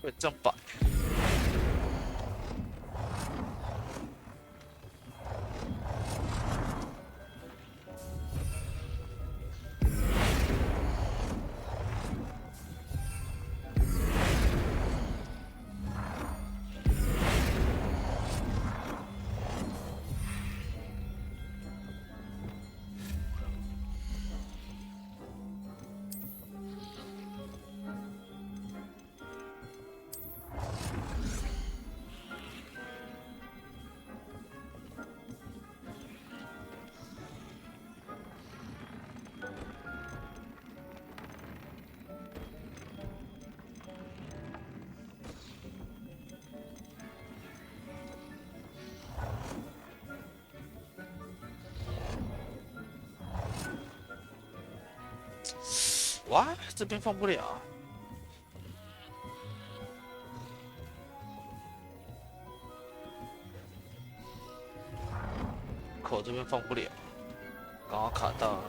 会这样摆。哇，这边放不了。口这边放不了，刚好卡到了。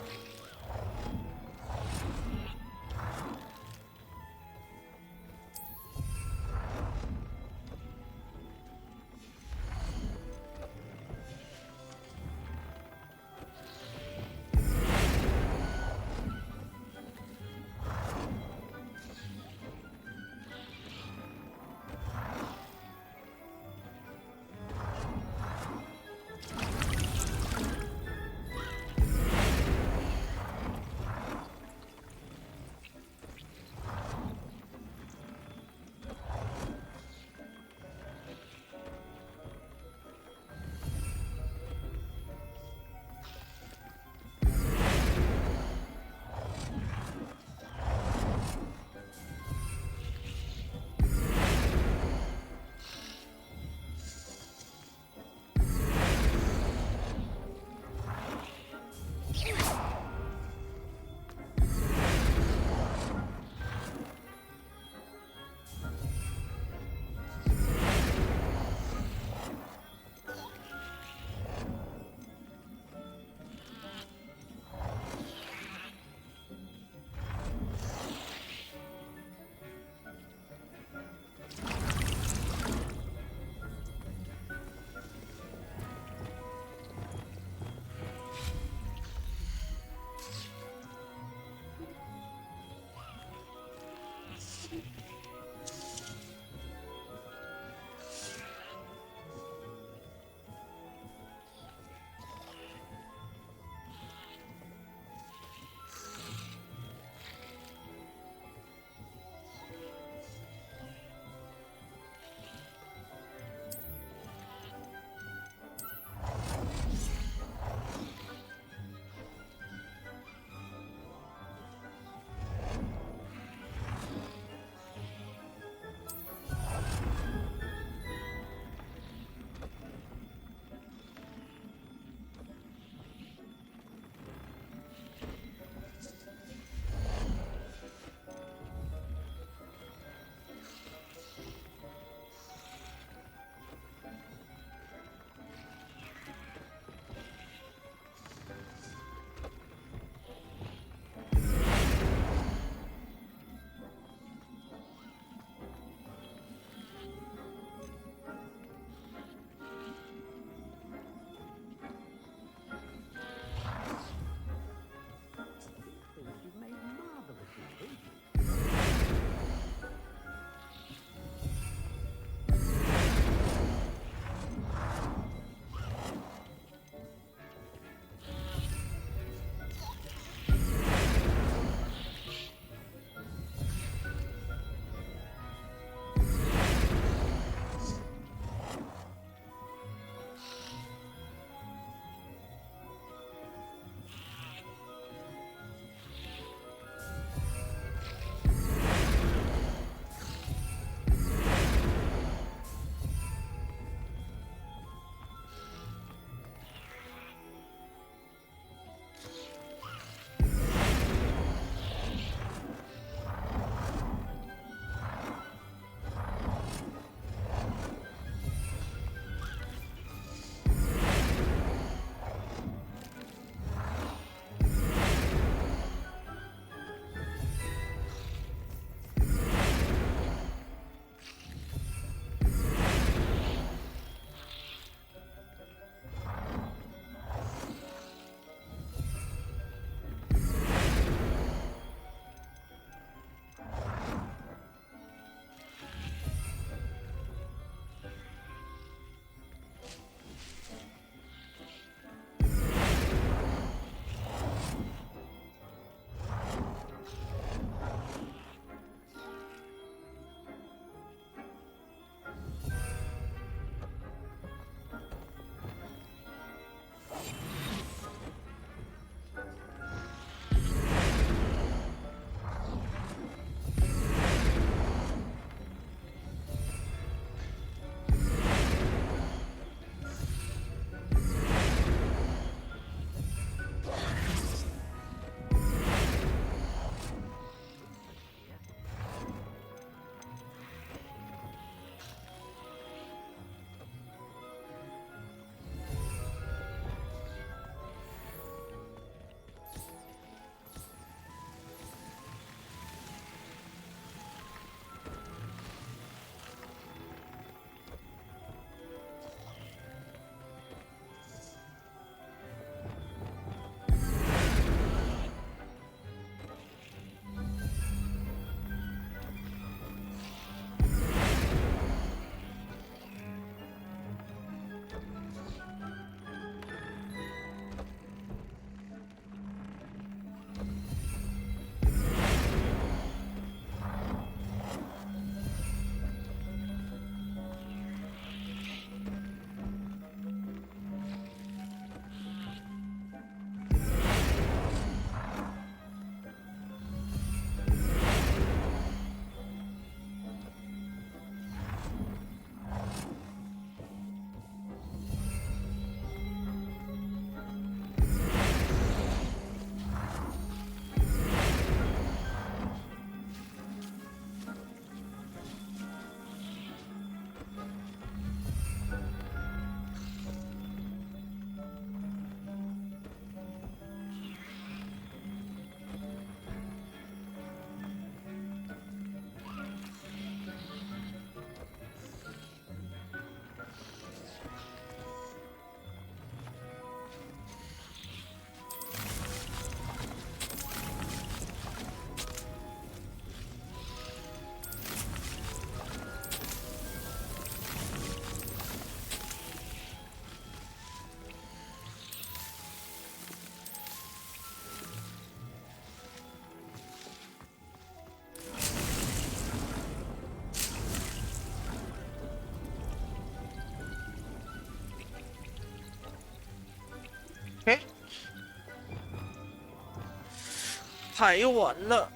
太晚了。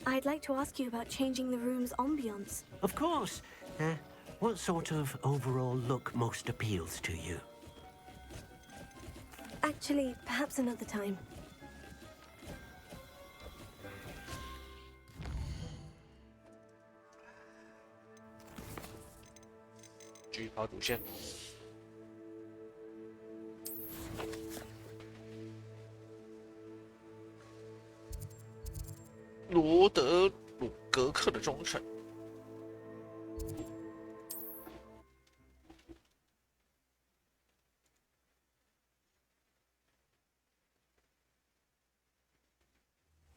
I'd like to ask you about changing the room's ambience. Of course. What sort of overall look most appeals to you? Actually, perhaps another time. 继续跑主线。罗德鲁格克的忠诚。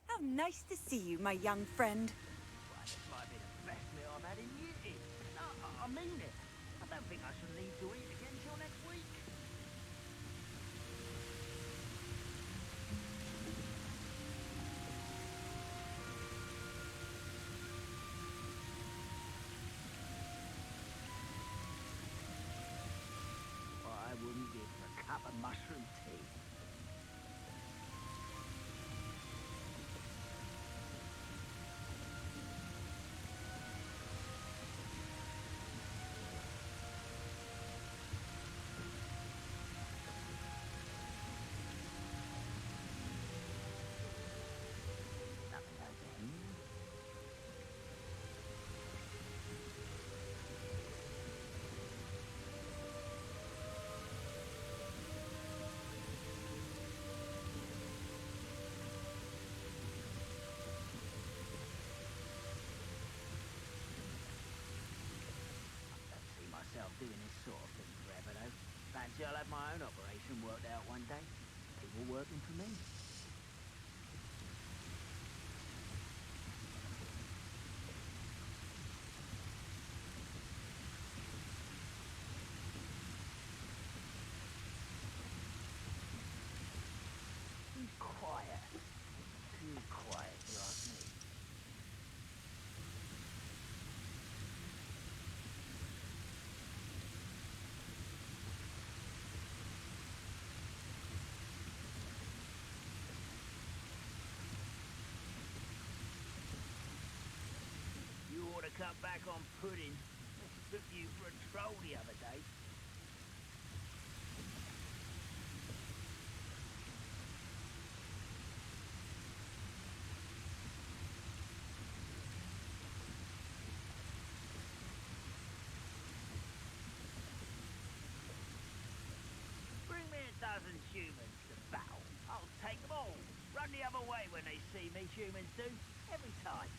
How nice to see you, my young friend. Well, this might be the best meal I've had in years. No, I mean it. I don't think I shall need to eat again till next week. I wouldn't give a cup of mushroom tea. Nothing again. See myself doing this sort of thing forever though. Fancy I'll have my own operation worked out one day. People working for me. Too quiet. Too quiet, you ask me. You ought to cut back on pudding. Took you for a troll the other day. Bring me a dozen humans to battle. I'll take them all. Run the other way when they see me, humans do. Every time.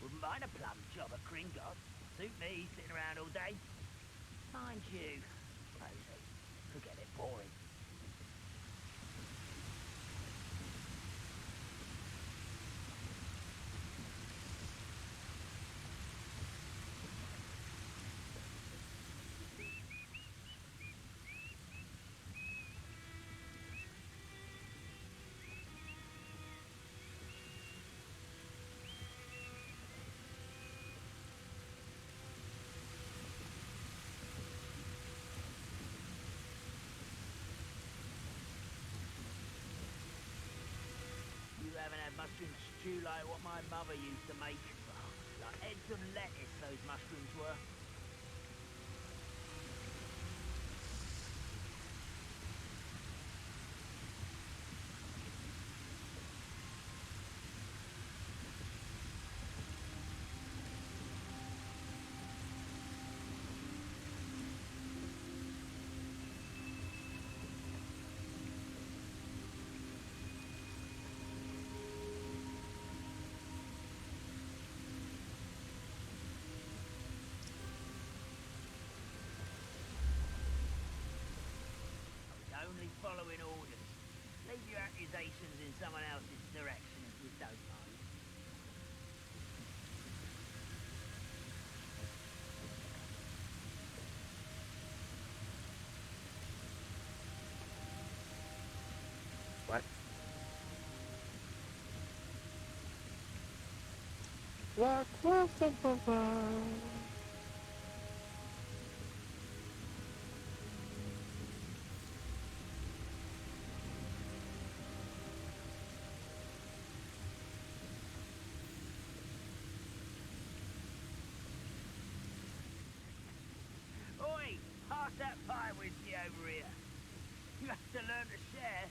Wouldn't mind a plum job at Gringotts. Suit me sitting around all day. Mind you, Rosie, could get a bit boring. You haven't had mushroom stew like what my mother used to make. Like eggs and lettuce, those mushrooms were. someone else's direction if you don't mind. What? What? ？Oi, pass that pie whiskey over here. You have to learn to share.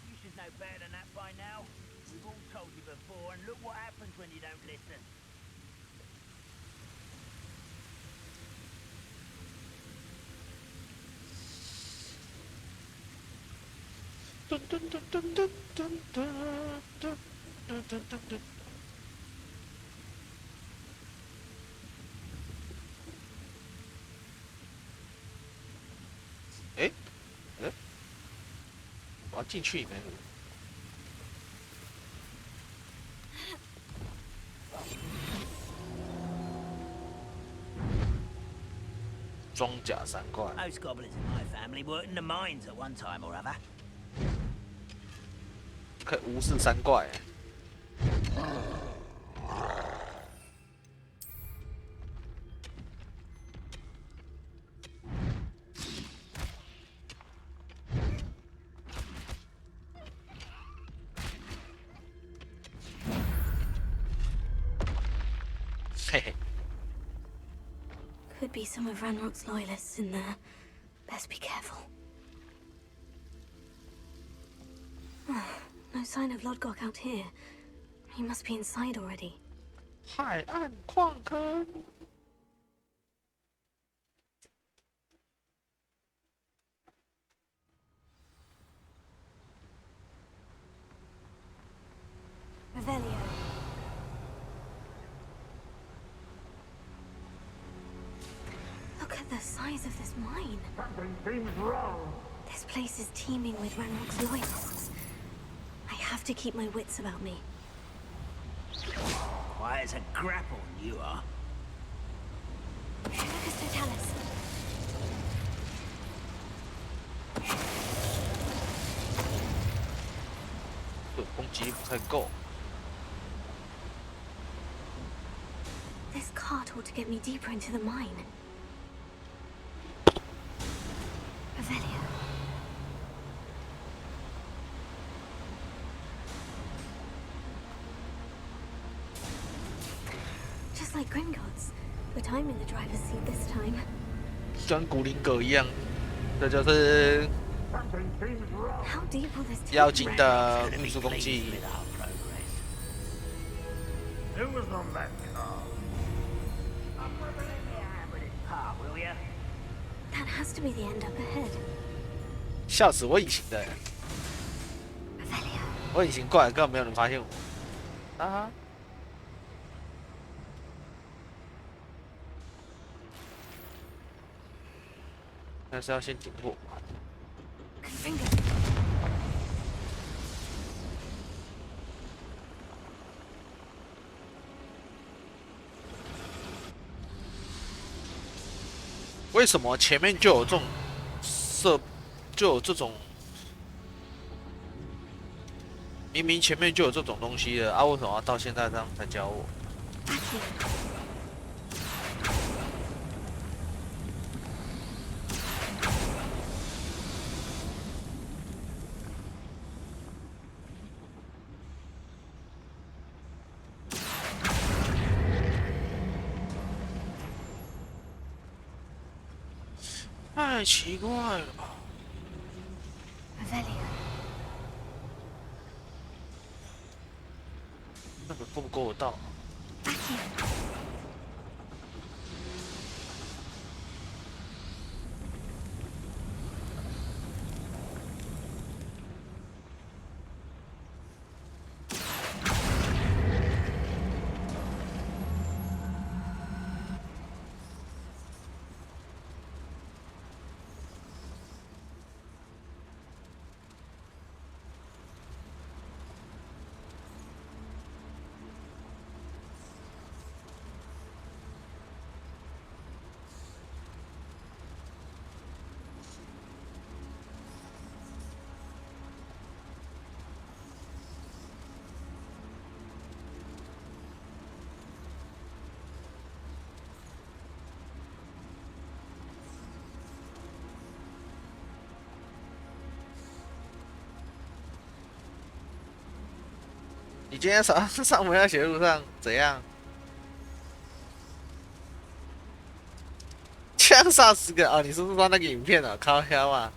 You should know better than that by now. We've all told you before, and look what happens when you don't listen.哎，我要进去里面。装甲3块， Most goblins in my family worked in the mines at one time or other. 可以无视3块。嘿嘿。 Could be some of Ranrock's loyalists in there. Best be careful. No sign of Lodgok out here. He must be inside already. 海岸矿坑。Revelio. Look at the size of this mine. Something seems wrong. This place is teeming with Ranrock's loyalists. I have to keep my wits about me. Quiet as a grapple, you are. Lucas Totalis. 对，攻击力不太够。 This cart ought to get me deeper into the mine. Revelio. Just like Gringotts, but I'm in the driver's seat this time. 跟古灵阁一样，这就是 Something seems wrong. How deep will this 妖 take 精 me? 的秘术攻击。 With our progress. Who was on that car? I'm rubbing in your hand with this part, will ya? That has to be the end up ahead. 笑死我隐形的， Revelio. 我隐形过来根本没有人发现我。啊哈！但是要先点破。 Confringo. 为什么前面就有这种就有这种，明明前面就有这种东西了啊，为什么要到现在这样才教我？ Accio. 太奇怪了吧！ Revelio. 那个够不够得到？ Accio. 你今天上门要写路上怎样？枪杀10个啊！你是不是说那个影片啊？靠腰啊！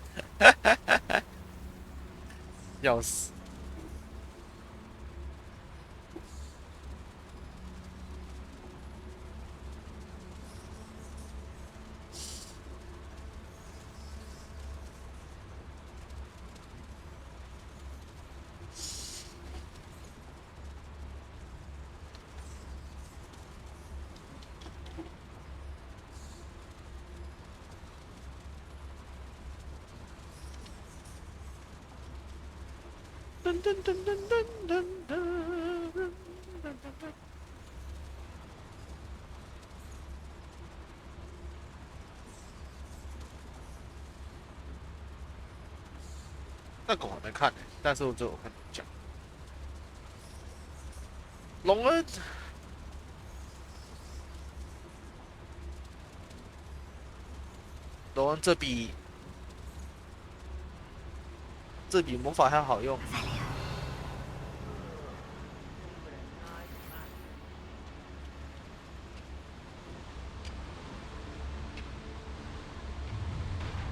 要死！噔噔噔噔噔噔噔。那个我还没看呢，但是我只有看讲。龙恩，龙恩这比魔法还好用。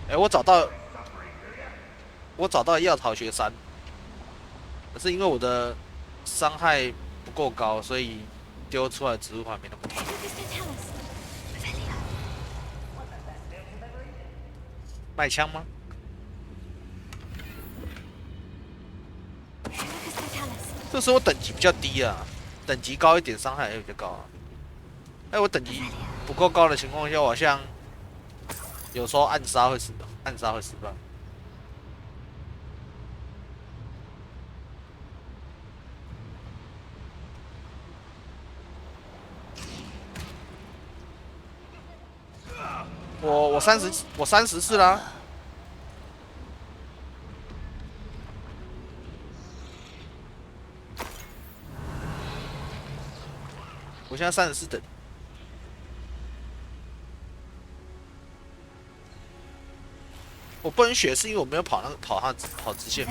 哎，我找到要逃学3，可是因为我的伤害不够高，所以丢出来的植物还没那么多。卖枪吗？这时候等级比较低啊，等级高一点伤害也比较高啊。哎，我等级不够高的情况下，我好像有时候暗杀会死吧。我30次啦。我现在34等。我不能学，是因为我没有跑直线。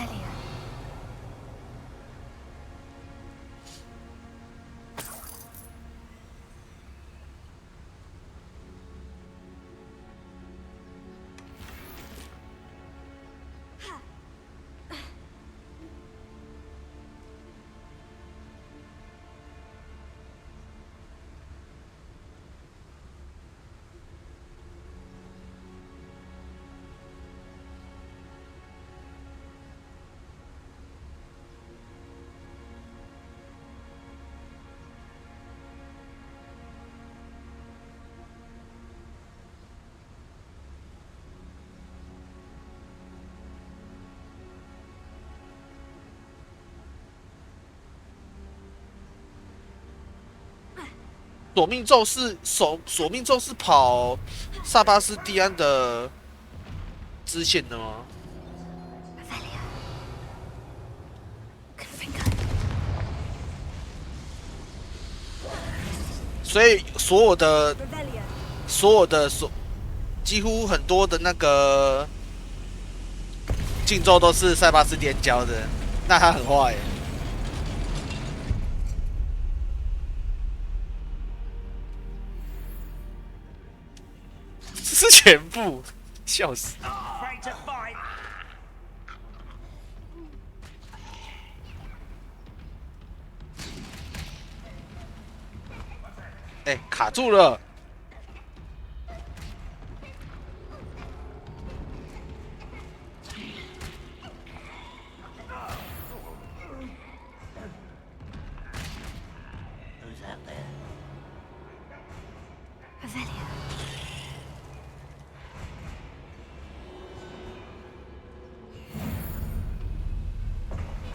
索命咒是跑萨巴斯蒂安的支线的吗？所以几乎很多的那个禁咒都是塞巴斯蒂安教的，那他很坏耶。这是全部，笑死！哎，卡住了。Who's out there? Revelio.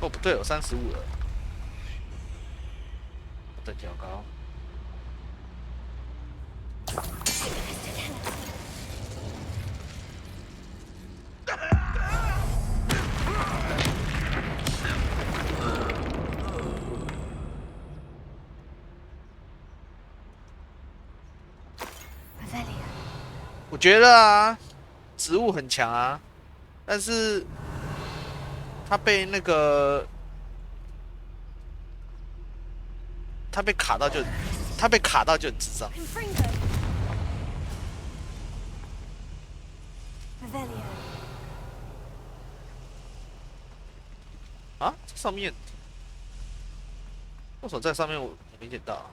哦，不对，有35了，等级好高。Revelio. 我觉得啊，植物很强啊，但是他被那个他被卡到就很智障。 Confringo. Revelio. 啊，这上面为什么在上面我没捡到啊？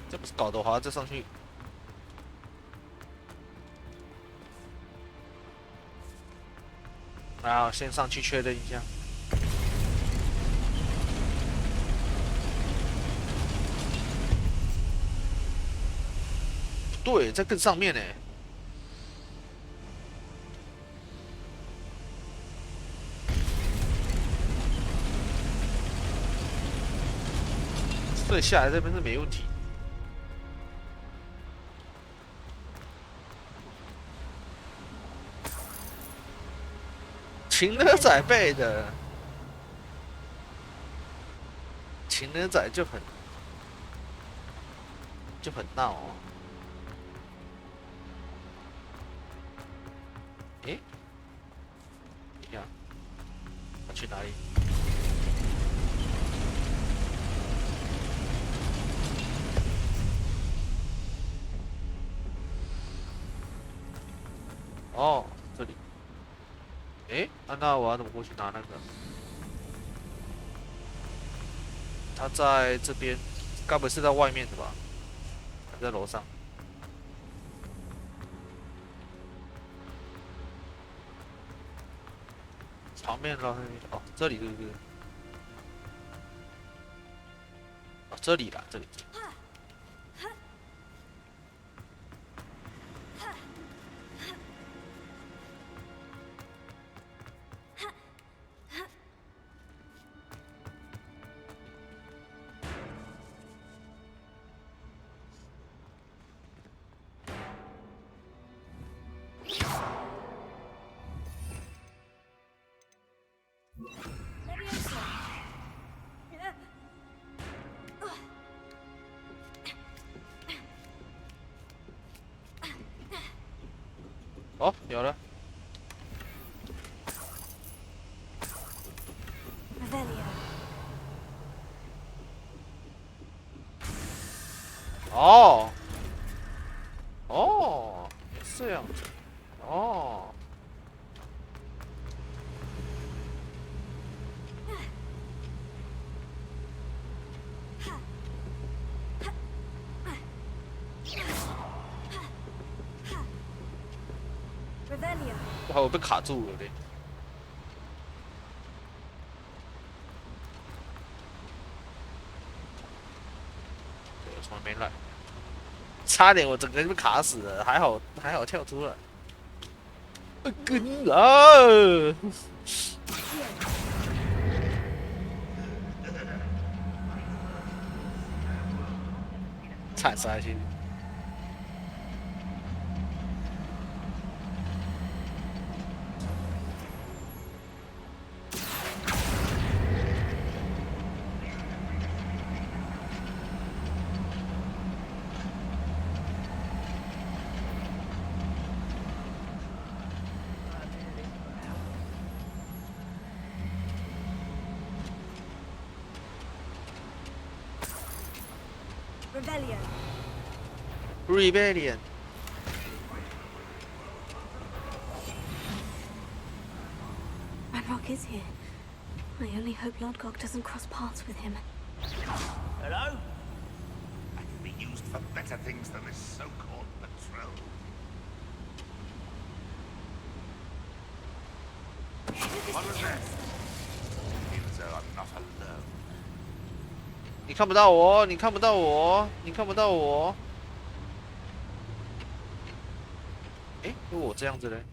这不是搞的话，再上去。啊，先上去确认一下。不对，在更上面呢。所以下来这边是没问题。情人仔背的，情人仔就很闹哦。诶，等一下，他去哪里？哦，这里。诶，啊，那我要怎么过去拿那个？他在这边，该不是在外面的吧？还在楼上。旁边楼哦，这里对不对？哦，这里啦，这里。哦，有了。 Revelio. 哦，哦，这样子，哦，Revelio. 我被卡住了嘞。对，我从来没来，差点我整个人被卡死了，还好跳出来。跟啊！惨杀下去。Revelio. Rebellion。Ranrock is here. I only hope Lodgok doesn't cross paths with him. Hello? I can be used for better things than this so-called patrol. What was that? Feels though I'm not alone. 你看不到我，你看不到我，你看不到我。哎，如果我这样子嘞？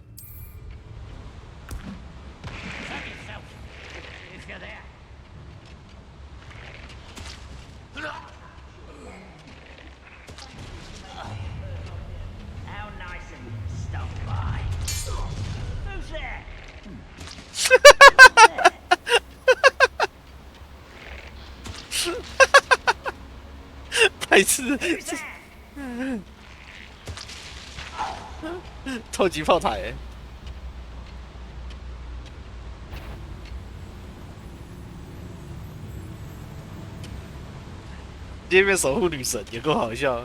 If you're there. How nice of you to stop by. Who's there? 白痴， Who's there? 超级炮台欸。街边守护女神也够好笑。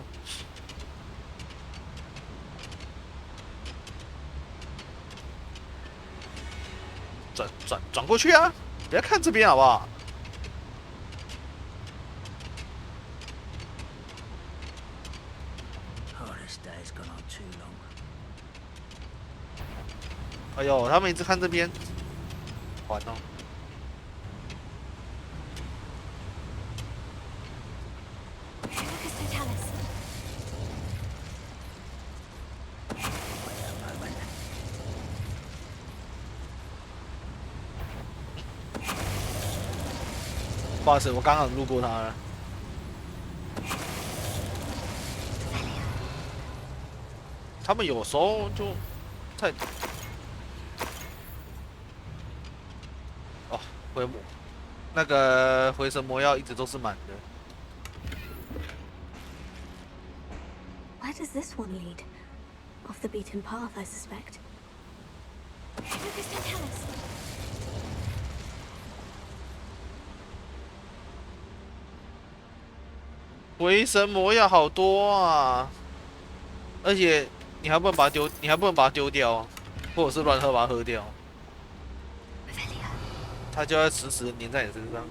转过去啊！不要看这边好不好？ Oh, this day's gone on too long. 哎呦，他们一直看这边，完哦。 Lucas Totalis. Wait a moment. 不好意思，我刚刚路过他了。他们有时候就太……哦，那个回神魔药一直都是满的。 Where does this one lead? Off the beaten path, I suspect. Lucas Totalis. 回神魔药好多啊！而且你还不能把它丢，你还不能把它丢掉，或者是乱喝把它喝掉， Revelia. 它就要死死的粘在你身上。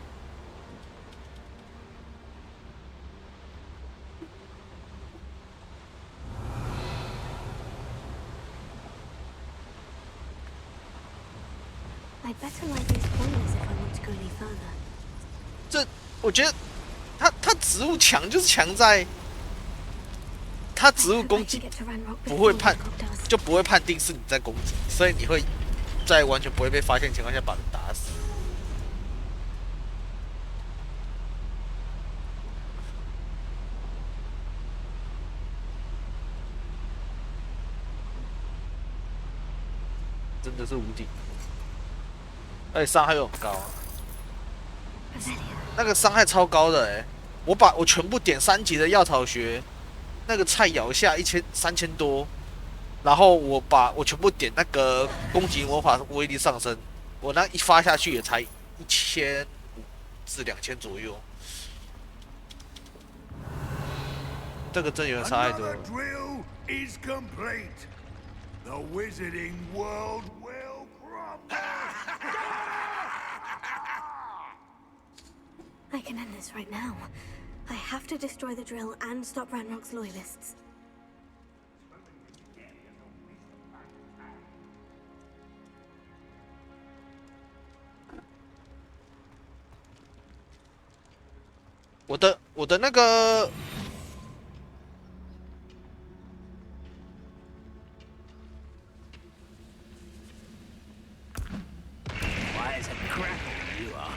I'd better light these spoilers if I want to go any further. 这我觉得它植物强就是强在，它植物 I hope I 攻 can 击 get to Ranrock 不会 before 判 Lodgok does. 就不会判定是你在攻击，所以你会在完全不会被发现的情况下把人打死。真的是无敌，而且伤害又很高、啊， Revelia. 那个伤害超高的哎、我全部点3级的药草学，那个菜咬下3000多，然后我全部点那个攻击魔法威力上升，我那一发下去也才1500至2000左右，这个真有点伤害多 Another drill is complete. The wizarding world will crumble. I can end this right now. I have to destroy the drill and stop Ranrock's loyalists. 我的那个。 Why is a crackle you are?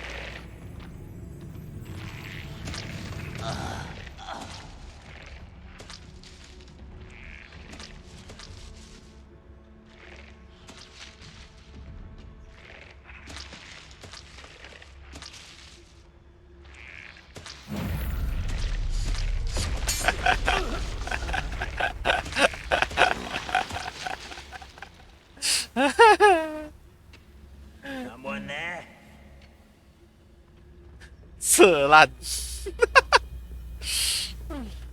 Someone there? 扯烂。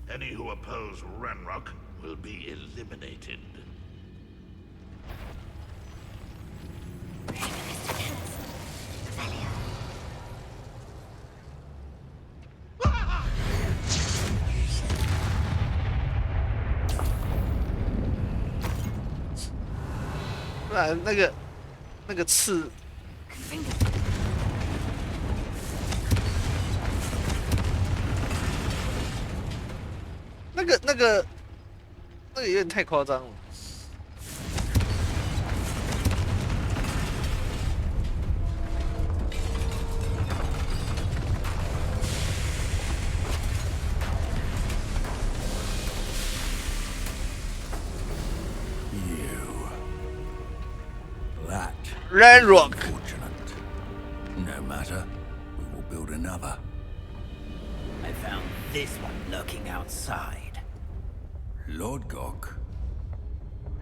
Any who oppose Ranrock will be eliminated. Lucas Totalis. 不然那个刺，那个有点太夸张了。Red Rock. Fortunate. No matter. We will build another. I found this one lurking outside. Lord Gok.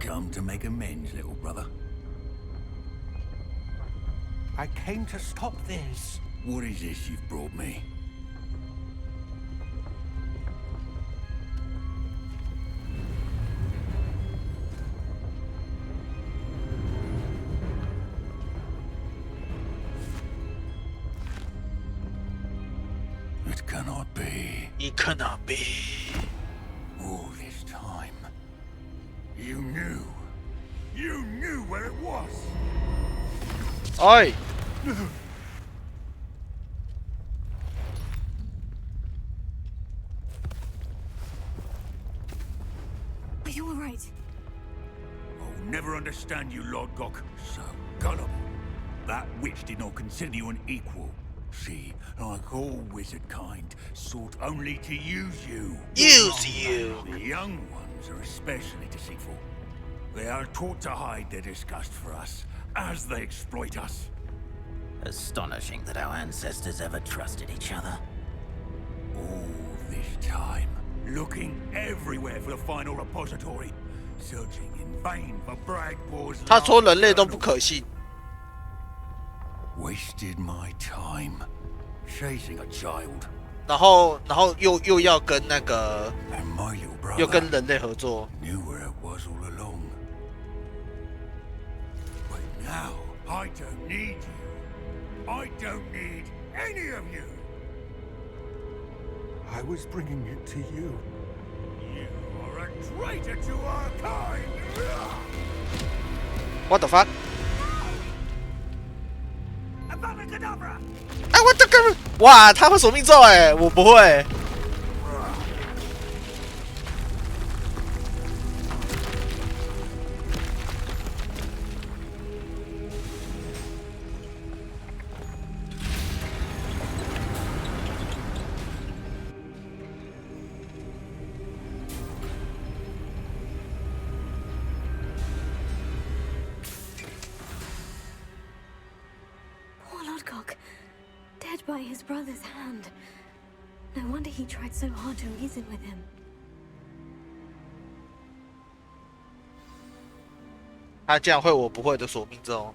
Come to make amends, little brother. I came to stop this. What is this you've brought me? It cannot be. It cannot be. All this time. You knew. You knew where it was. 哎， Are you alright? I'll never understand you, Lord Gok. So gullible. That witch did not consider you an equal. She, like all wizard kind, sought only to use you. Use you. The young ones are especially deceitful. They are taught to hide their disgust for us, as they exploit us. Astonishing that our ancestors ever trusted each other. All this time, looking everywhere for the final repository, searching in vain for Bragbor's 他说人类都 last 不可信， Wasted my time chasing a child, 然后又要跟那个 and my little 又跟 brother 人类合作， knew where it was all along. But now I don't need you. I don't need any of you. I was bringing it to you. You are a traitor to our kind. What the fuck？ Avada-kedavra! 哎，我这个，哇，他会锁命咒哎，我不会。Poor Lodgok. Dead by his brother's hand. No wonder he tried so hard to reason with him. 他竟然会我不会的锁命咒。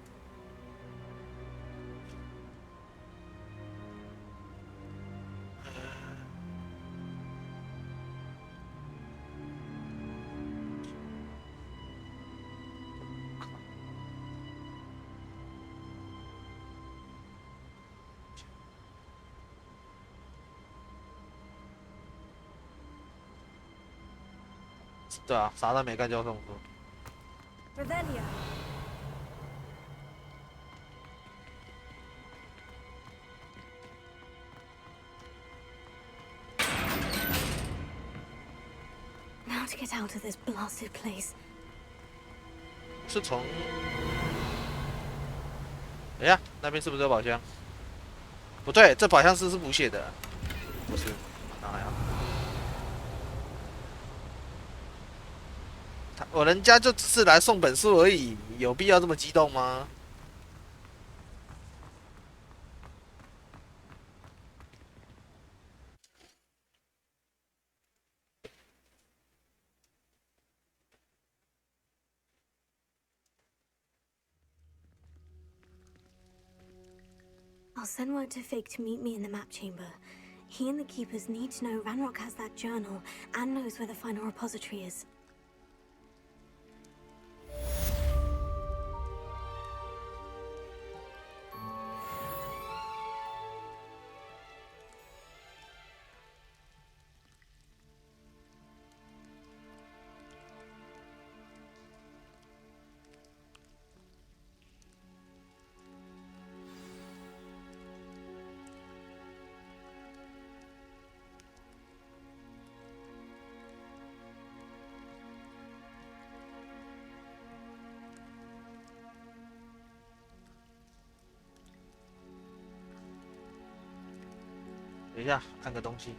对啊，啥都没干就这么多。 Revelia. Now to get out of this blasted place. 是从，哎呀，那边是不是有宝箱？不对，这宝箱是补血的，不是，那还好。我人家就只是来送本书而已，有必要这么激动吗？ I'll send word to Fig to meet me in the map chamber. He and the keepers need to know Ranrock has that journal and knows where the final repository is. 等一下，按个东西。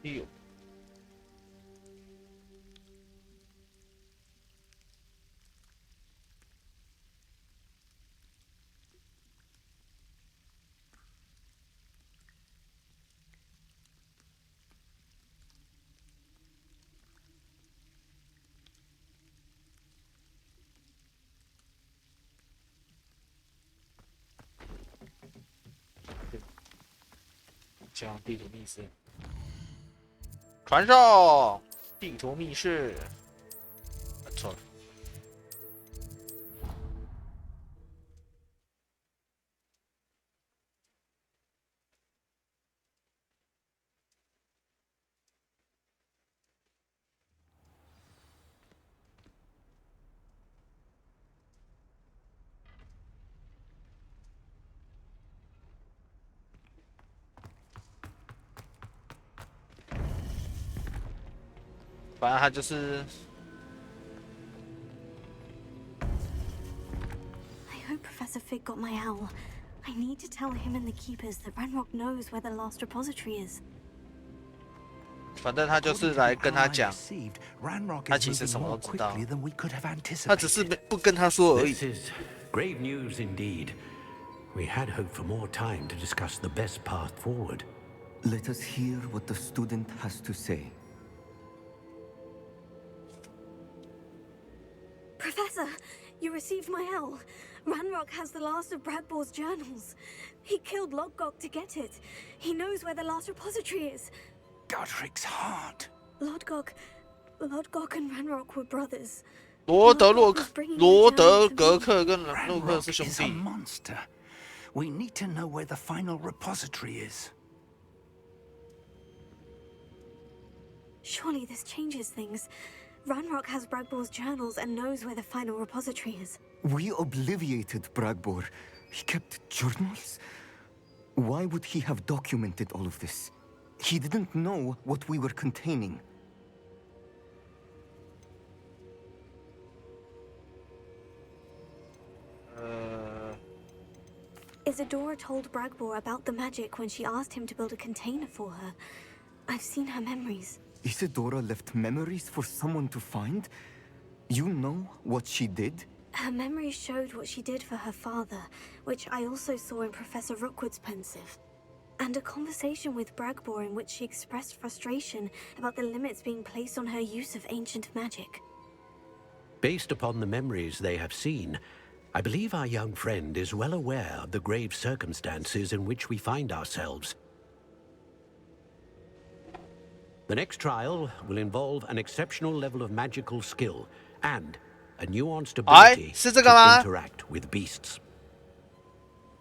哎呦！讲地图密室，传授地图密室，错了。反正他就是。 I hope Professor Fig got my owl. I need to tell him and the keepers that Ranrock knows where the last repository is. 反正他就是来跟他讲，他其实什么都知道，他只是不跟他说而已。 This is grave news indeed. We had hoped for more time to discuss the best path forward. Let us hear what the student has to say. Professor, you received my owl. Ranrock has the last of Bradbor's journals. He killed Lodgok to get it. He knows where the last repository is. Godric's heart. Lodgok and Ranrock were brothers. 罗德格克跟洛克是兄 Ranrock is a 弟。 monster. We need to know where the final repository is. Surely this changes things. Ranrock has Bradbor's journals and knows where the final repository is. We obliviated Bradbor. He kept journals? Why would he have documented all of this? He didn't know what we were containing. Isadora told Bragbor about the magic when she asked him to build a container for her. I've seen her memories. Isadora left memories for someone to find? You know what she did? Her memories showed what she did for her father, which I also saw in Professor Rookwood's pensive. And a conversation with Bragbor in which she expressed frustration about the limits being placed on her use of ancient magic. Based upon the memories they have seen, I believe our young friend is well aware of the grave circumstances in which we find ourselves. The next trial will involve an exceptional level of magical skill and a nuanced ability to interact with beasts.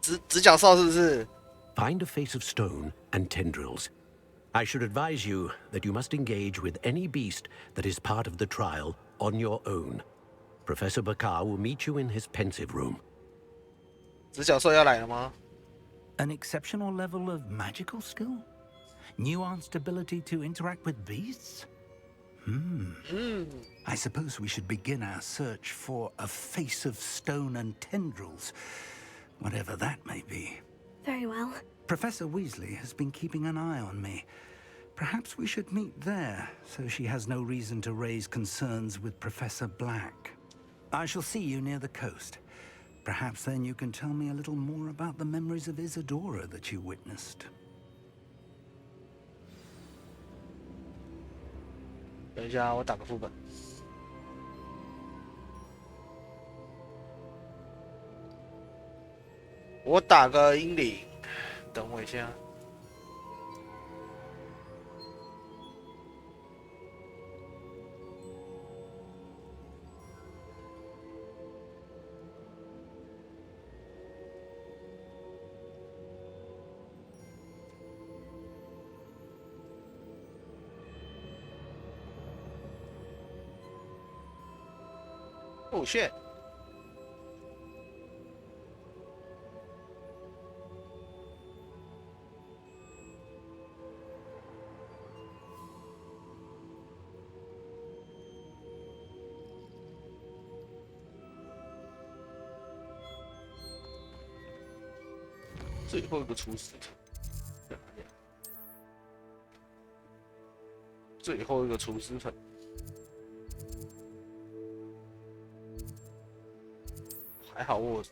直角兽是不是？ Find a face of stone and tendrils. I should advise you that you must engage with any beast that is part of the trial on your own. Professor Bakar will meet you in his pensive room. 直角兽要来了吗？ An exceptional level of magical skill? Nuanced ability to interact with beasts? I suppose we should begin our search for a face of stone and tendrils, whatever that may be. Very well. Professor Weasley has been keeping an eye on me. Perhaps we should meet there, so she has no reason to raise concerns with Professor Black. I shall see you near the coast. Perhaps then you can tell me a little more about the memories of Isadora that you witnessed. 等一下，我打个副本。我打个英灵，等我一下。Oh shit！最后一个厨师，最后一个厨师粉，还好我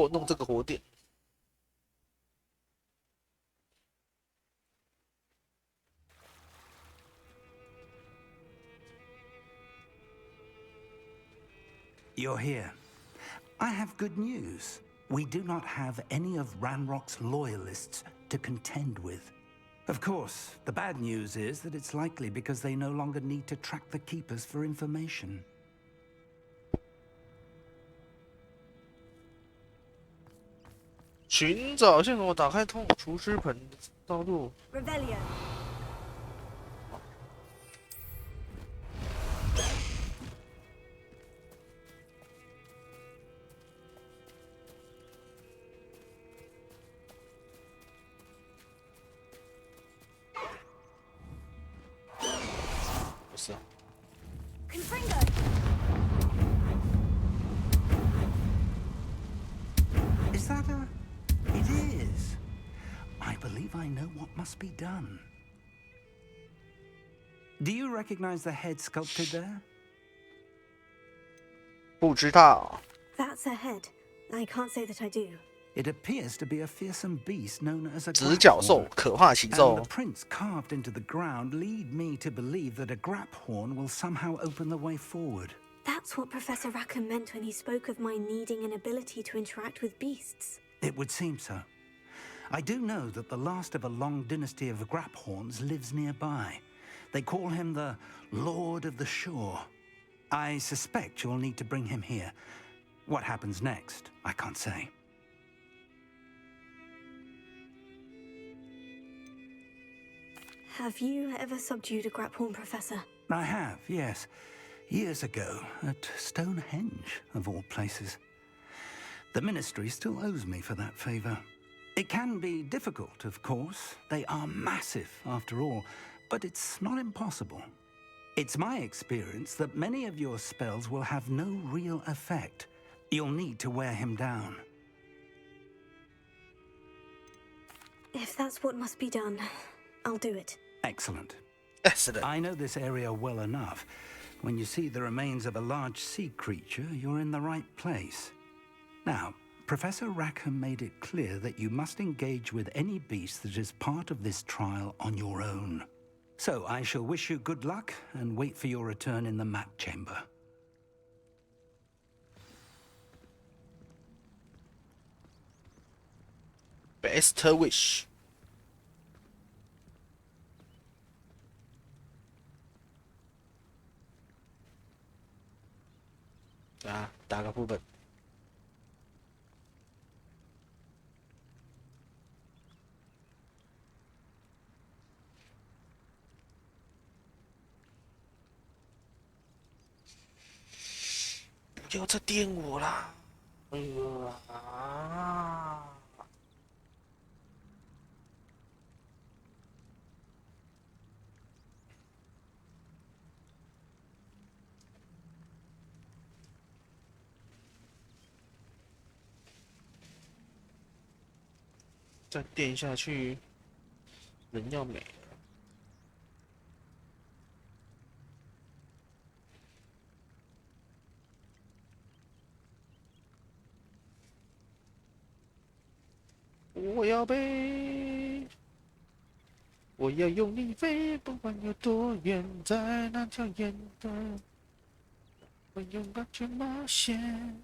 有弄这个火点。You're here. I have good news. We do not have any of Ranrock's loyalists to contend with. Of course, the bad news is that it's likely because they no longer need to track the Keepers for information. 寻找线索，打开通往厨师盆的道路。Revelio. 不是啊， Confringo. Is that a... It is. I believe I know what must be done. Do you recognize the head sculpted there? 不知道。 That's a head. I can't say that I do. It appears to be a fearsome beast known as a 直角兽 graphorn. 可怕奇 And 兽 the，prints carved into the ground lead me to believe that a graphorn will somehow open the way forward. That's what Professor Rackham meant when he spoke of my needing an ability to interact with beasts. It would seem so. I do know that the last of a long dynasty of graphorns lives nearby. They call him the Lord of the Shore. I suspect you'll need to bring him here. What happens next, I can't say. Have you ever subdued a Graphorn, Professor? I have, yes. Years ago, at Stonehenge, of all places. The Ministry still owes me for that favor. It can be difficult, of course. They are massive, after all, but it's not impossible. It's my experience that many of your spells will have no real effect. You'll need to wear him down. If that's what must be done, I'll do it. Excellent. Excellent。 I know this area well enough. When you see the remains of a large sea creature, you're in the right place. Now, Professor Rackham made it clear that you must engage with any beast that is part of this trial on your own. So I shall wish you good luck and wait for your return in the map chamber. Best wish。啊，打个副本。不要再电我啦！啊！再电下去，人要没了。我要飞，我要用力飞，不管有多远，在那条沿的，我勇敢去冒险。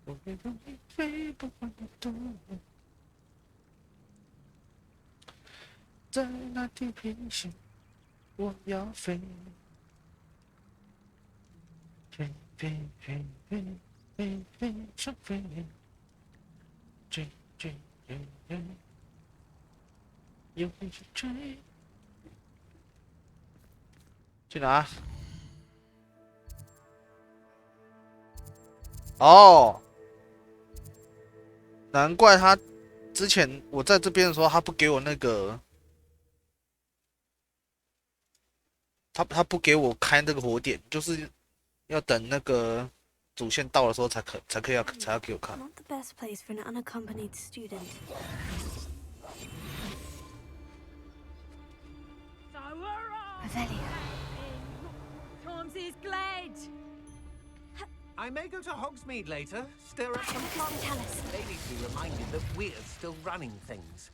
我也容易飞不完的多，在那地平线，我要飞，飞飞飞飞飞飞上飞，追追追追，有你去追。去哪？哦，难怪他之前我在这边的时候，他不给我那个，他不给我开那个火点，就是要等那个主线到的时候才可以才要给我看。 Not the best place for an unaccompanied student. So hurrah! Revelio. Tom's is glad. I may go to Hogsmeade later, stir up some fun. Tell us. They need to be reminded that we're still running things.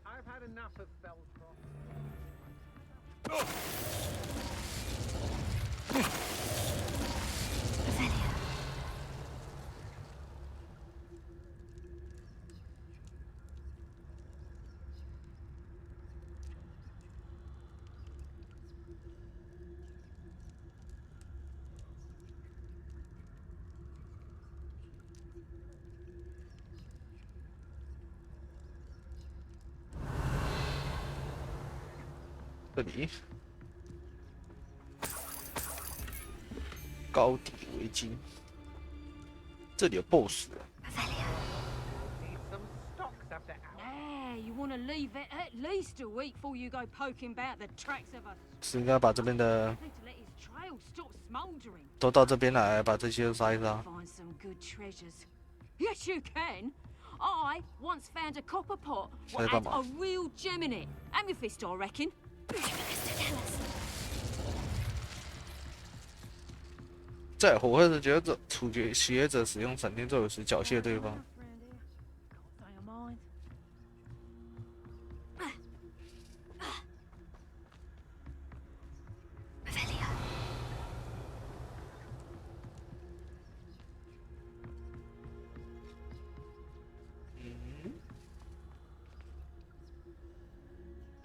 I've had enough of Belcroft. Revelio. 这里高底围巾，这里有 BOSS 了。 Need some stocks after hours. Yeah, you want to leave it at least a week before you go poking about the tracks of a. 是应该把这边的 Need to let his trail stop smouldering. 都到这边来，把这些都杀一杀。 Find some good treasures. Yes, you can. I once found a copper pot that had a real gem in it. Amethyst, I reckon. Tell us. 在火会的觉者处决邪者使用闪电咒语时缴械对方。 Say a mind. 嗯，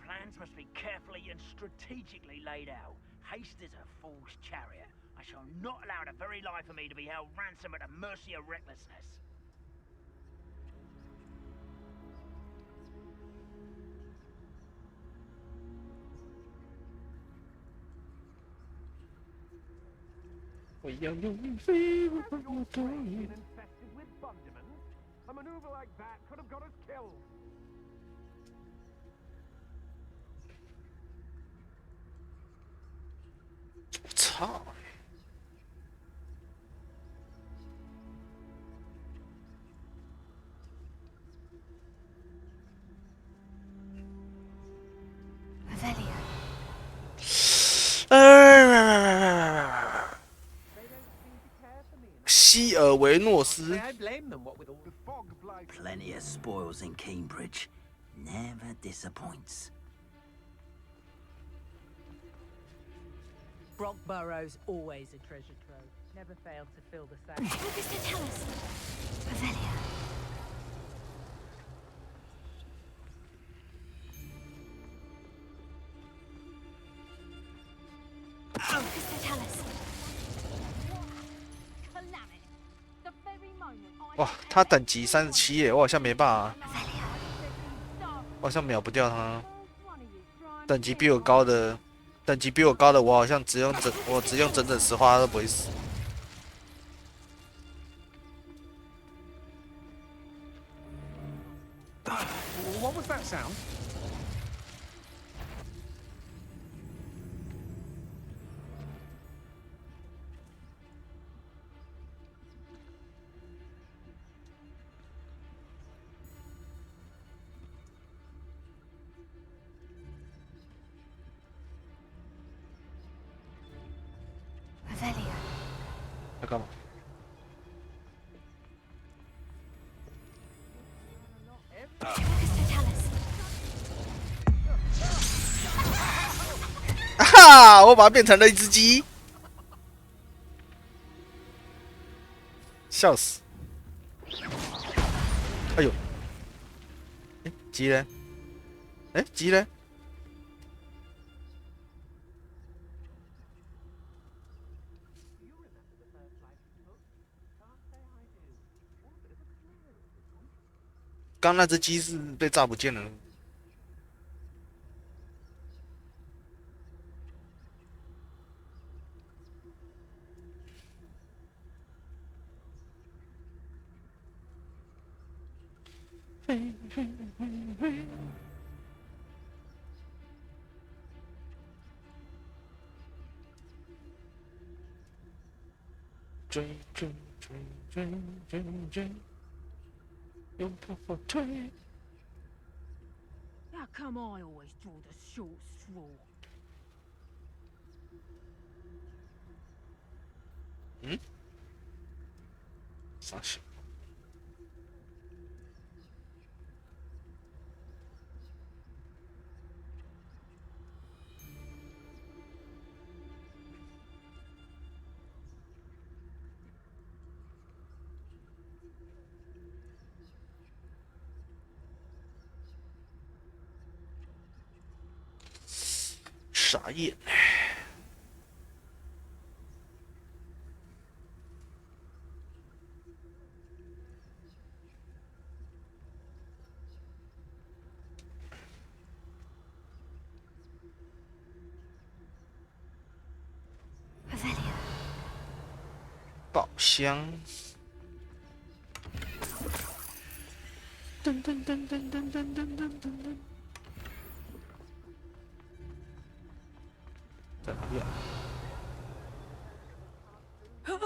Plans must be carefully and strategically laid out. Haste is a fool's chariot. I shall not allow the very life of me to be held ransom at the mercy of recklessness. We are young free, we are Been infested with bundemans? A maneuver like that could have got us killed.操！ Revelio. 希尔维诺斯， I blame them, what with all the fog blight. Plenty of spoils in Cambridge. Never disappoints. Brockborough's always a treasure trove. Never failed to fill the sack. Tell us. Revelio. Tell us. Calamity. The very moment I 哇，他等级37耶，我好像没办法，我好像秒不掉他。等级比我高的，我好像只用整整10花都不会死。 What was that sound? Revelio. 在干嘛？ Tell us. 哈！我把它变成了一只鸡，笑死！鸡嘞？哎，鸡嘞？刚那只鸡是被炸不见了。追追追追追追，用头发推。How come I always draw the short straw? 嗯？啥事？傻眼。宝箱。噔噔噔噔噔噔噔噔噔。在哪里啊？哼，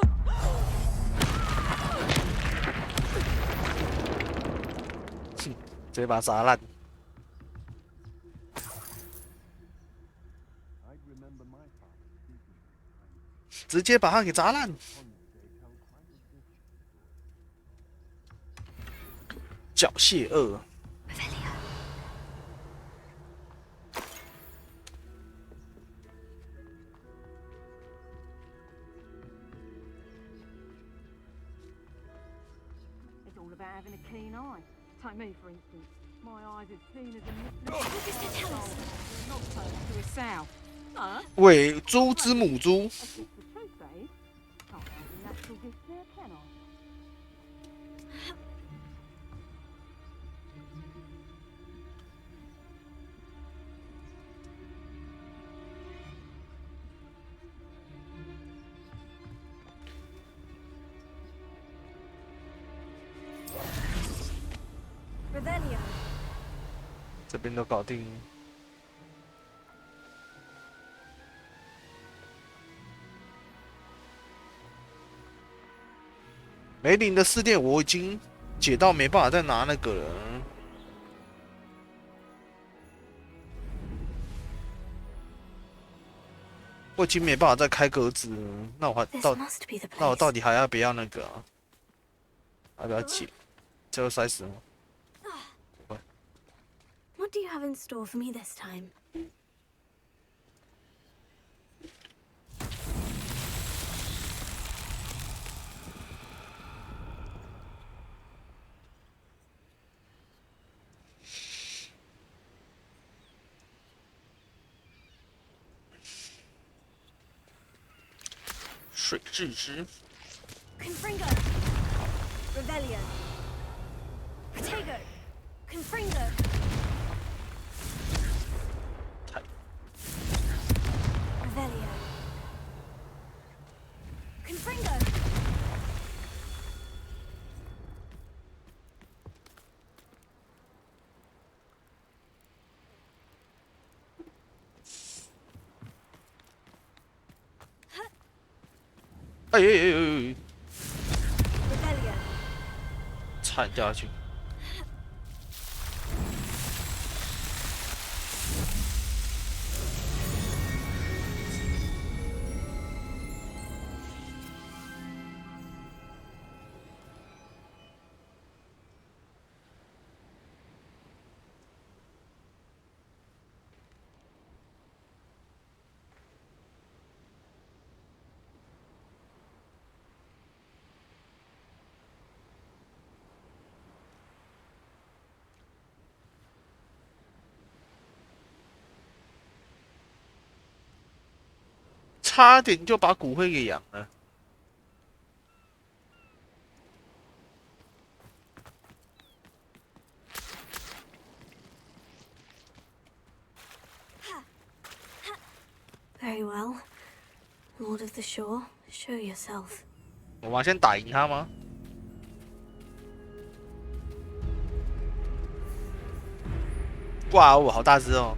直接把它砸烂。直接把它给砸烂。缴械2。It's all about having a keen eye. Take me, for instance. My eyes as keen as a Mr. Not so to a sow. Huh? 喂，猪之母猪。That's just the truth, eh? Can't have a natural gift there, can I? Revelio. 这边都搞定。梅林的试炼我已经解到没办法再拿那个了。我已经没办法再开格子了，那我到底还要不要那个啊？要不要解？最后摔死吗？ What do you have in store for me this time? 水质之 Confringo. Revelio. Protego. Confringo. 太 Revelio. Confringo. 哎， Revelio. 差点掉下去。差点就把骨灰给扬了。Very well. Lord of the Shore, show yourself. 我们要先打赢他吗？哇哦，好大只哦，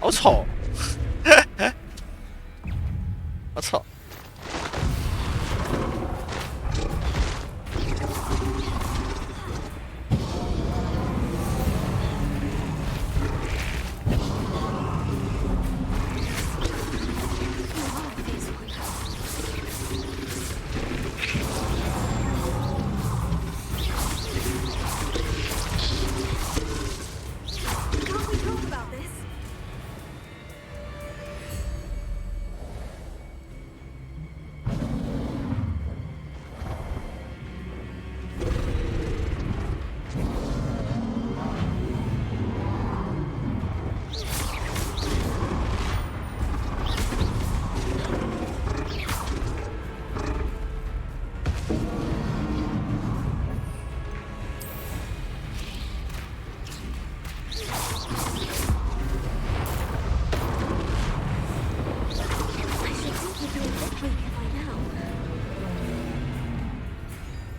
好丑，好丑。Can't we talk about this?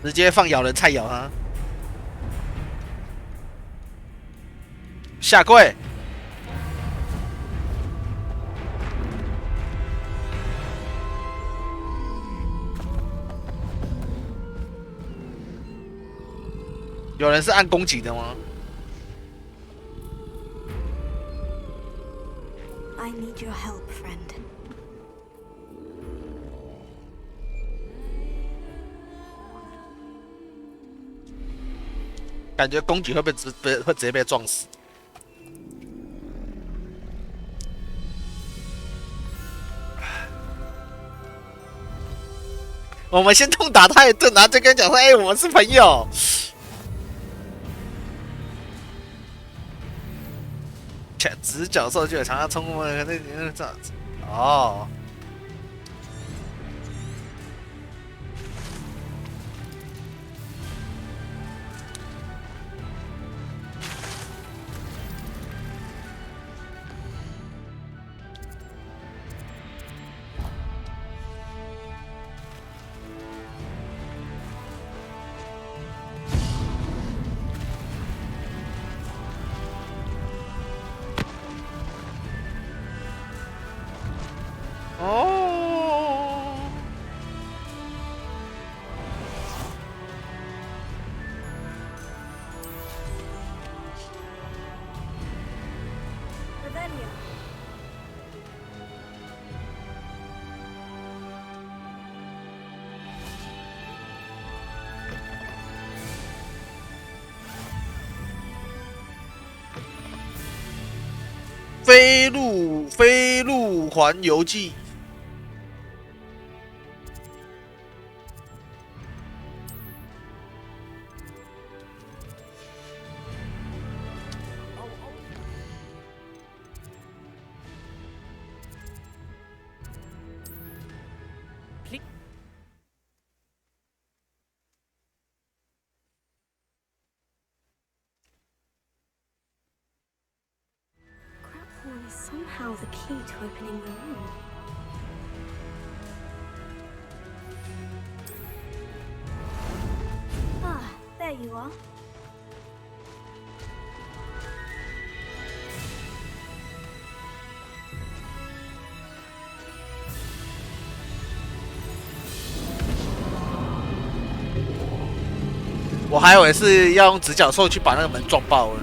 直接放咬人菜咬他，下跪。有人是按攻击的吗？ I need your help, friend. 感觉攻击会直接被撞死。我们先痛打他一顿，然后就跟他讲说：“哎、我们是朋友。”直角兽就有常常冲过那这样子哦。 哦，飞鹿环游记。 Crap is somehow the key to opening the room. Ah, there you are. “我还以为是要用直角兽去把那个门撞爆了。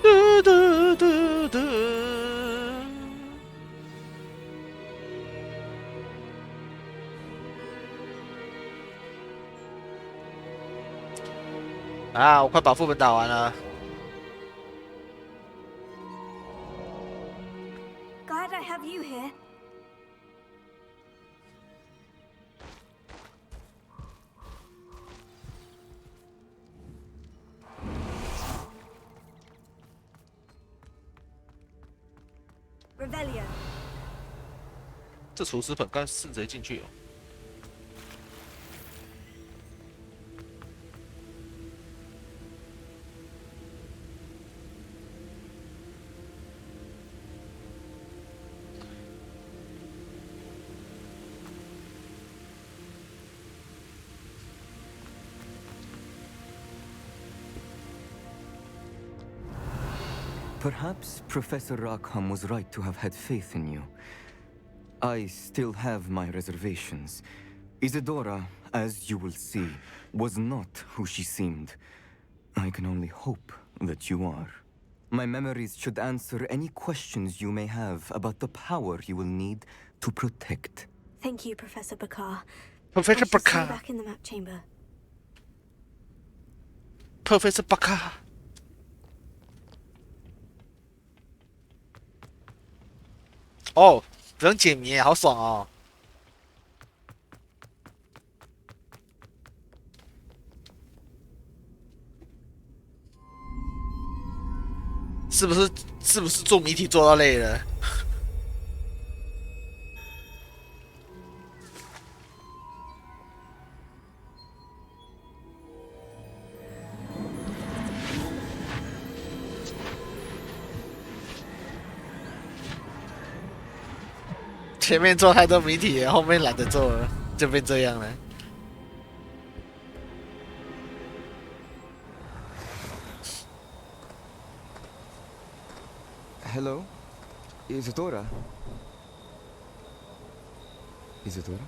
嘟嘟嘟嘟。啊，我快把副本打完了。Glad I have you here. Revelio. 这厨师本该是谁进去哦？Perhaps Professor Rackham was right to have had faith in you. I still have my reservations. Isadora, as you will see, was not who she seemed. I can only hope that you are. My memories should answer any questions you may have about the power you will need to protect. Thank you, Professor Bakar. Professor I shall see you Bakar. back in the map chamber. Professor Bakar。哦，不用解谜，好爽哦！是不是做谜题做到累了？前面做太多谜题了，后面懒得做了，就变这样了。Hello? Isadora? Isadora?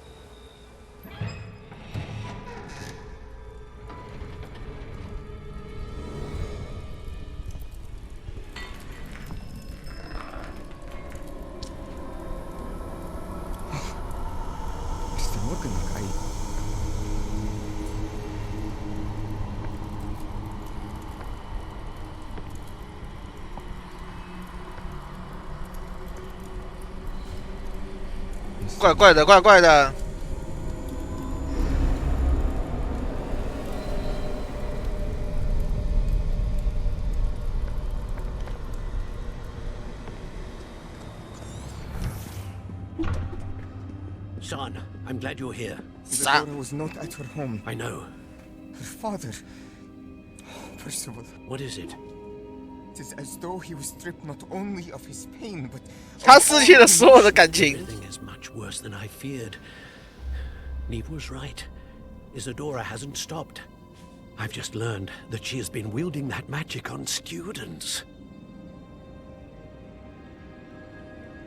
Mr. Morganach, I... 怪怪的，怪怪的。Son, I'm glad you're here. Isadora was not at her home. I know. Her father... Percival. What is it? It is as though he was stripped not only of his pain, but... 他失去了所有的感情。 Everything is much worse than I feared. Neve was right. Isadora hasn't stopped. I've just learned that she has been wielding that magic on students.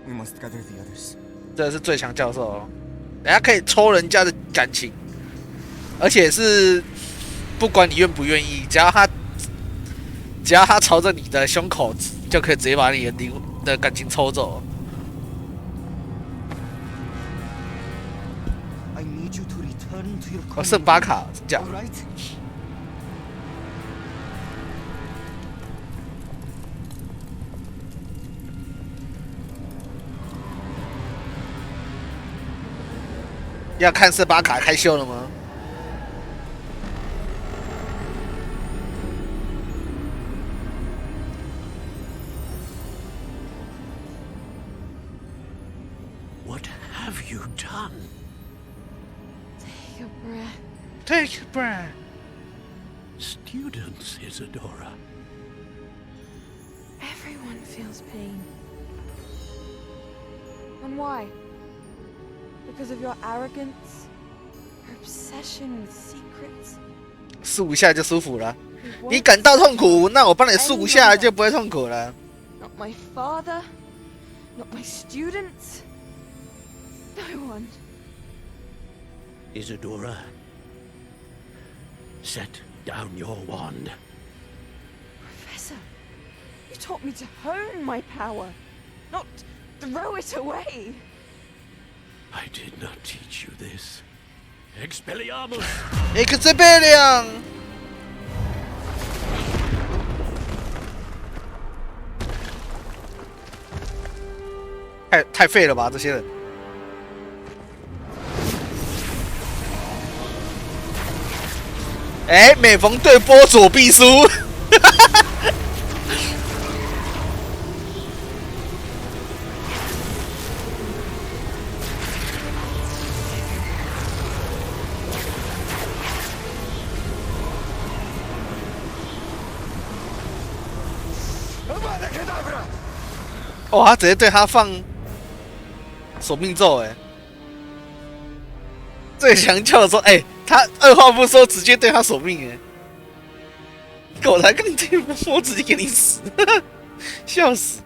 We must gather the others. 这是最强教授哦，人家可以抽人家的感情，而且是不管你愿不愿意，只要他朝着你的胸口，就可以直接把你的感情抽走。 I need you to return to your 哦，圣巴卡是这样。 All right? 要看圣巴卡开秀了吗？ What have you done? Take a breath. Take a breath. Students, Isadora. Everyone feels pain. And why? Because of your arrogance? Your obsession with secrets? 漱一下就舒服了。你感到痛苦，那我帮你漱一下就不会痛苦了。 Not my father? Not my students? No one. Isadora, set down your wand. Professor, you taught me to hone my power, not throw it away. I did not teach you this. Expelliarmus! Expelliarmus! 太废了吧，这些人。哎，每逢对波左必输。哦，他直接对他放索命咒，哎，最强叫的说，哎，他二话不说直接对他索命，哎，狗才跟你对波，直接给你死，笑死！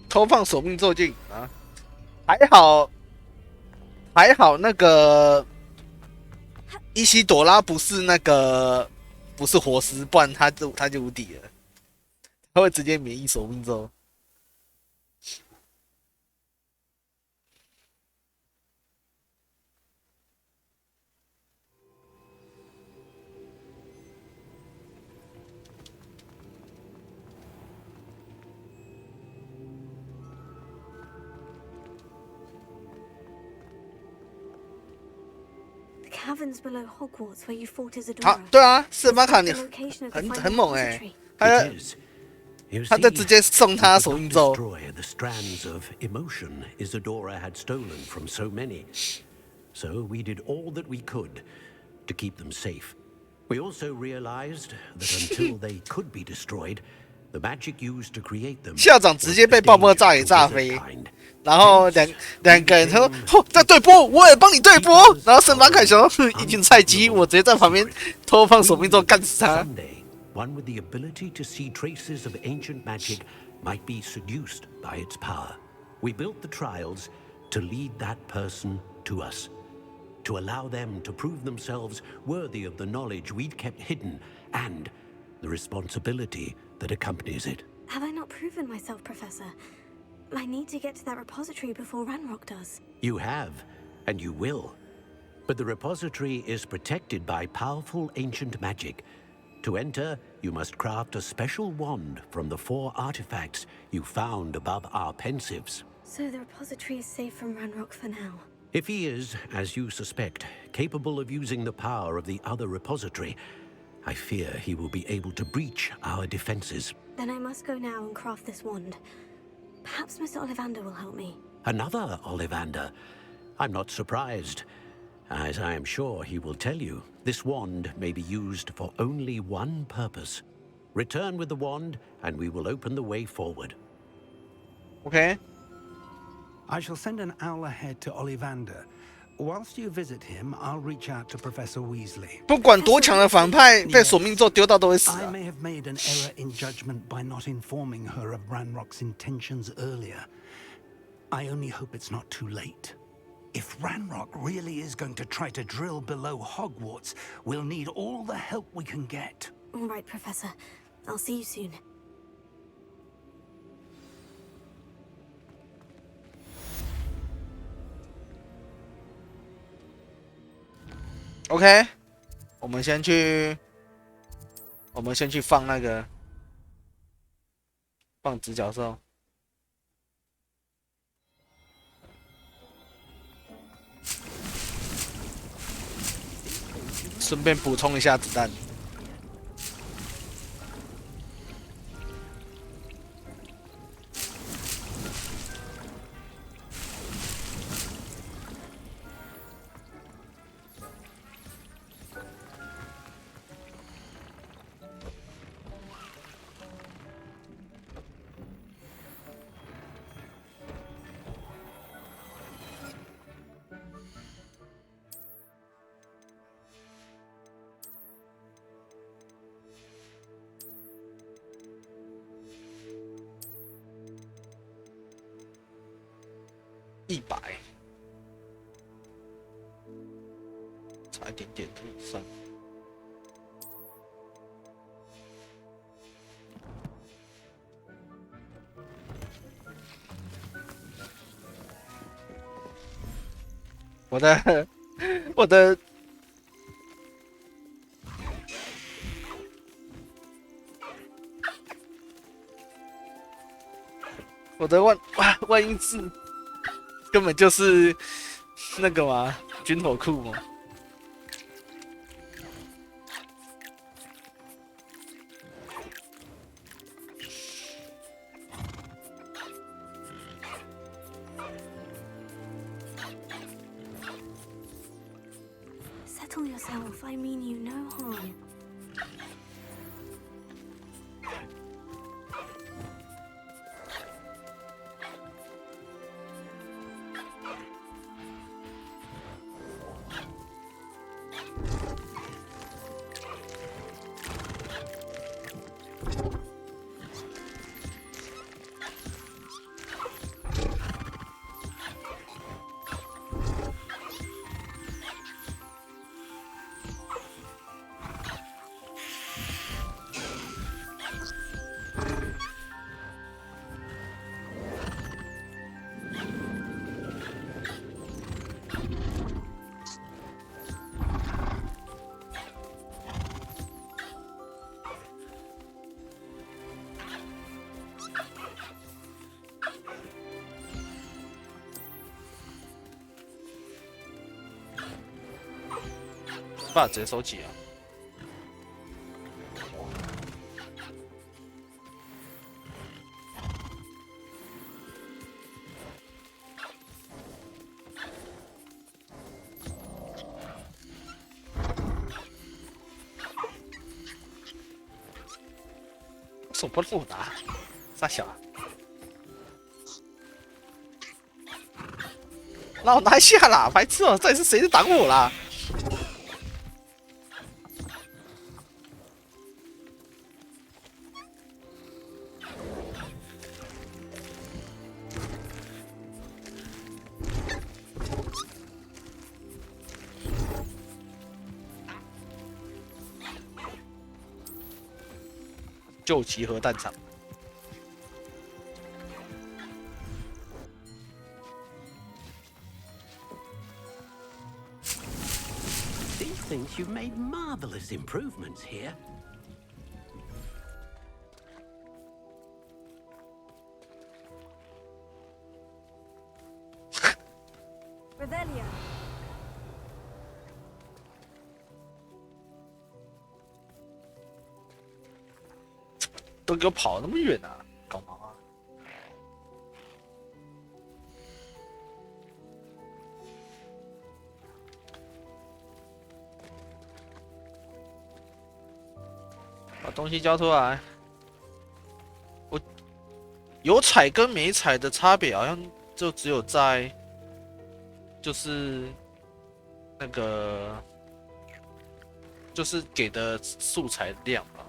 偷放索命咒镜啊，还好那个伊西朵拉不是活尸，不然他就无敌了，他会直接免疫索命咒。Caverns below Hogwarts where you fought Isadora. 对啊，圣巴卡你很猛哎，他就直接送他索命咒。Destroy the strands of emotion Isadora had stolen from so many, so we did all that we could to keep them safe. We also realized that until they could be destroyed, the magic used to create them. 校长直接被爆爆炸给炸飞。然后两个人他说：“哦，在对波，我也帮你对波。”然后圣巴凯说：“一群菜鸡，我直接在旁边偷放索命咒干死他。” One with the ability to see traces of ancient magic might be seduced by its power. We built the trials to lead that person to us, to allow them to prove themselves worthy of the knowledge we'd kept hidden and the responsibility that accompanies it. Have I not proven myself, Professor? I need to get to that repository before Ranrock does. You have, and you will. But the repository is protected by powerful ancient magic. To enter, you must craft a special wand from the 4 artifacts you found above our pensives. So the repository is safe from Ranrock for now. If he is, as you suspect, capable of using the power of the other repository, I fear he will be able to breach our defenses. Then I must go now and craft this wand. Perhaps Mr. Ollivander will help me. Another Ollivander? I'm not surprised. As I am sure he will tell you, this wand may be used for only one purpose. Return with the wand, and we will open the way forward. Okay. I shall send an owl ahead to Ollivander. Whilst you visit him, I'll reach out to Professor Weasley. 不管多强的反派，被索命咒丢到都会死啊。 I may have made an error in judgment by not informing her of Ranrock's intentions earlier. I only hope it's not too late. If Ranrock really is going to try to drill below Hogwarts, we'll need all the help we can get. All right, Professor. I'll see you soon. OK， 我们先去放那个放直角兽。顺便补充一下子弹。100，差一点点可以上。我的我的我的万应字根本就是那个嘛，军火库嘛。Settle yourself. I mean you no harm. 把直接收起啊！手不让我拿，傻小啊！让我拿下啦，白痴哦！到底是谁在挡我啦？就集合弹场。Steve thinks you've made marvelous improvements here. Revelio. 都给我跑那么远啊，搞嘛啊？把东西交出来。我有彩跟没彩的差别，好像就只有在，就是那个，就是给的素材量吧。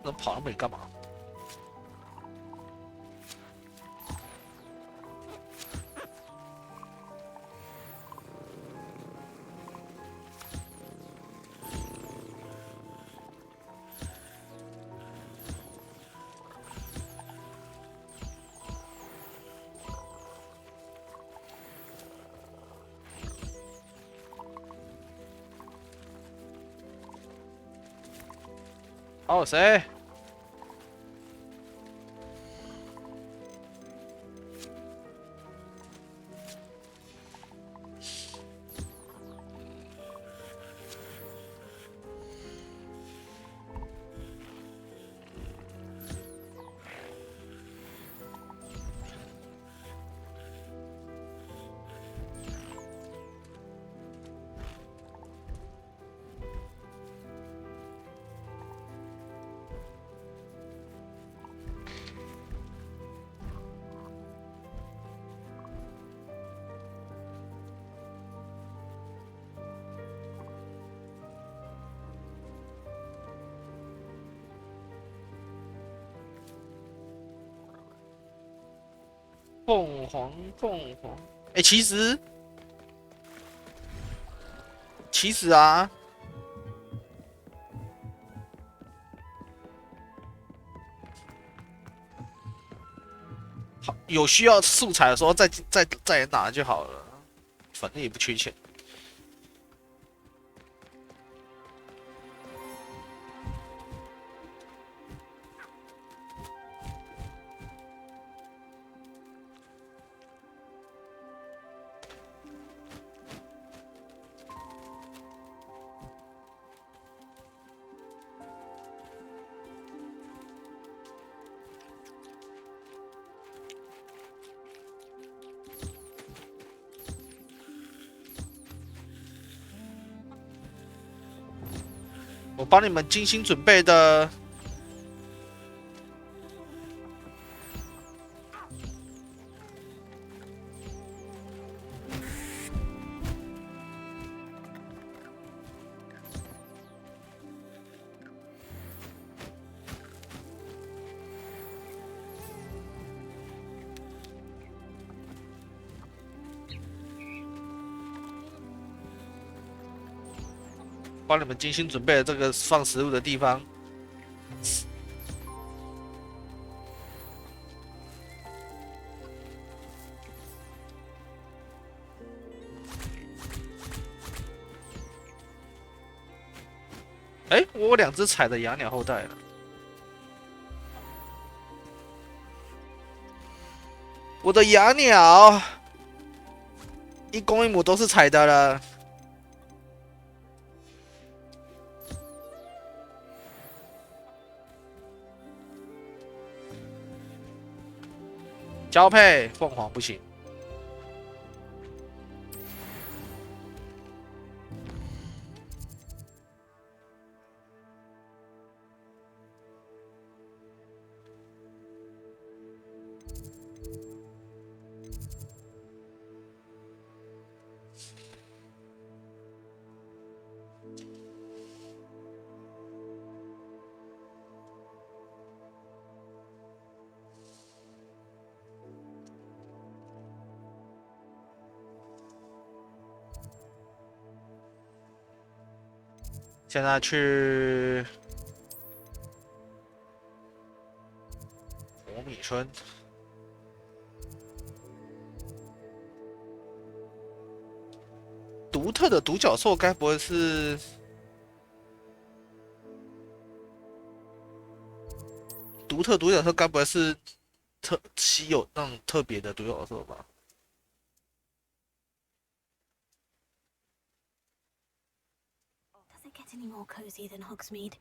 那跑那么远干嘛？哦，谁？凤凰，凤凰。哎，其实啊，好有需要素材的时候再来拿就好了，反正也不缺钱。我帮你们精心准备的。帮你们精心准备了这个放食物的地方。哎，我有2只彩的养鸟后代了。我的养鸟，一公一母都是彩的了。交配凤凰不行。现在去五米村。独特的独角兽该不会是独特独角兽？该不会是稀有那种特别的独角兽吧？ Does it get any more cozy than Hogsmeade?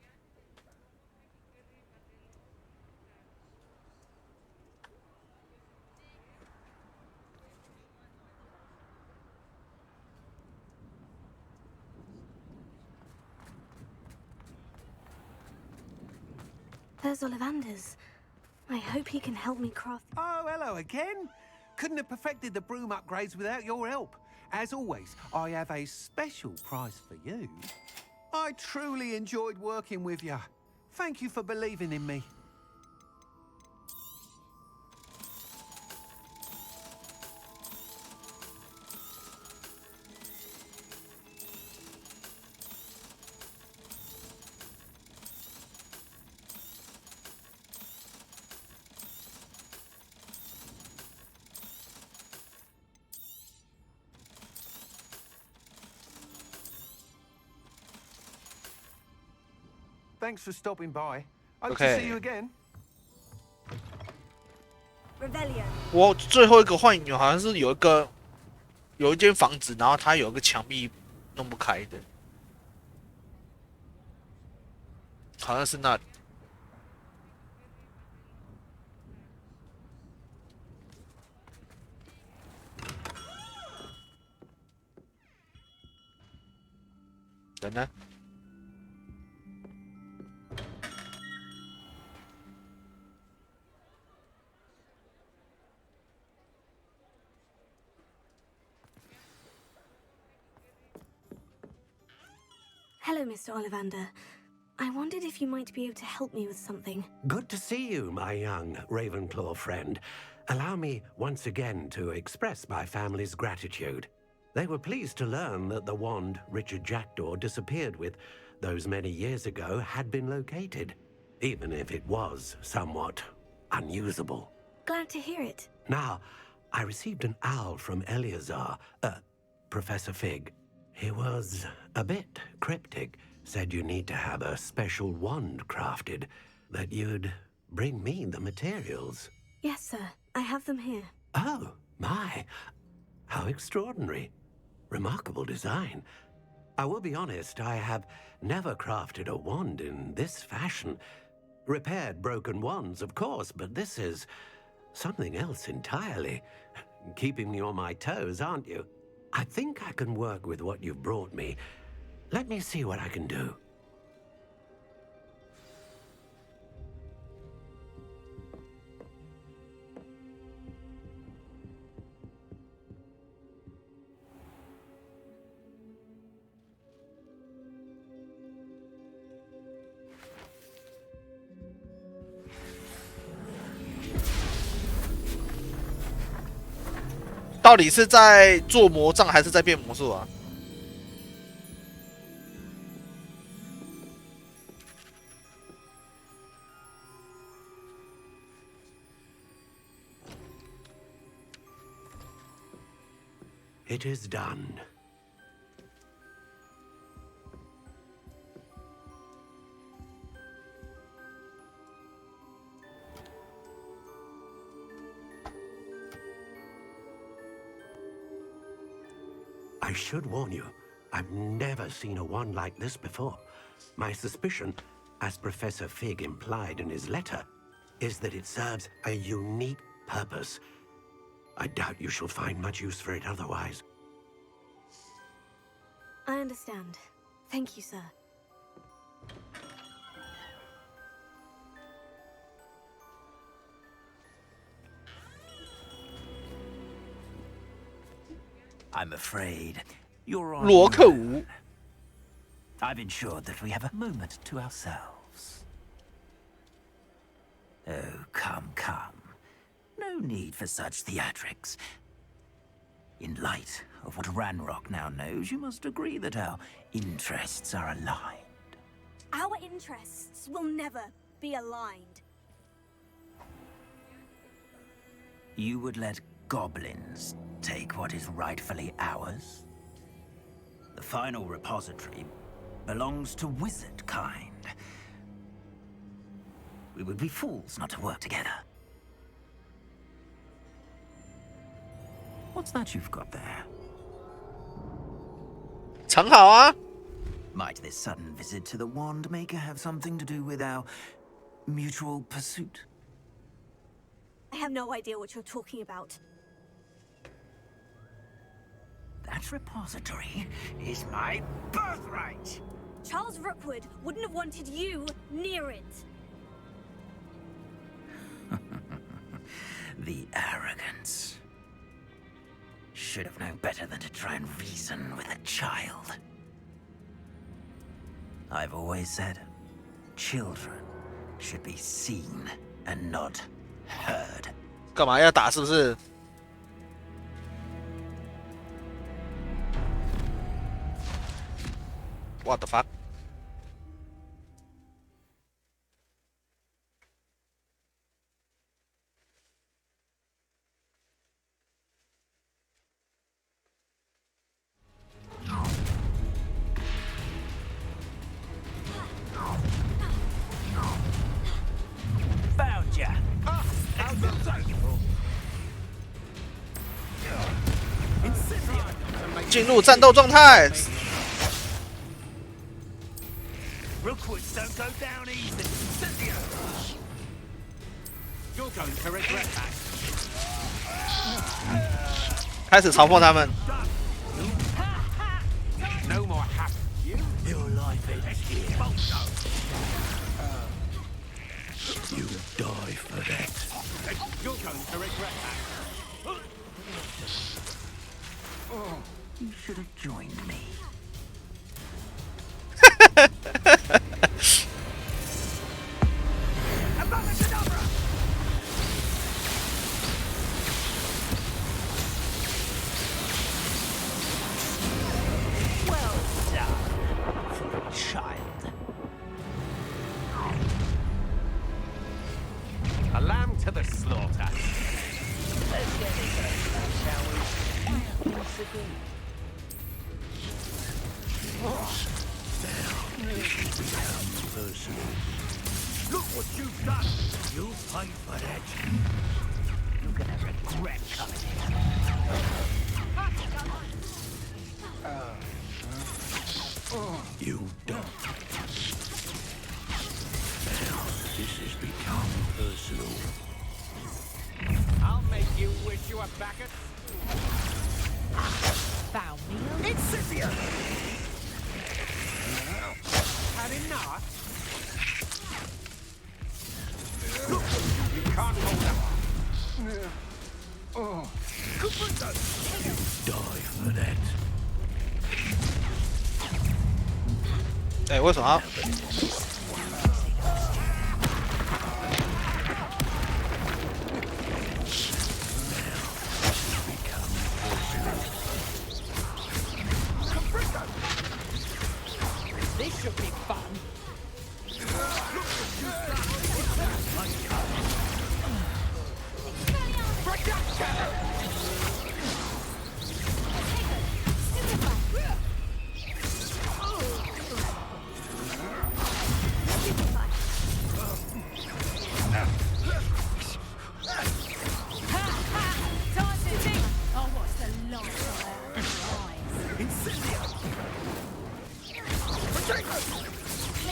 There's Ollivander's. I hope he can help me craft. Oh, hello again. Couldn't have perfected the broom upgrades without your help. As always, I have a special prize for you. I truly enjoyed working with you. Thank you for believing in me. Thanks for stopping by. Hope to see you again. Revelio. 我最后一个幻影好像是有一间房子，然后它有一个墙壁弄不开的，好像是那里。人呢？ Hello, Mr. Ollivander. I wondered if you might be able to help me with something. Good to see you, my young Ravenclaw friend. Allow me once again to express my family's gratitude. They were pleased to learn that the wand Richard Jackdaw disappeared with those many years ago had been located, even if it was somewhat unusable. Glad to hear it. Now, I received an owl from Eleazar, Professor Fig. He was a bit cryptic, said you need to have a special wand crafted, that you'd bring me the materials. Yes, sir. I have them here. Oh, my. How extraordinary. Remarkable design. I will be honest, I have never crafted a wand in this fashion. Repaired broken wands, of course, but this is something else entirely. Keeping me on my toes, aren't you? I think I can work with what you've brought me. Let me see what I can do.到底是在做魔杖还是在变魔术啊？ It is done. I should warn you, I've never seen a wand like this before. My suspicion, as Professor Fig implied in his letter, is that it serves a unique purpose. I doubt you shall find much use for it otherwise. I understand. Thank you, sir. I'm afraid you're on 罗克 your 吴 own. I've ensured that we have a moment to ourselves. Oh, come, come. No need for such theatrics. In light of what Ranrock now knows, you must agree that our interests are aligned. Our interests will never be aligned. You would let goblins take what is rightfully ours? The final repository belongs to wizard kind. We would be fools not to work together. What's that you've got there? 藏好啊！ Might this sudden visit to the Wand Maker have something to do with our mutual pursuit? I have no idea what you're talking about. That repository is my birthright! Charles Rookwood wouldn't have wanted you near it. The arrogance. Should have known better than to try and reason with a child. I've always said, children should be seen and not heard. 干嘛要打？是不是？ What the fuck？ Found ya! Valuable. 进入战斗状态。 Rookwoods don't go down easy. Cynthia! You're going to regret that. 开始嘲讽他们。 No more happy. Your life ends here. You die for that. You're going to regret that. You should have joined me. Look what you've done! You paid for that. You're gonna regret coming here. You don't. Now, this has become personal. I'll make you wish you were back at... Found me. Incendiary! Had enough? Look, you can't hold up. You die for that. 哎，为什么要？ This should be fun.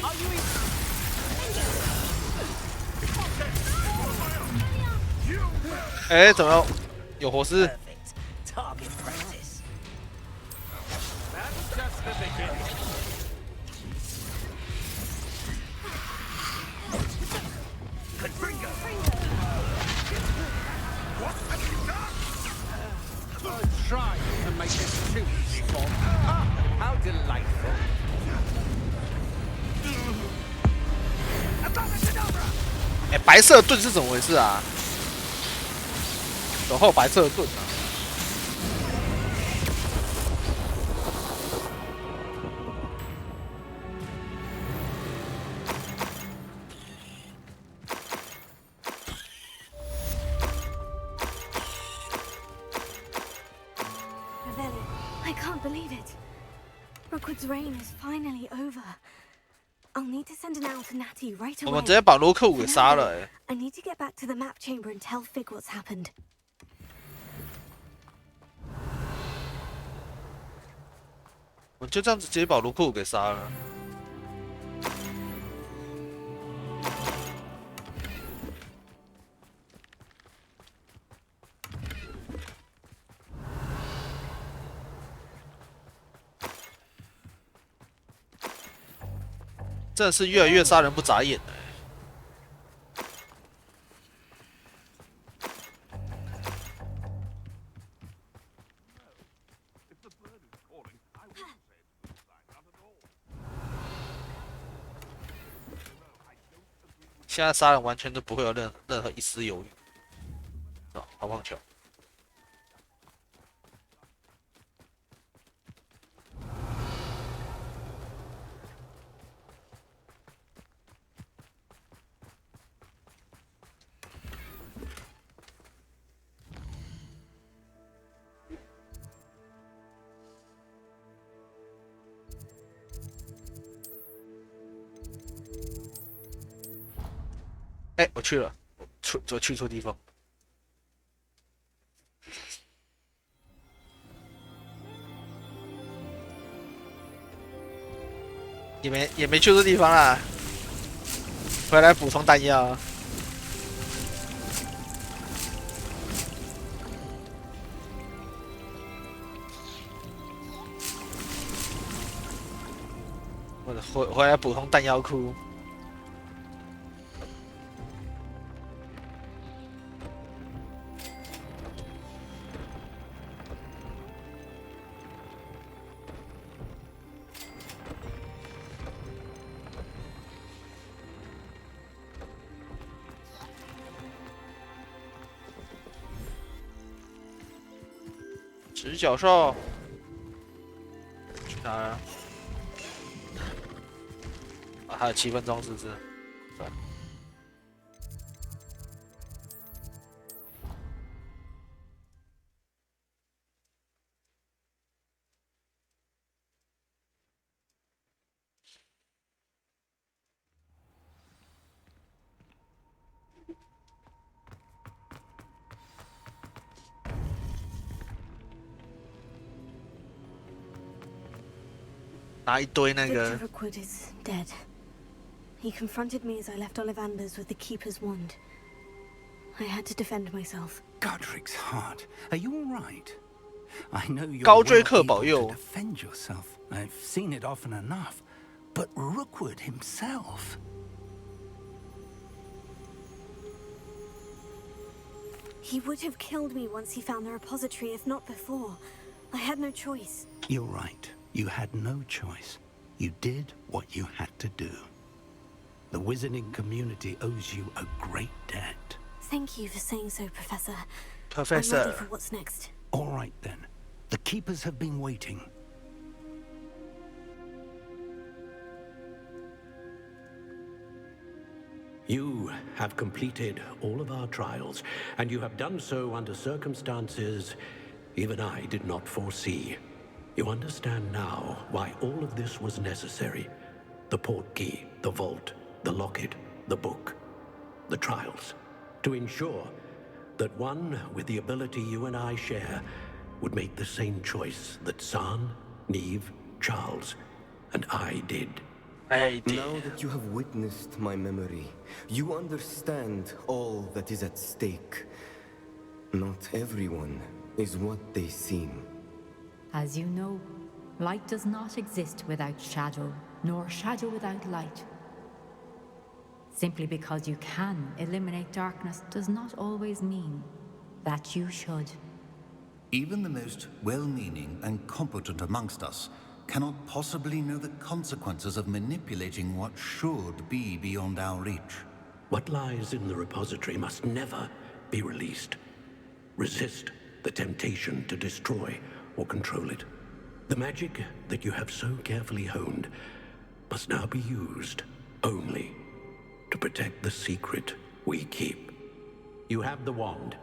Are you in? 哎，怎么有活尸？ Target practice. That's just the beginning. What have you done? I tried to make this too easy for me. Ah, how delightful. 哎，白色盾是怎么回事啊？然后白色盾啊？Ravelli, I can't believe it. Rookwood's reign is finally over. I'll need to send an owl to Natty right 我 away. 们直接把罗克伍给杀了哎！ I need to get back to the map chamber and tell Fig what's happened. 我们就这样子直接把罗克伍给杀了。真的是越来越杀人不眨眼了。 现在杀人完全都不会有任何一丝犹豫。哦，好棒球！哎，我去了，我去错地方。也没去错地方啦，回来补充弹药。回来补充弹药库。 直角兽去哪儿啊？啊，还有7分钟，是不是？对。拿一堆那个 Victor Rookwood is dead. He confronted me as I left Ollivander's with the Keeper's wand. I had to defend myself. Godric's heart. Are you all right? I know you're 高 well 追客 able 保 to 佑。 defend yourself. I've seen it often enough. But Rookwood himself. He would have killed me once he found the repository, if not before. I had no choice. You're right. You had no choice. You did what you had to do. The wizarding community owes you a great debt. Thank you for saying so, Professor. I'm Professor ready for what's next. All right, then. The Keepers have been waiting. You have completed all of our trials, and you have done so under circumstances even I did not foresee. You understand now why all of this was necessary. The portkey, the vault, the locket, the book, the trials. To ensure that one with the ability you and I share would make the same choice that San, Neve, Charles, and I did. Now that you have witnessed my memory, you understand all that is at stake. Not everyone is what they seem. As you know, light does not exist without shadow, nor shadow without light. Simply because you can eliminate darkness does not always mean that you should. Even the most well-meaning and competent amongst us cannot possibly know the consequences of manipulating what should be beyond our reach. What lies in the repository must never be released. Resist the temptation to destroy or control it. The magic that you have so carefully honed must now be used only to protect the secret we keep. You have the wand.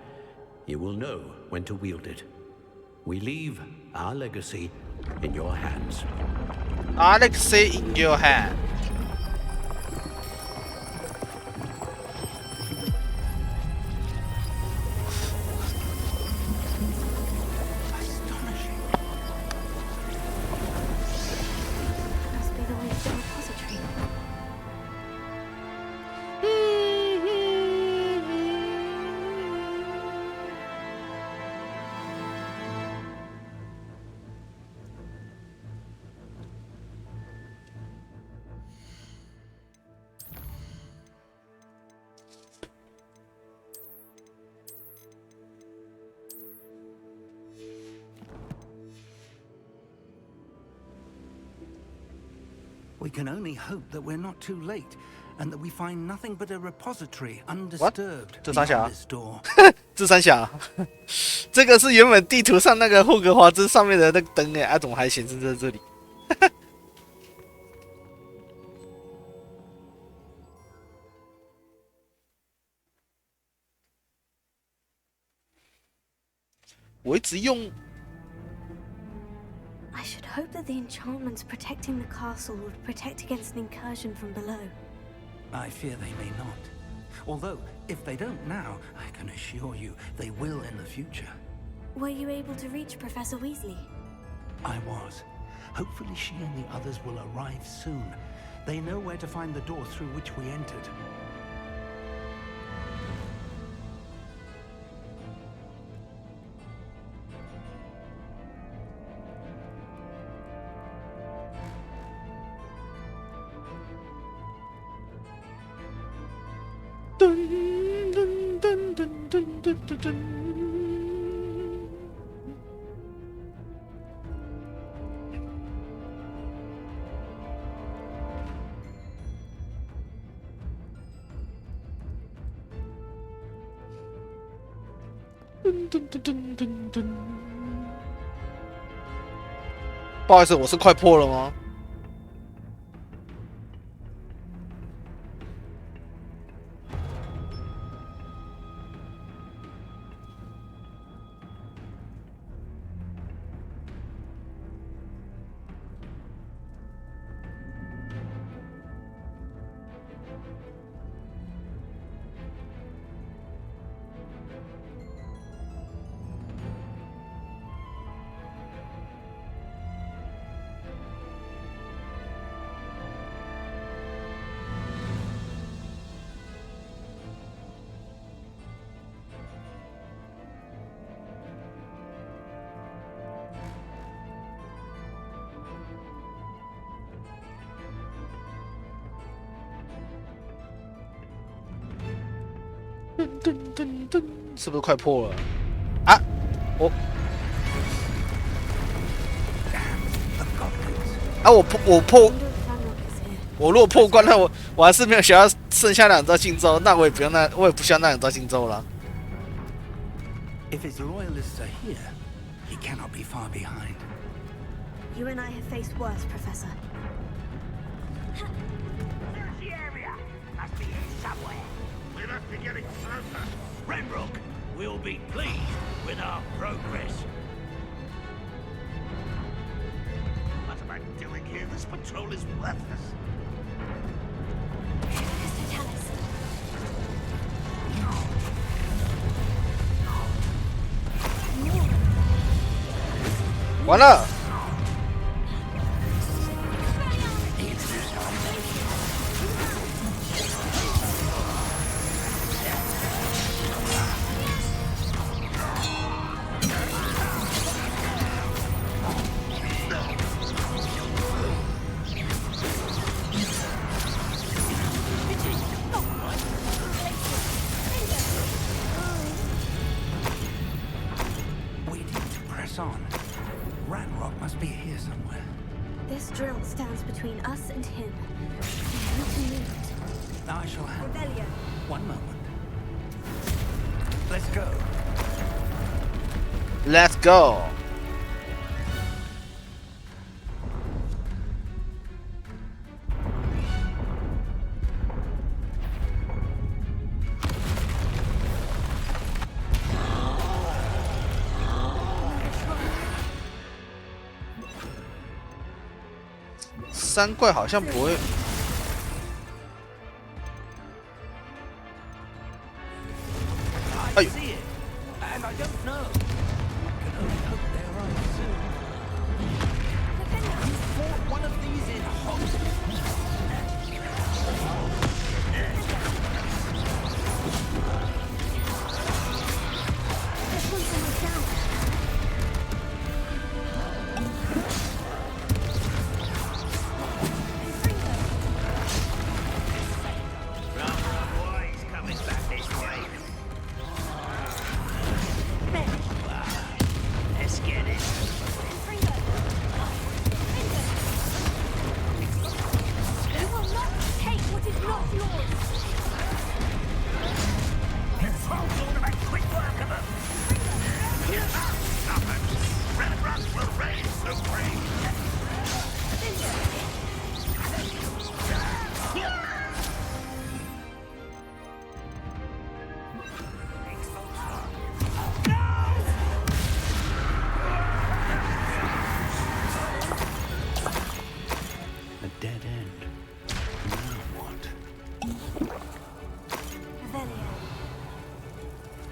You will know when to wield it. We leave our legacy in your hands. Alexei in your hand. Must be the way to the repository. We can only hope that we're not too late, and that we find nothing but a repository undisturbed beyond this door. 这三峡，这个是原本地图上那个霍格华兹上面的那个灯哎，怎么还显示在这里？我一直用。 I should hope that the enchantments protecting the castle would protect against an incursion from below. I fear they may not. Although, if they don't now, I can assure you they will in the future. Were you able to reach Professor Weasley? I was. Hopefully she and the others will arrive soon. They know where to find the door through which we entered. Dun, dun, dun, dun, dun, dun, dun, dun. Dun, dun, dun, dun, dun, dun. 不好意思，我是快破了吗？是不是快破了？啊，我如果破关了，我还是没有想要剩下2招信咒，那我也不需要那2招信咒了。If his loyalists are here, he cannot be far behind. You and I have faced worse, Professor. There's the area. Must be here somewhere. We must be getting closer. Renrock will be pleased with our progress. What am I doing here? This patrol is worthless. Professor, tell us. 完了。Must be here somewhere. This drill stands between us and him. We need to meet. I shall have Rebellion. One moment. Let's go. Let's go. $3怪好像不会。哎呦！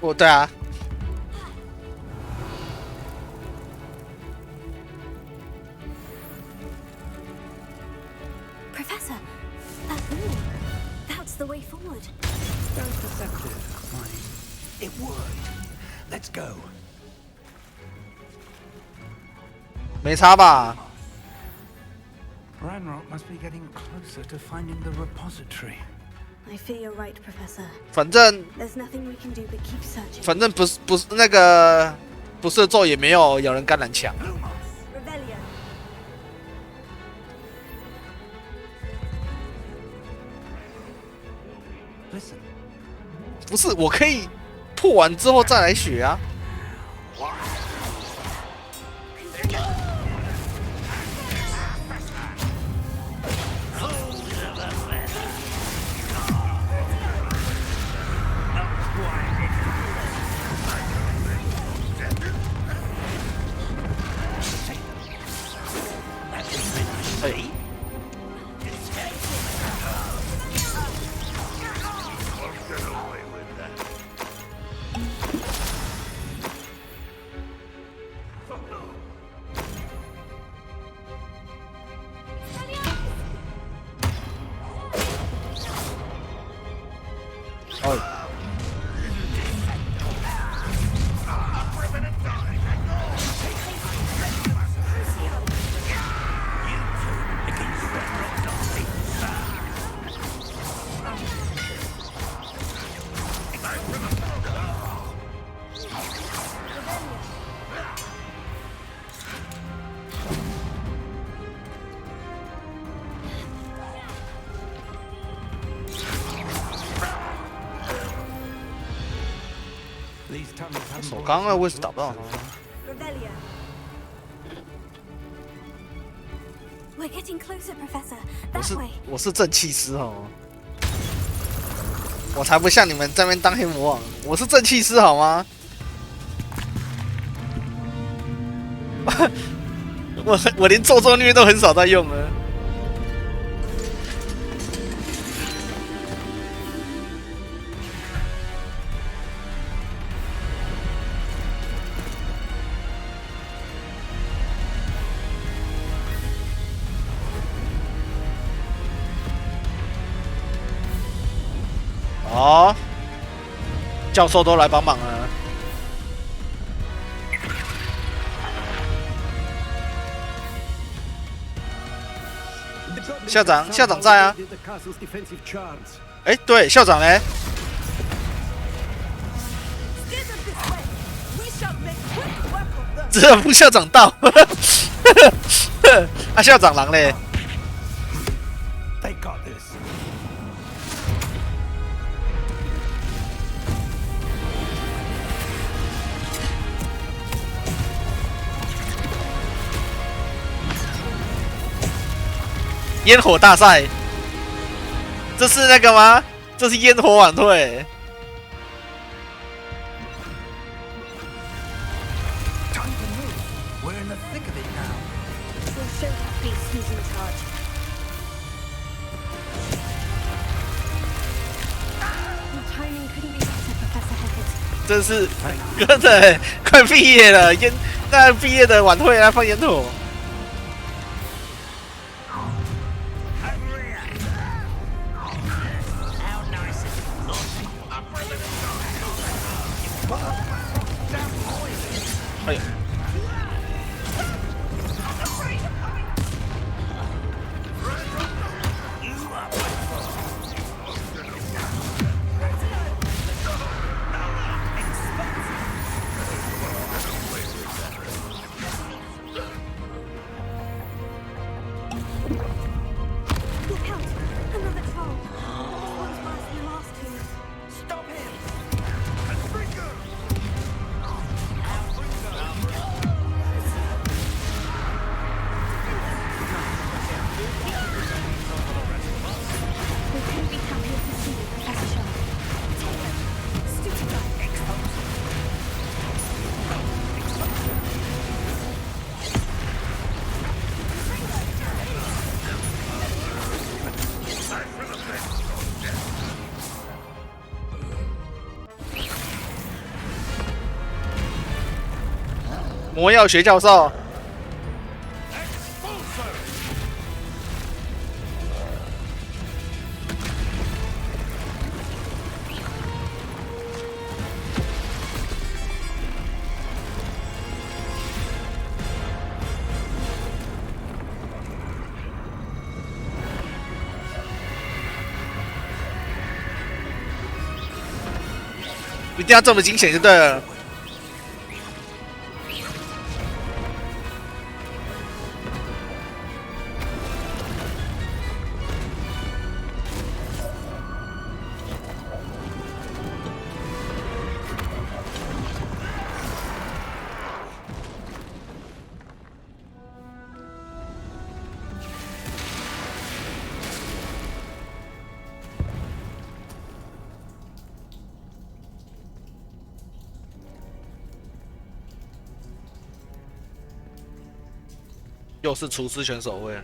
哦，对啊。Professor, that wall. That's the way forward. So perceptive, It worked. Let's go. 没差吧？ Ranrock must be getting closer to finding the repository. I fear you're right, Professor. 反正 There's nothing we can do but keep searching. 反正不是那个不是咒也没有咬人橄榄墙。Rebellion. 不是，我可以破完之后再来学啊。我刚刚的位置打不到他。 We're getting closer, Professor. That way. 我是正气师哦，我才不像你们在那边当黑魔王，我是正气师好吗？我连咒咒虐都很少在用了。哦，教授都来帮忙了。校长在啊。哎，对，校长嘞？只有副校长到。啊，校长狼嘞？ 烟火大赛，这是那个吗？这是烟火晚会。真是，真的快毕业了，那毕业的晚会来放烟火。 哎呦！魔药学教授，一定要这么惊险就对了。 又是厨师选手位。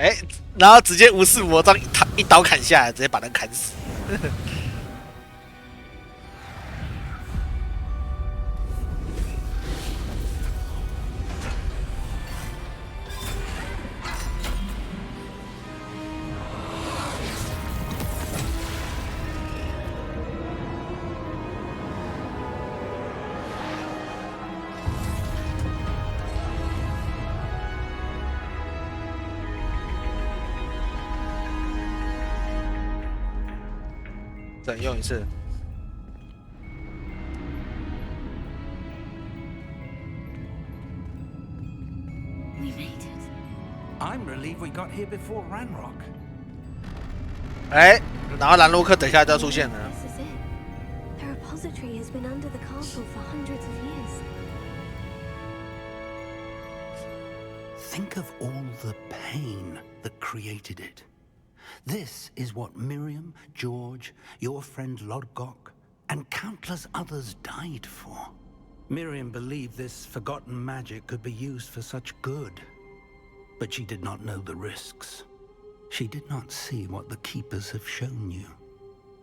哎，然后直接无视魔杖一刀砍下来，直接把人砍死。等用一次。We made it. I'm relieved we got here before Ranrock. 哎，然后兰洛克等一下就要出现了。 This is it. The repository has been under the castle for hundreds of years. Think of all the pain that created it. This is what Miriam, George, your friend Lodgok, and countless others died for. Miriam believed this forgotten magic could be used for such good, but she did not know the risks. She did not see what the Keepers have shown you,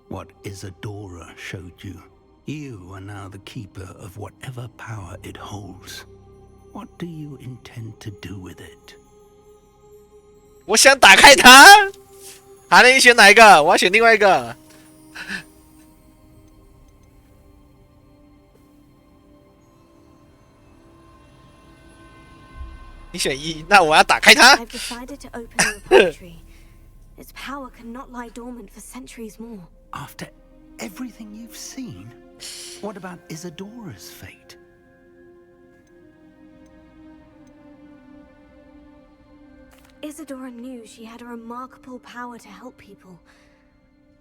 what Isadora showed you. You are now the Keeper of whatever power it holds. What do you intend to do with it? 我想打开它。好，你选哪一个？我要选另外一个。你选一，那我要打开它。 I've decided to open the repository. Its power cannot lie dormant for centuries more. After everything you've seen, what about Isadora's fate? Isadora knew she had a remarkable power to help people.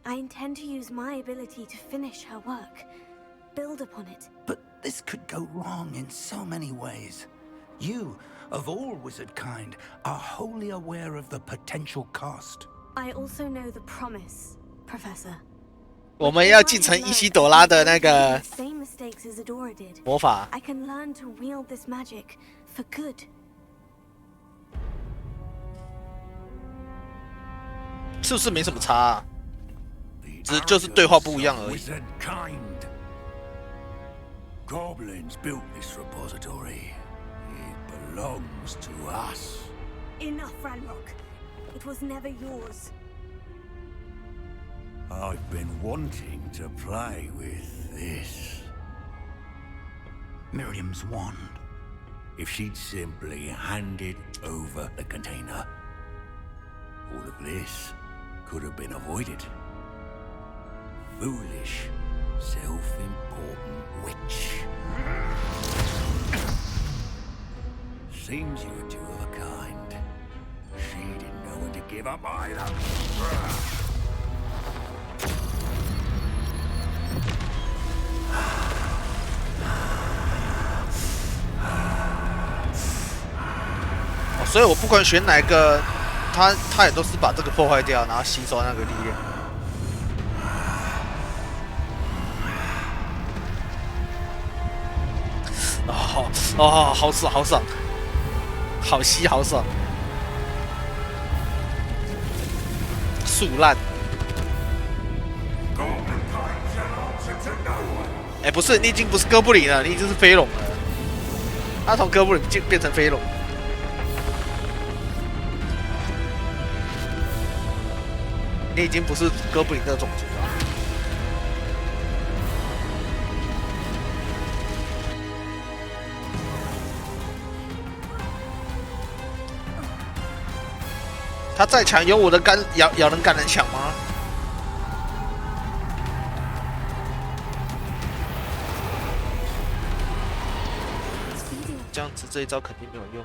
I intend to use my ability to finish her work, build upon it. But this could go wrong in so many ways. You, of all wizard kind, are wholly aware of the potential cost. I also know the promise, Professor. 我们要继承伊西朵拉的那个 Same mistakes Isadora did. 魔法。 I can learn to wield this magic for good. 是不是没什么差啊？只就是对话不一样而已。 Wizard kind. Goblins built this repository. It belongs to us. Enough, Ranrock. It was never yours. I've been wanting to play with this. Miriam's wand. If she'd simply handed over the container, all of this could have been avoided. Foolish, self-important witch. Seems you were two of a kind. She didn't know when to give up either. 所以我不管选哪一个，他也都是把这个破坏掉，然后吸收那个力量。好爽，好爽，好吸，好爽，速烂。哎，不是，你已经不是哥布林了，你已经是飞龙了。他从哥布林变成飞龙。 你已经不是哥布林的种族了。他再强，有我的咬人感人强吗？这样子这一招肯定没有用。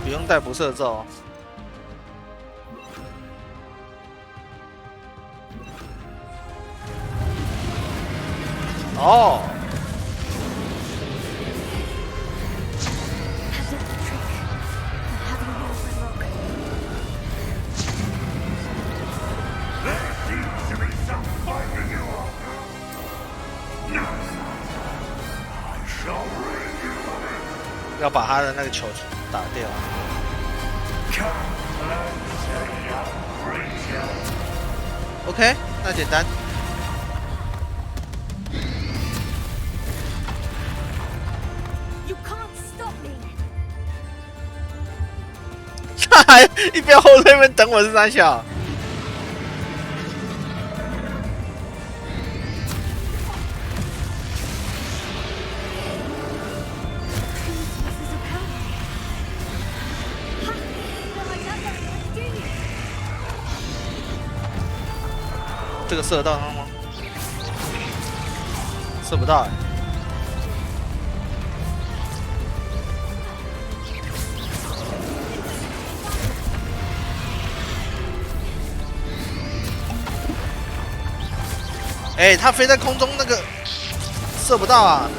不用带不射咒。哦。要把他的那个球打掉。OK， 那简单。You can't stop me. 他还一边后退一边等我是三小。这个射得到他吗？射不到哎。哎，他飞在空中那个射不到啊！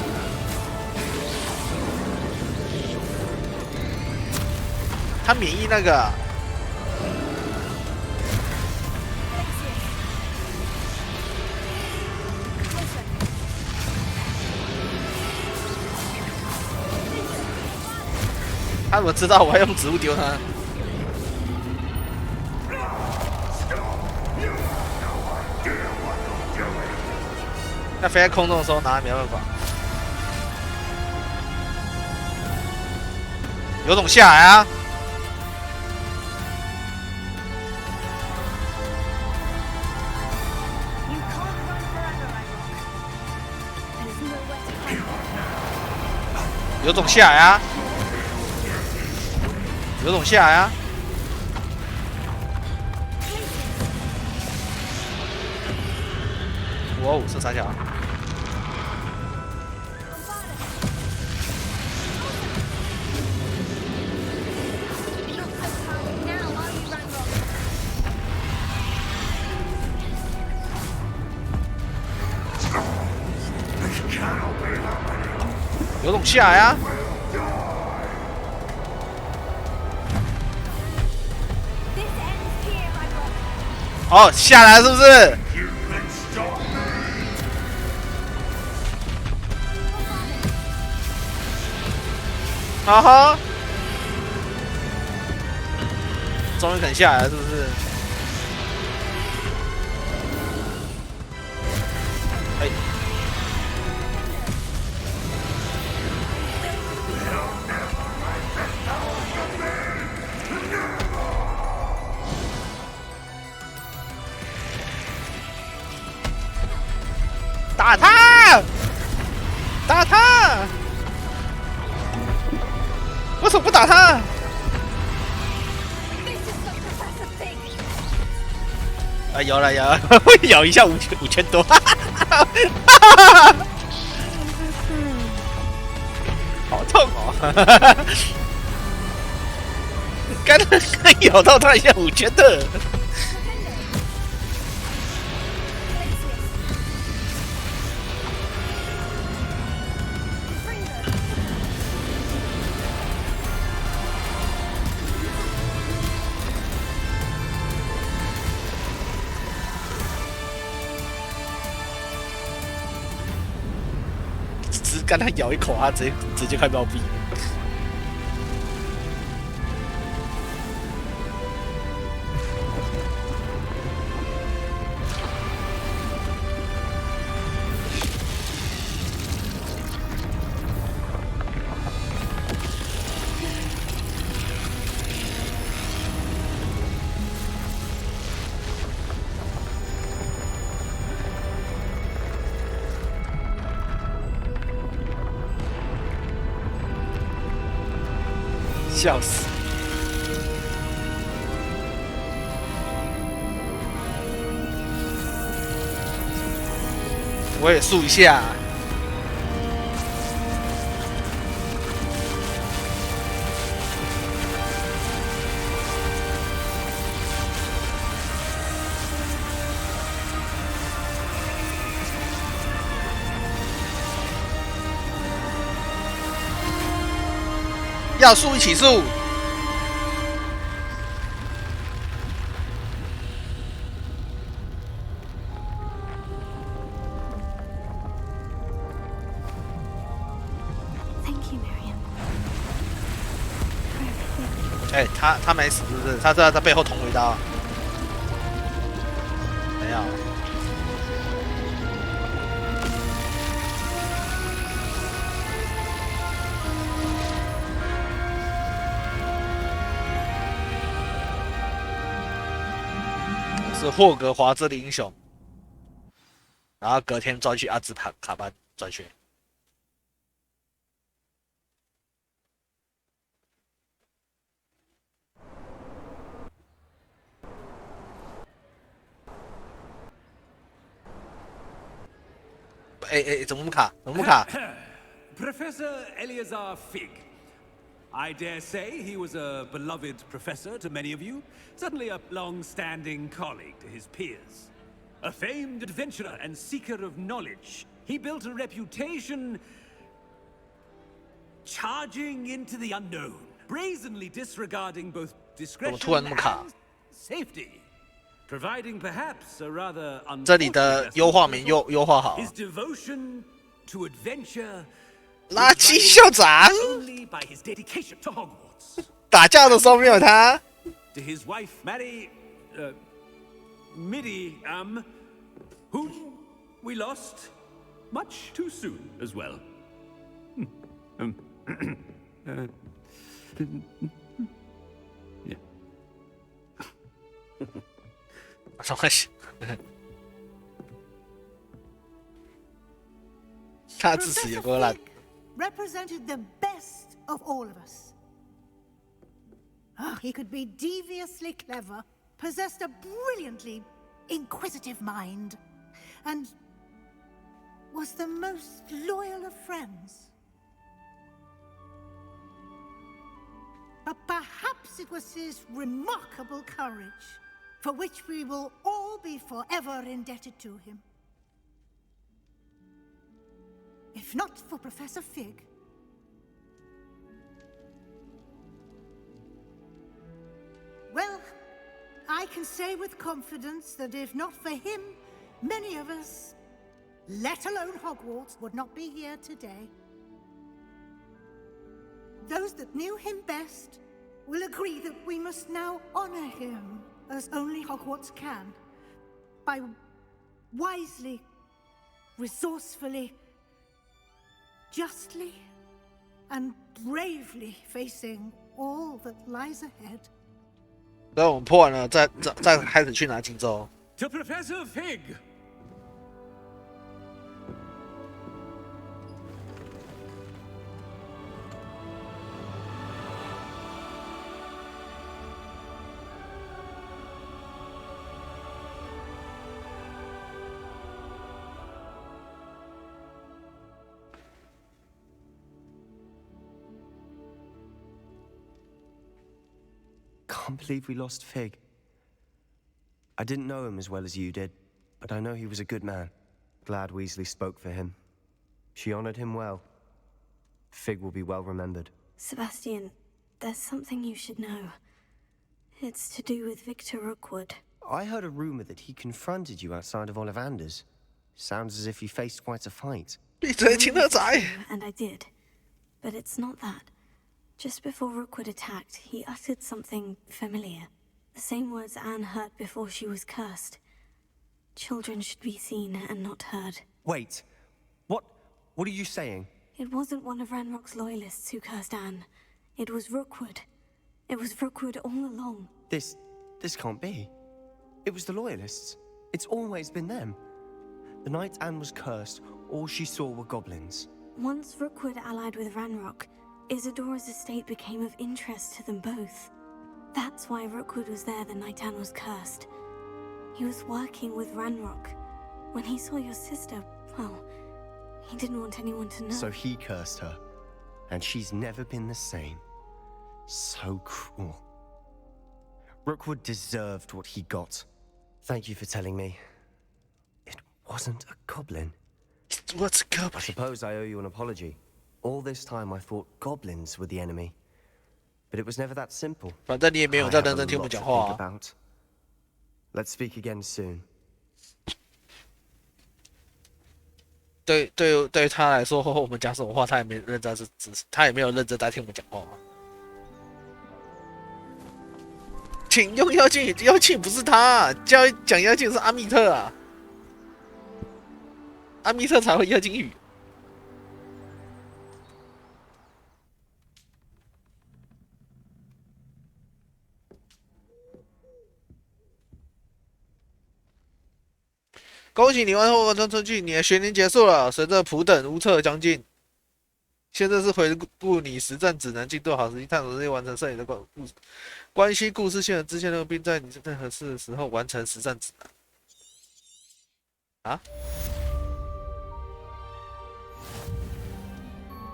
他免疫那个。他怎么知道我要用植物丢他？那飞在空中的时候，拿没办法。有种下来啊！有种下来啊！有种下来啊！哇哦，是三小。有种下来啊！哦，下来是不是？啊哈！终于肯下来了，是不是？哎。打他！打他！为什么不打他？啊，有了有了，会咬一下五千多，好痛哦！刚咬到他一下5000的。刚他咬一口，他直接快暴毙。笑死！我也速一下。要速一起速。哎，他没死是不是？他在背后捅我一刀。没有。是霍格华兹的英雄，然后隔天抓去阿兹卡班转学。怎么卡？怎么卡 Professor Eleazar Fig. I dare say he was a beloved professor to many of you, certainly a long-standing colleague to his peers. A famed adventurer and seeker of knowledge, he built a reputation charging into the unknown, brazenly disregarding both discretion and safety, providing perhaps a rather 这里的优化没优化好。 His devotion to adventure 垃圾校长，打架的时候没有他。To his wife Midi, whom we lost much too soon as well. 什么事？他智齿有够烂。 Represented the best of all of us. He could be deviously clever, possessed a brilliantly inquisitive mind, and was the most loyal of friends. But perhaps it was his remarkable courage, for which we will all be forever indebted to him. If not for Professor Fig. Well, I can say with confidence that if not for him, many of us, let alone Hogwarts, would not be here today. Those that knew him best will agree that we must now honor him as only Hogwarts can, by wisely, resourcefully, justly and bravely facing all that lies ahead. 等我们破完了，再开始去拿荆州。To Professor Fig. Can't believe we lost Fig. I didn't know him as well as you did, but I know he was a good man. Glad Weasley spoke for him. She honored him well. Fig will be well remembered. Sebastian, there's something you should know. It's to do with Victor Rookwood. I heard a rumor that he confronted you outside of Ollivander's. Sounds as if you faced quite a fight. And I did. But it's not that. Just before Rookwood attacked, he uttered something familiar. The same words Anne heard before she was cursed. Children should be seen and not heard. Wait. What are you saying? It wasn't one of Ranrock's loyalists who cursed Anne. It was Rookwood. It was Rookwood all along. This can't be. It was the loyalists. It's always been them. The night Anne was cursed, all she saw were goblins. Once Rookwood allied with Ranrock, Isadora's estate became of interest to them both. That's why Rookwood was there the night Anne was cursed. He was working with Ranrock. When he saw your sister, well, he didn't want anyone to know. So he cursed her, and she's never been the same. So cruel. Rookwood deserved what he got. Thank you for telling me. It wasn't a goblin. What's a goblin? I suppose I owe you an apology. All this time I thought goblins were the enemy. But it was never that simple. 反正你也没有在认真听我 I have a lot 讲 to 话 think 啊。 about. Let's speak again soon. 对他来说，我们讲什么话，他也没认真，他也没有认真在听我们讲话。请用妖精语，妖精不是他，讲妖精是阿密特啊，阿密特才会妖精语。恭喜你完成程序，你的学年结束了。随着普等无测将近，现在是回顾你实战指南进度，好实际探索这些完成摄影的关系故事线的支线任务，并在你任何事的时候完成实战指南。啊？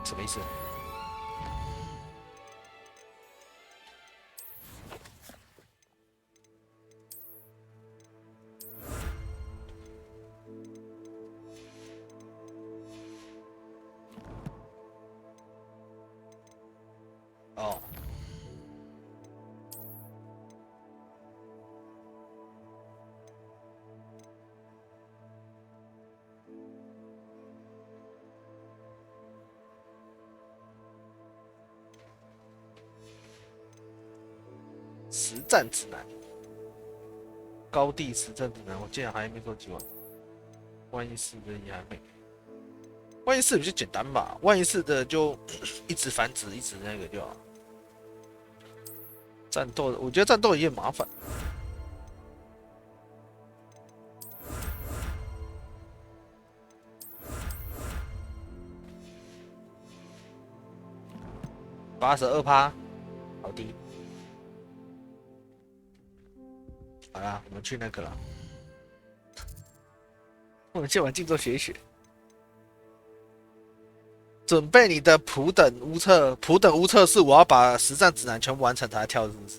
什么意思？哦。实战指南，高地实战指南，我竟然还没做几万。万一四的也还没，万一四比较简单吧，万一四的就一直繁殖，一直那个就好。战斗，我觉得战斗也麻烦。82%，好低。好啦，我们去那个了。我们先玩静坐学一学。准备你的普等无测，普等无测是我要把实战指南全部完成才跳，是不是？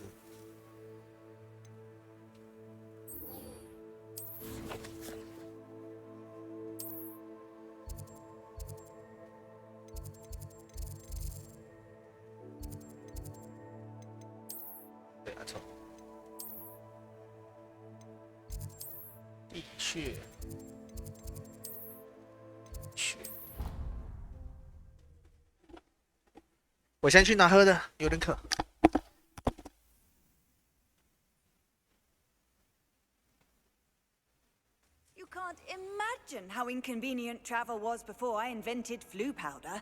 对啊，错。的确。我先去拿喝的，有点渴。You can't imagine how inconvenient travel was before I invented flu powder.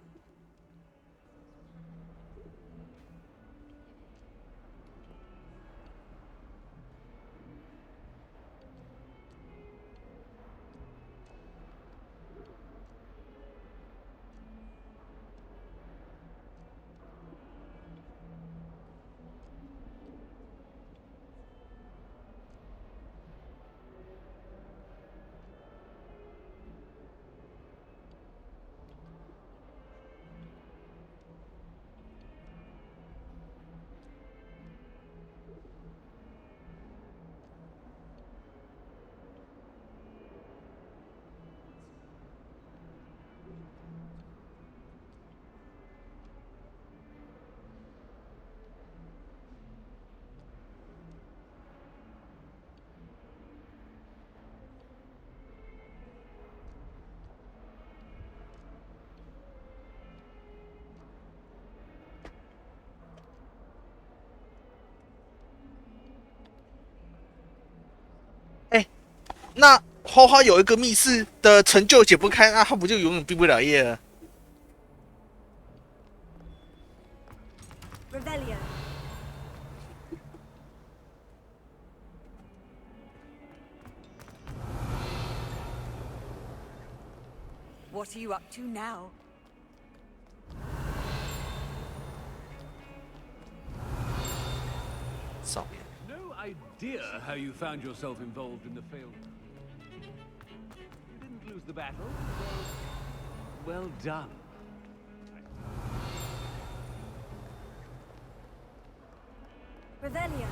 那花花有一个密室的成就解不开，那他不就永远毕不了业了？ Revelio. What are you up to now? No idea how you found yourself involved in the failed. You didn't lose the battle, so well done. Revelio.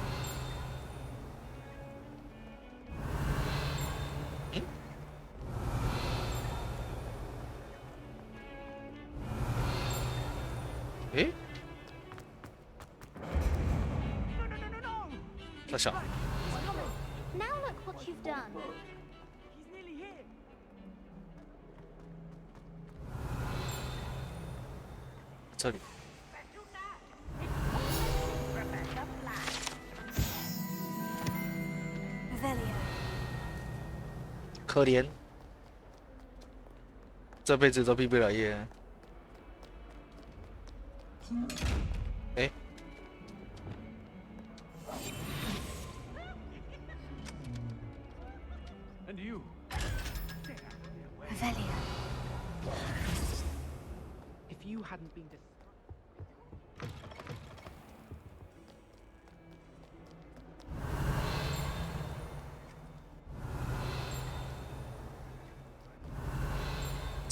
Eh? 他想。 Now look what you've done. He's nearly here. 这里。 Revelio. 可怜，这辈子都毕不了业。哎。 And you,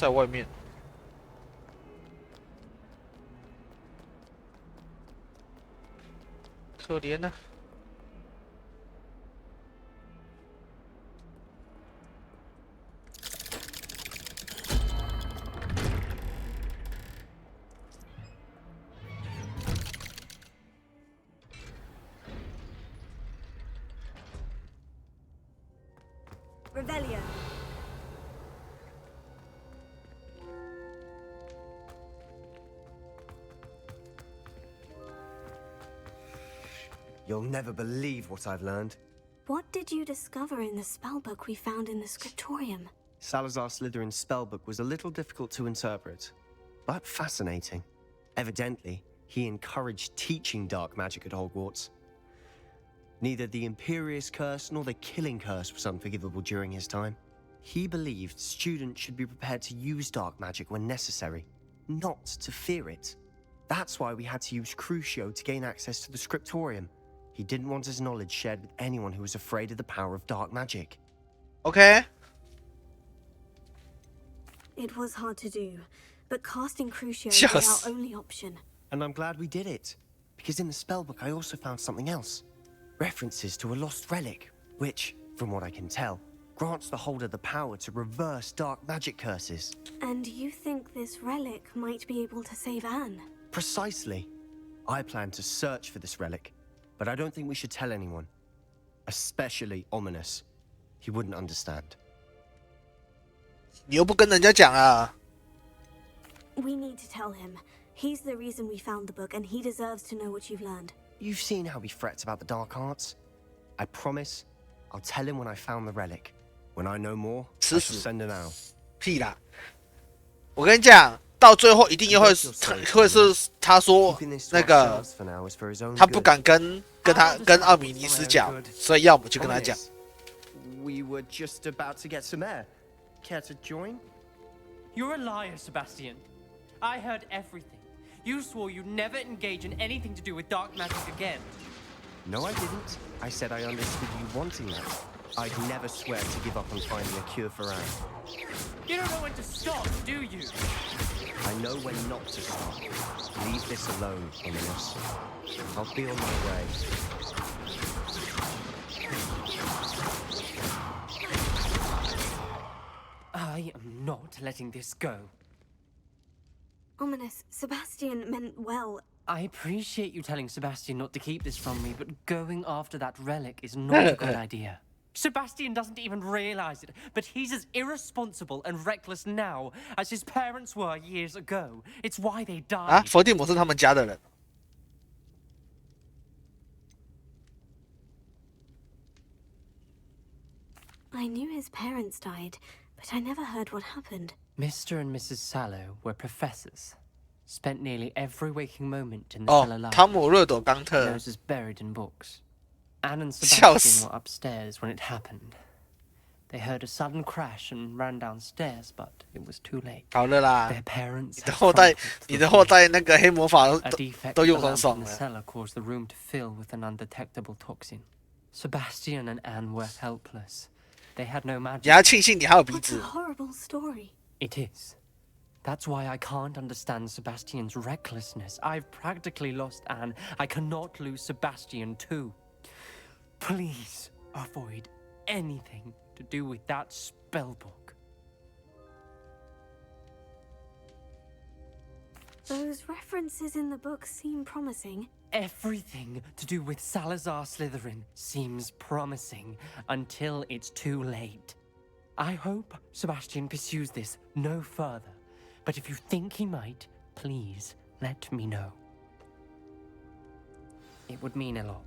在外面。可怜呐、Revelio. You'll never believe what I've learned. What did you discover in the spellbook we found in the scriptorium? Salazar Slytherin's spellbook was a little difficult to interpret, but fascinating. Evidently, he encouraged teaching dark magic at Hogwarts. Neither the Imperious Curse nor the Killing Curse was unforgivable during his time. He believed students should be prepared to use dark magic when necessary, not to fear it. That's why we had to use Crucio to gain access to the scriptorium. He didn't want his knowledge shared with anyone who was afraid of the power of dark magic. Okay. It was hard to do, but casting Crucio Yes. was our only option. And I'm glad we did it, because in the spellbook I also found something else. References to a lost relic, which, from what I can tell, grants the holder the power to reverse dark magic curses. And you think this relic might be able to save Anne? Precisely. I plan to search for this relic, but I don't think we should tell anyone. Especially Ominous. He wouldn't understand. 你又不跟人家讲啊？ We need to tell him. He's the reason we found the book, and he deserves to know what you've learned. You've seen how he frets about the dark arts. I promise, I'll tell him when I found the relic. When I know more, I shall send him out. 屁啦！我跟你讲，到最后一定会是他说那个他不敢跟奥米尼斯讲，所以要我们去跟他讲。 We were just about to get some air. Care to join? You're a liar, Sebastian. I heard everything. You swore you'd never engage in anything to do with dark magic again. No, I didn't. I said I understood you wanting that. I'd never swear to give up on finding a cure for Anne. You don't know when to stop, do you? I know when not to stop. Leave this alone, Ominous. I'll be on my way. I am not letting this go. Ominous, Sebastian meant well. I appreciate you telling Sebastian not to keep this from me, but going after that relic is not a good idea. Sebastian doesn't even realize it, but he's as irresponsible and reckless now as his parents were years ago. It's why they died. 啊，伏地魔是他们家的人。 I knew his parents died, but I never heard what happened. Mr. and Mrs. Sallow were professors. Spent nearly every waking moment in the cellar life. 汤姆·热朵·冈特。 Those is buried in books. Anne and Sebastian were upstairs when it happened. They heard a sudden crash and ran downstairs, but it was too late. 好了啦， Their parents 你的后代那个黑魔法 A defect 都 in 用 the 很 lamp 爽 in the 了。 cellar caused the room to fill with an undetectable toxin. Sebastian and Anne were helpless. They had no magic. 你要庆幸你还有鼻 What a 子。 horrible story. It is. That's why I can't understand Sebastian's recklessness. I've practically lost Anne. I cannot lose Sebastian too. Please avoid anything to do with that spellbook. Those references in the book seem promising. Everything to do with Salazar Slytherin seems promising until it's too late. I hope Sebastian pursues this no further, but if you think he might, please let me know. It would mean a lot.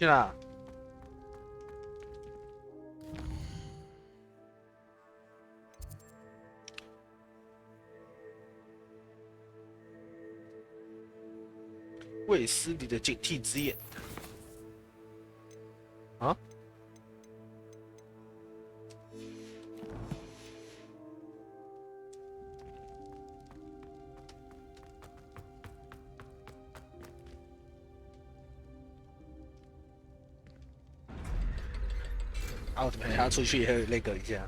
去哪？卫斯理的警惕之眼。啊？奥特曼他出去也会那个一下。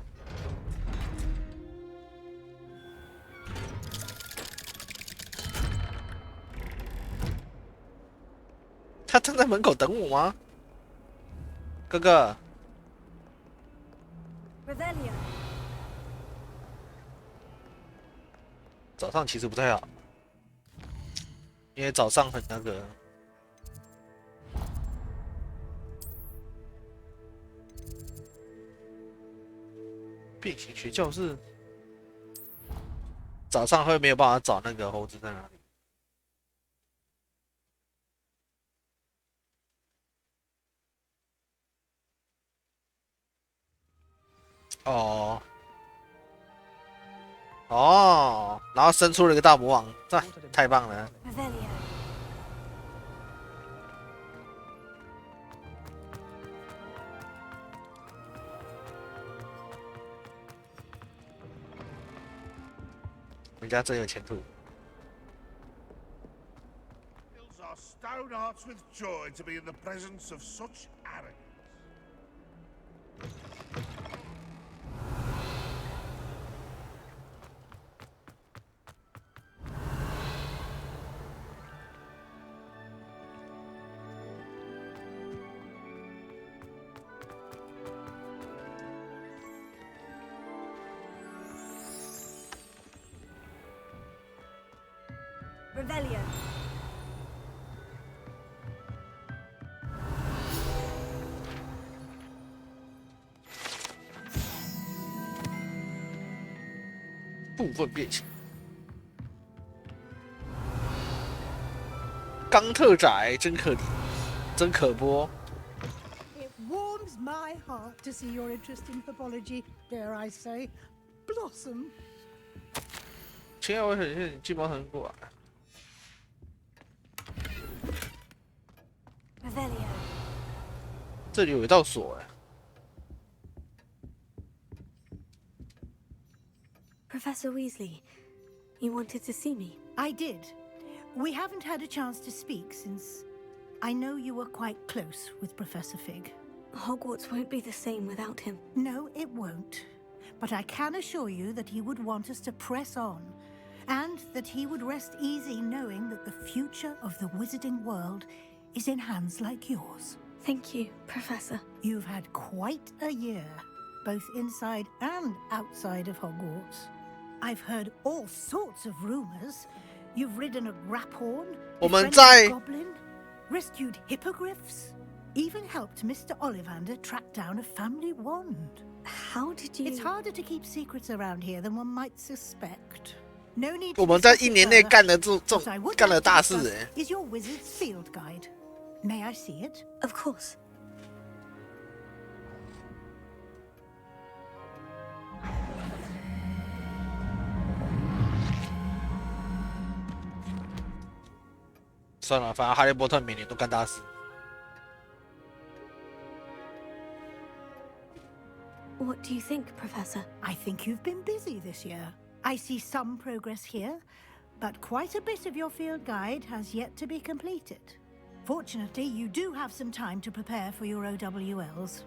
他站在门口等我吗？哥哥。早上其实不太好，因为早上很那个。变形学教室，早上会没有办法找那个猴子在哪里。哦，哦，然后生出了一个大魔王，这太棒了。人家真有前途。Our stone hearts with joy to be in the presence of such arrogance. Revelio. 部分变形。钢特仔真可怜，真可播。It warms my heart to see your interest in pathology, dare I say, blossom. 亲爱的，我很谢你寄包成过来。Revelio. 这里有一道锁哎。Professor Weasley, you wanted to see me? I did. We haven't had a chance to speak since I know you were quite close with Professor Fig. Hogwarts won't be the same without him. No, it won't. But I can assure you that he would want us to press on, and that he would rest easy knowing that the future of the wizarding world is in hands like yours. Thank you, Professor. You've had quite a year, both inside and outside of Hogwarts. I've heard all sorts of rumors. You've ridden a graphorn, befriended a goblin, rescued hippogriffs, even helped Mr. Ollivander track down a family wand. How did you... It's harder to keep secrets around here than one might suspect. No need 我 to 们在 discuss 1 it 年内 further. 干了这 What I would 干了 like to 大事 discuss 哎。 is your wizard's field guide. May I see it? Of course. 算了，反正哈利波特每年都干大事。What do you think, Professor? I think you've been busy this year. I see some progress here, but quite a bit of your field guide has yet to be completed. Fortunately, you do have some time to prepare for your OWLs.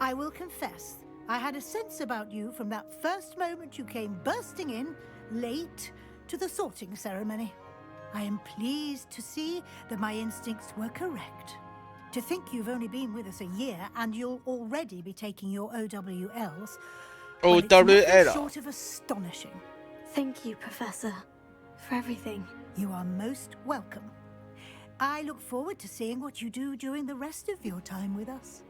I will confess, I had a sense about you from that first moment you came bursting in, late, to the sorting ceremony. I am pleased to see that my instincts were correct. To think you've only been with us a year and you'll already be taking your OWLs. Well, it's nothing short of astonishing. Thank you, Professor, for everything. You are most welcome. I look forward to seeing what you do during the rest of your time with us.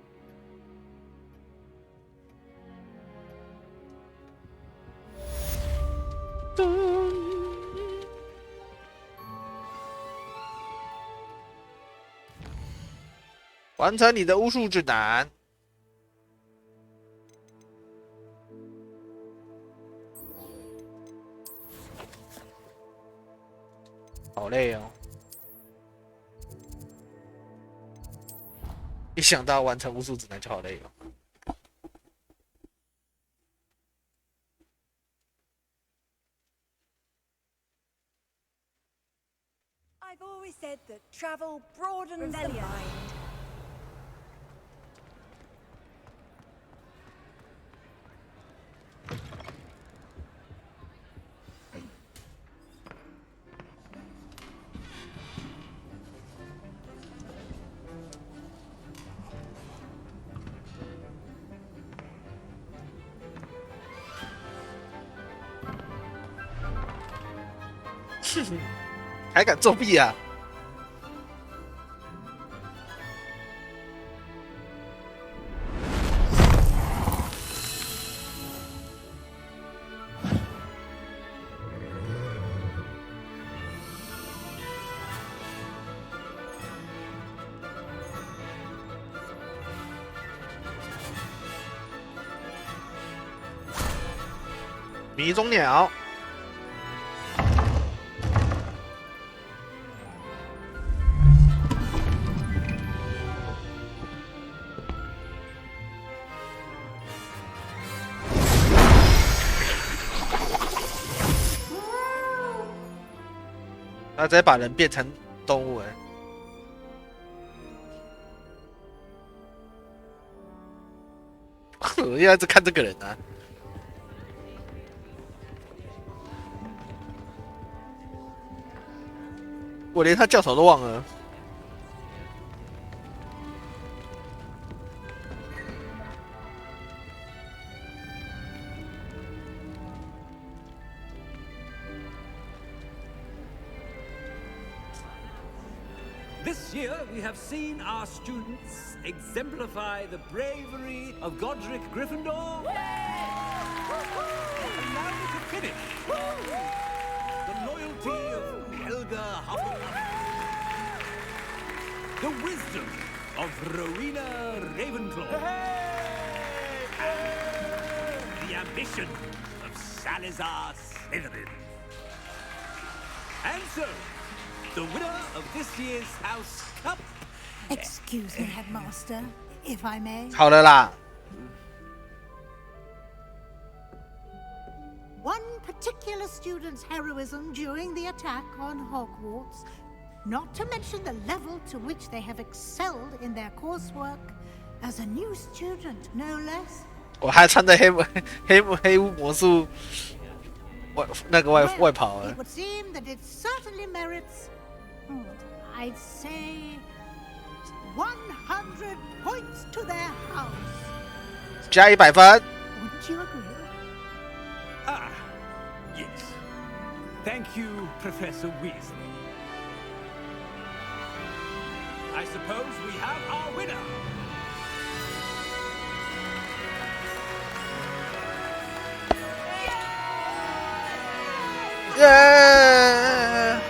完成你的巫术指南。好累哦！一想到完成巫术指南就好累哦。I've always said that travel broadens the mind. 还敢作弊啊？迷踪鸟。他直接把人变成动物哎！我现在在看这个人啊。我连他叫什么都忘了。This year, we have seen our students exemplify the bravery of Godric Gryffindor. And now we can finish. The loyalty of Helga Hufflepuff. The wisdom of Rowena Ravenclaw. And the ambition of Salazar Slytherin. And so, the winner of this year's House Cup. Excuse me, Headmaster, if I may. 好了啦。One particular student's heroism during the attack on Hogwarts, not to mention the level to which they have excelled in their coursework, as a new student, no less. 我还穿着黑巫魔术外袍啊。It would seem that it certainly merits, I'd say, 100 points to their house. 加100分。Wouldn't you agree? Ah, yes. Thank you, Professor Weasley. I suppose we have our winner. Yeah!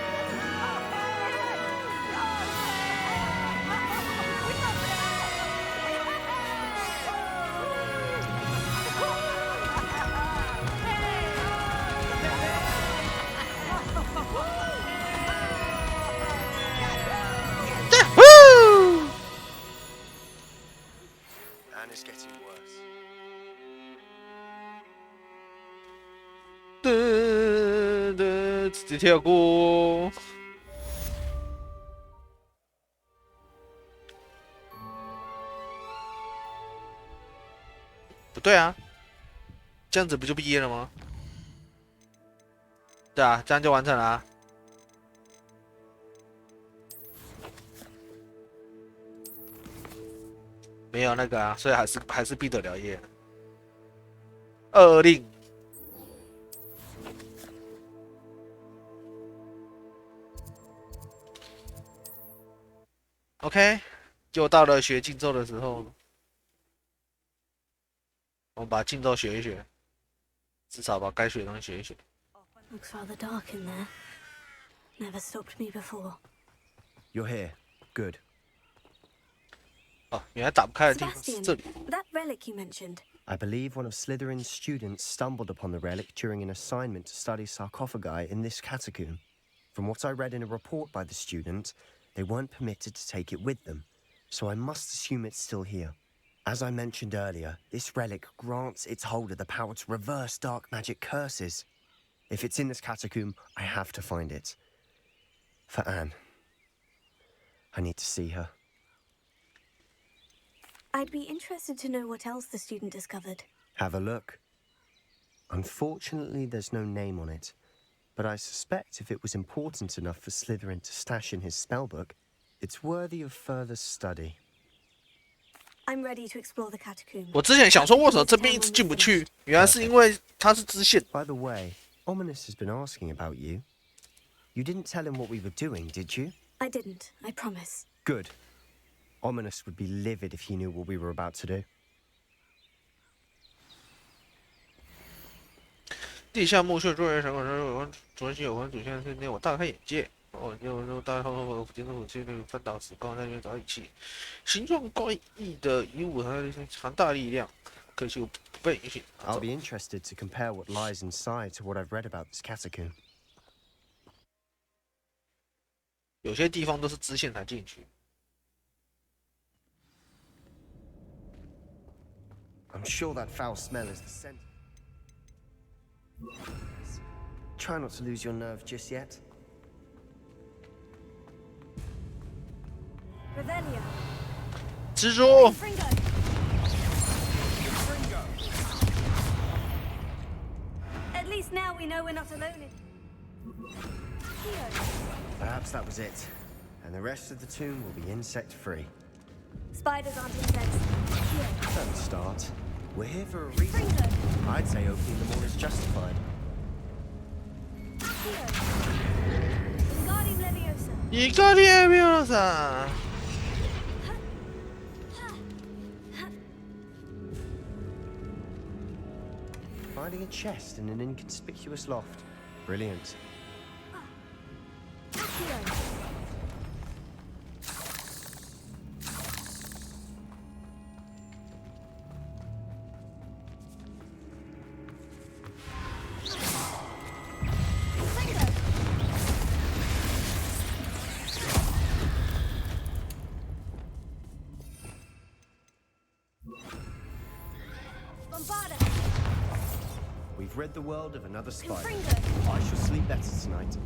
And it's getting worse. 直接跳过。不对啊，这样子不就毕业了吗？对啊，这样就完成了啊。没有那个啊，所以还是毕得了业。令。OK， 又到了学禁咒的时候了。我们把禁咒学一学，至少把该学的东西学一学。Looks rather dark in there. Never stopped me before. You're here. Good. 哦，原来打不开的地方是这里。That relic you mentioned. I believe one of Slytherin's students stumbled upon the relic during an assignment to study sarcophagi in this catacomb. From what I read in a report by the student, they weren't permitted to take it with them, so I must assume it's still here. As I mentioned earlier, this relic grants its holder the power to reverse dark magic curses. If it's in this catacomb, I have to find it. For Anne. I need to see her. I'd be interested to know what else the student discovered. Have a look. Unfortunately, there's no name on it, but I suspect if it was important enough for Slytherin to stash in his spellbook, it's worthy of further study. I'm ready to explore the catacomb. 我之前想说，为什么这边一直进不去？原来是因为它是支线。 By the way, Ominous has been asking about you. You didn't tell him what we were doing, did you? I didn't, I promise. Good. Ominous would be livid if he knew what we were about to do. 地下墓穴作为神口上有关昨期有关主线的瞬间，我大开眼界。就大后金属武器那个翻倒时光那边找武器，形状怪异的遗物和强大力量，可惜我不被允许。I'll be interested to compare what lies inside to what I've read about this catacomb. 有些地方都是支线才进去。I'm sure that foul smell is the scent. Try not to lose your nerve just yet. Revelio. 蜘蛛。At least now we know we're not alone in. Perhaps that was it, and the rest of the tomb will be insect-free. Spiders aren't insects. Don't start. We're here for a reason. I'd say opening them all is justified. Wingardium Leviosa. Finding a chest in an inconspicuous loft. Brilliant. We've rid the world of another spider. I shall sleep better tonight.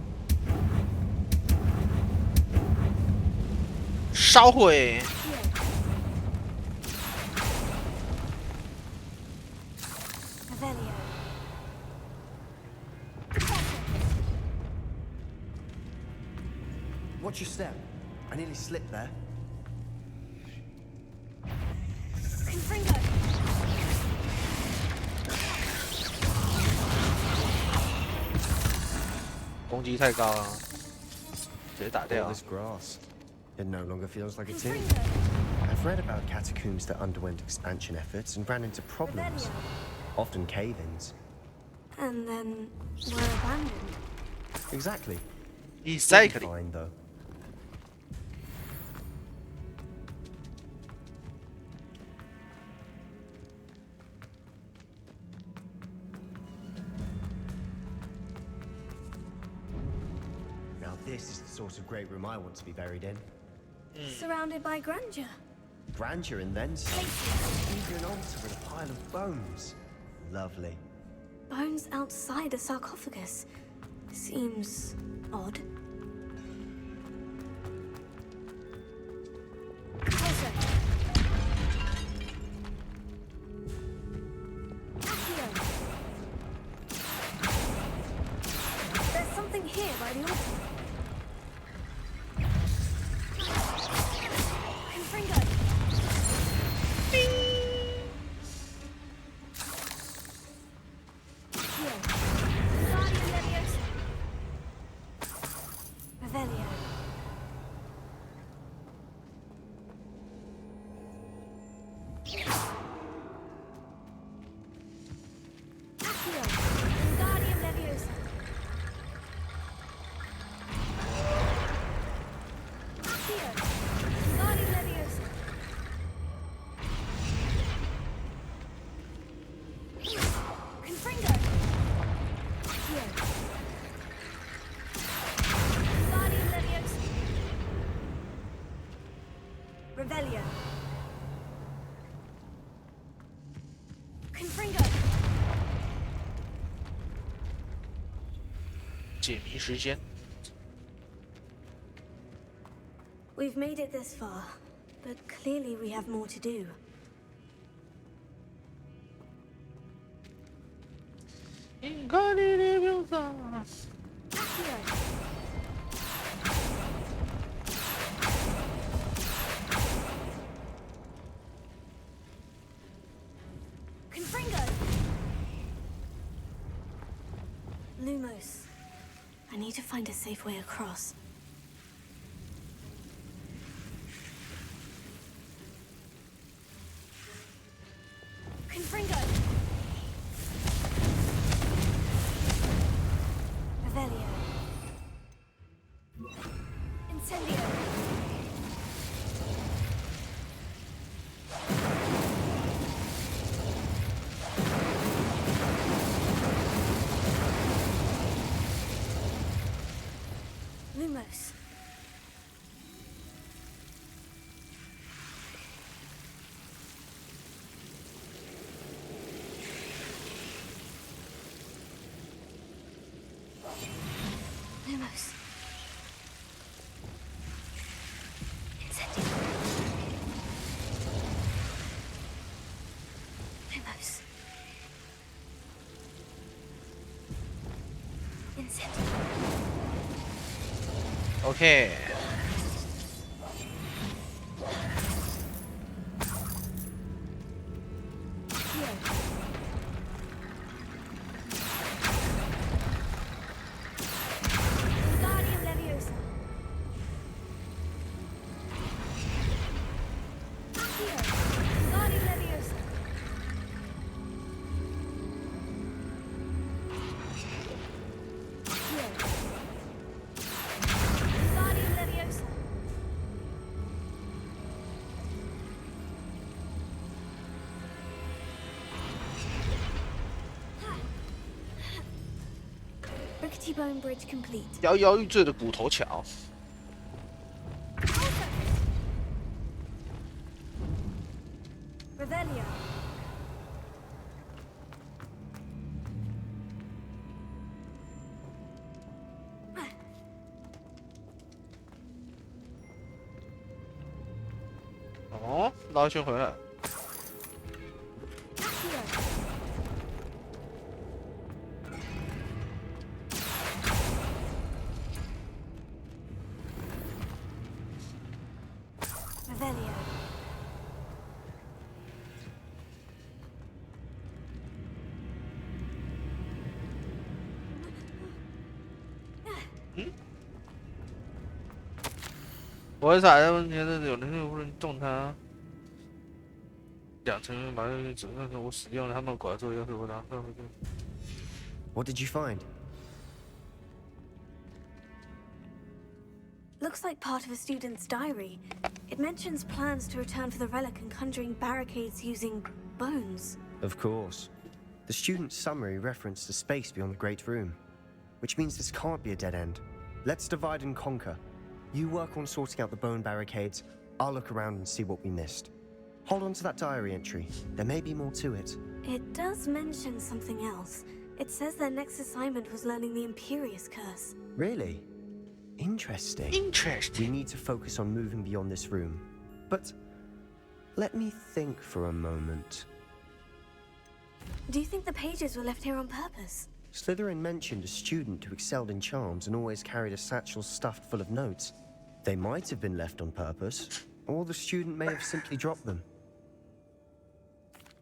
烧毁。Watch your step. I nearly slipped there. Confringo. 攻击太高了，直接打掉。 All this grass. It no longer feels like a tomb. I've read about catacombs that underwent expansion efforts and ran into problems, often cave-ins. And then were abandoned. Exactly. Exactly. Fine though. Now this is the sort of great room I want to be buried in. Surrounded by grandeur. Grandeur and then some. Even an altar with a pile of bones. Lovely. Bones outside a sarcophagus. Seems odd. Closer. There's something here by the altar. Confringo. Revelio. Wingardium Leviosa. Wingardium Leviosa. Confringo. Wingardium Leviosa. Revelio. Confringo. 解谜时间。 We've made it this far, but clearly we have more to do. Wingardium Leviosa. Confringo. Lumos. I need to find a safe way across. Confringo! Revelio. Incendio. Lumos. Lumos. Incendio. Lumos. Incendio. OK。Wingardium Leviosa. Accio. Wingardium Leviosa. Accio. Wingardium Leviosa. Rickety Bone Bridge complete. 摇摇欲坠的骨头桥。 Revelio.哦，绕一圈回来。 Revelio.嗯？我为啥问题是有人不能动它？两层把那个整个我使用了他们管做要求我拿回去。 What did you find? Looks like part of a student's diary. It mentions plans to return for the relic and conjuring barricades using bones. Of course. The student's summary referenced a space beyond the Great Room, which means this can't be a dead end. Let's divide and conquer. You work on sorting out the bone barricades, I'll look around and see what we missed. Hold on to that diary entry. There may be more to it. It does mention something else. It says their next assignment was learning the Imperious Curse. Really? Interesting. Interesting. We need to focus on moving beyond this room. But let me think for a moment. Do you think the pages were left here on purpose? Slytherin mentioned a student who excelled in charms and always carried a satchel stuffed full of notes. They might have been left on purpose, or the student may have simply dropped them.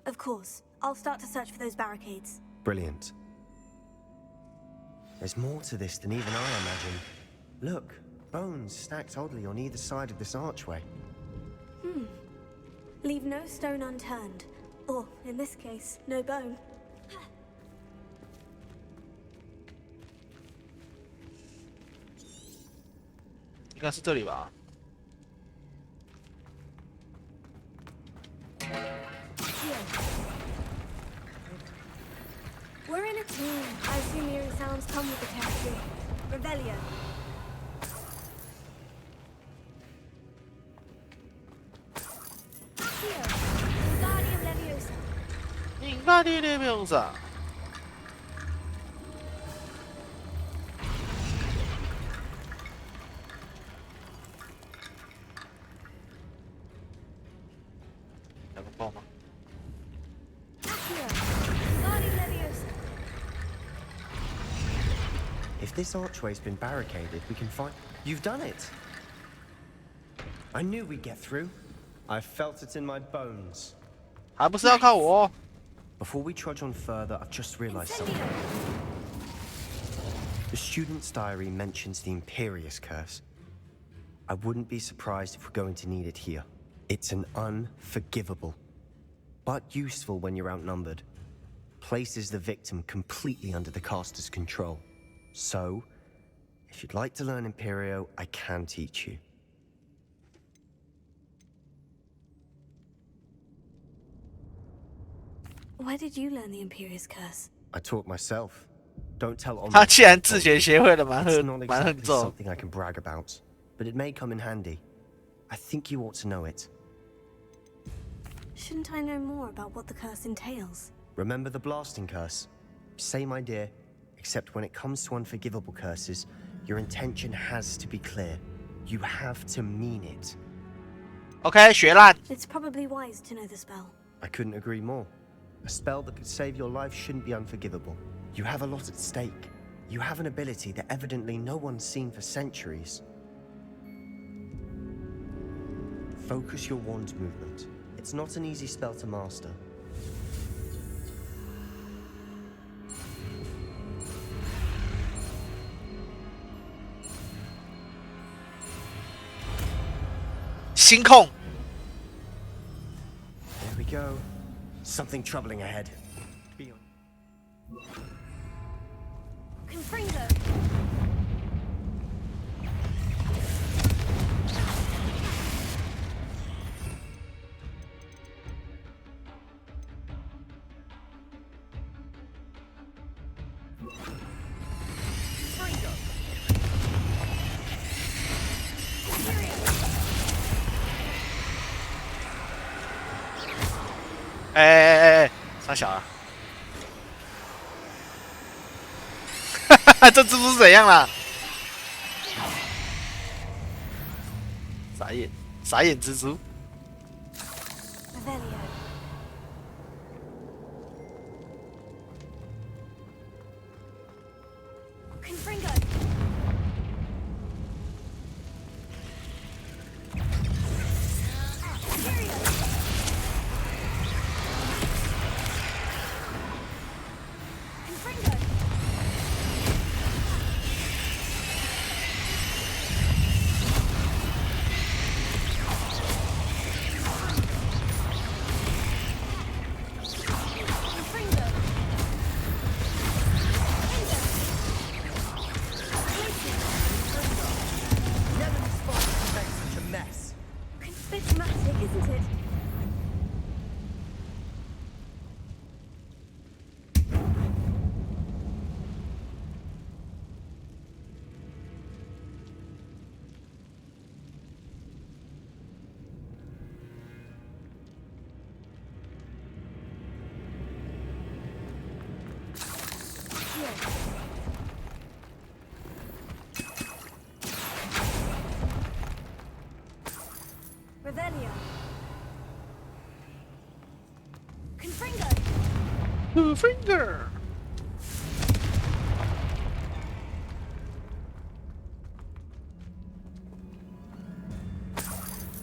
Of course. I'll start to search for those barricades. Brilliant. There's more to this than even I imagined. Look, bones stacked oddly on either side of this archway. Leave no stone unturned. Or, in this case, no bone. 应该是这里吧？ We're in a tomb. I assume eerie sounds come with the territory. Revelio. Accio. Wingardium Leviosa. Wingardium Leviosa. If this archway's been barricaded, we can find... You've done it! I knew we'd get through. I felt it in my bones. 还不是要靠我？ Before we trudge on further, I've just realized something. The student's diary mentions the Imperious Curse. I wouldn't be surprised if we're going to need it here. It's an unforgivable, but useful when you're outnumbered. Places the victim completely under the caster's control. So, if you'd like to learn Imperio, I can teach you. Where did you learn the Imperious Curse? I taught myself. Don't tell Omni. 他既然自学协会了，蛮 It's not 横 exactly 重。 something I can brag about, but it may come in handy. I think you ought to know it. Shouldn't I know more about what the curse entails? Remember the blasting curse? Same idea, except when it comes to unforgivable curses, your intention has to be clear. You have to mean it. OK， 学烂。 It's probably wise to know the spell. I couldn't agree more. A spell that could save your life shouldn't be unforgivable. You have a lot at stake. You have an ability that evidently no one's seen for centuries. Focus your wand movement. It's not an easy spell to master. There we go. Something troubling ahead. Confringo.哎，傻小啊！哈哈，这蜘蛛是怎样了？傻眼，傻眼蜘蛛。 Revelio. Confringo. Confringo.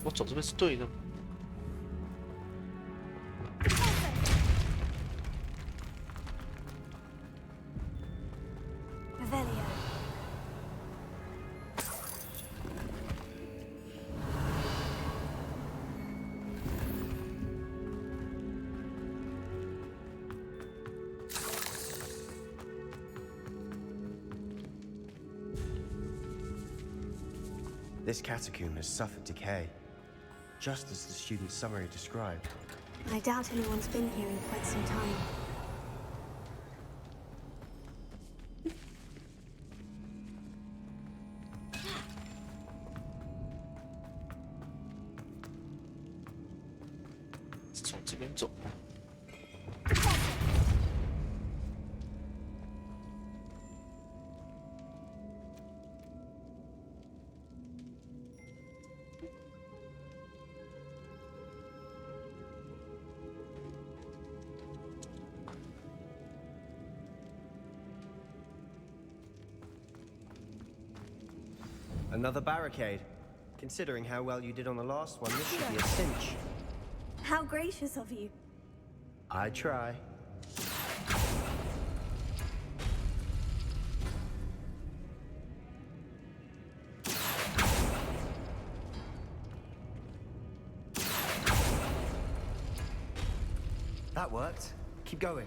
我走这边是对的吗？ This catacomb has suffered decay, just as the student's summary described. I doubt anyone's been here in quite some time. Another barricade. Considering how well you did on the last one, this should be a cinch. How gracious of you. I try. That worked. Keep going.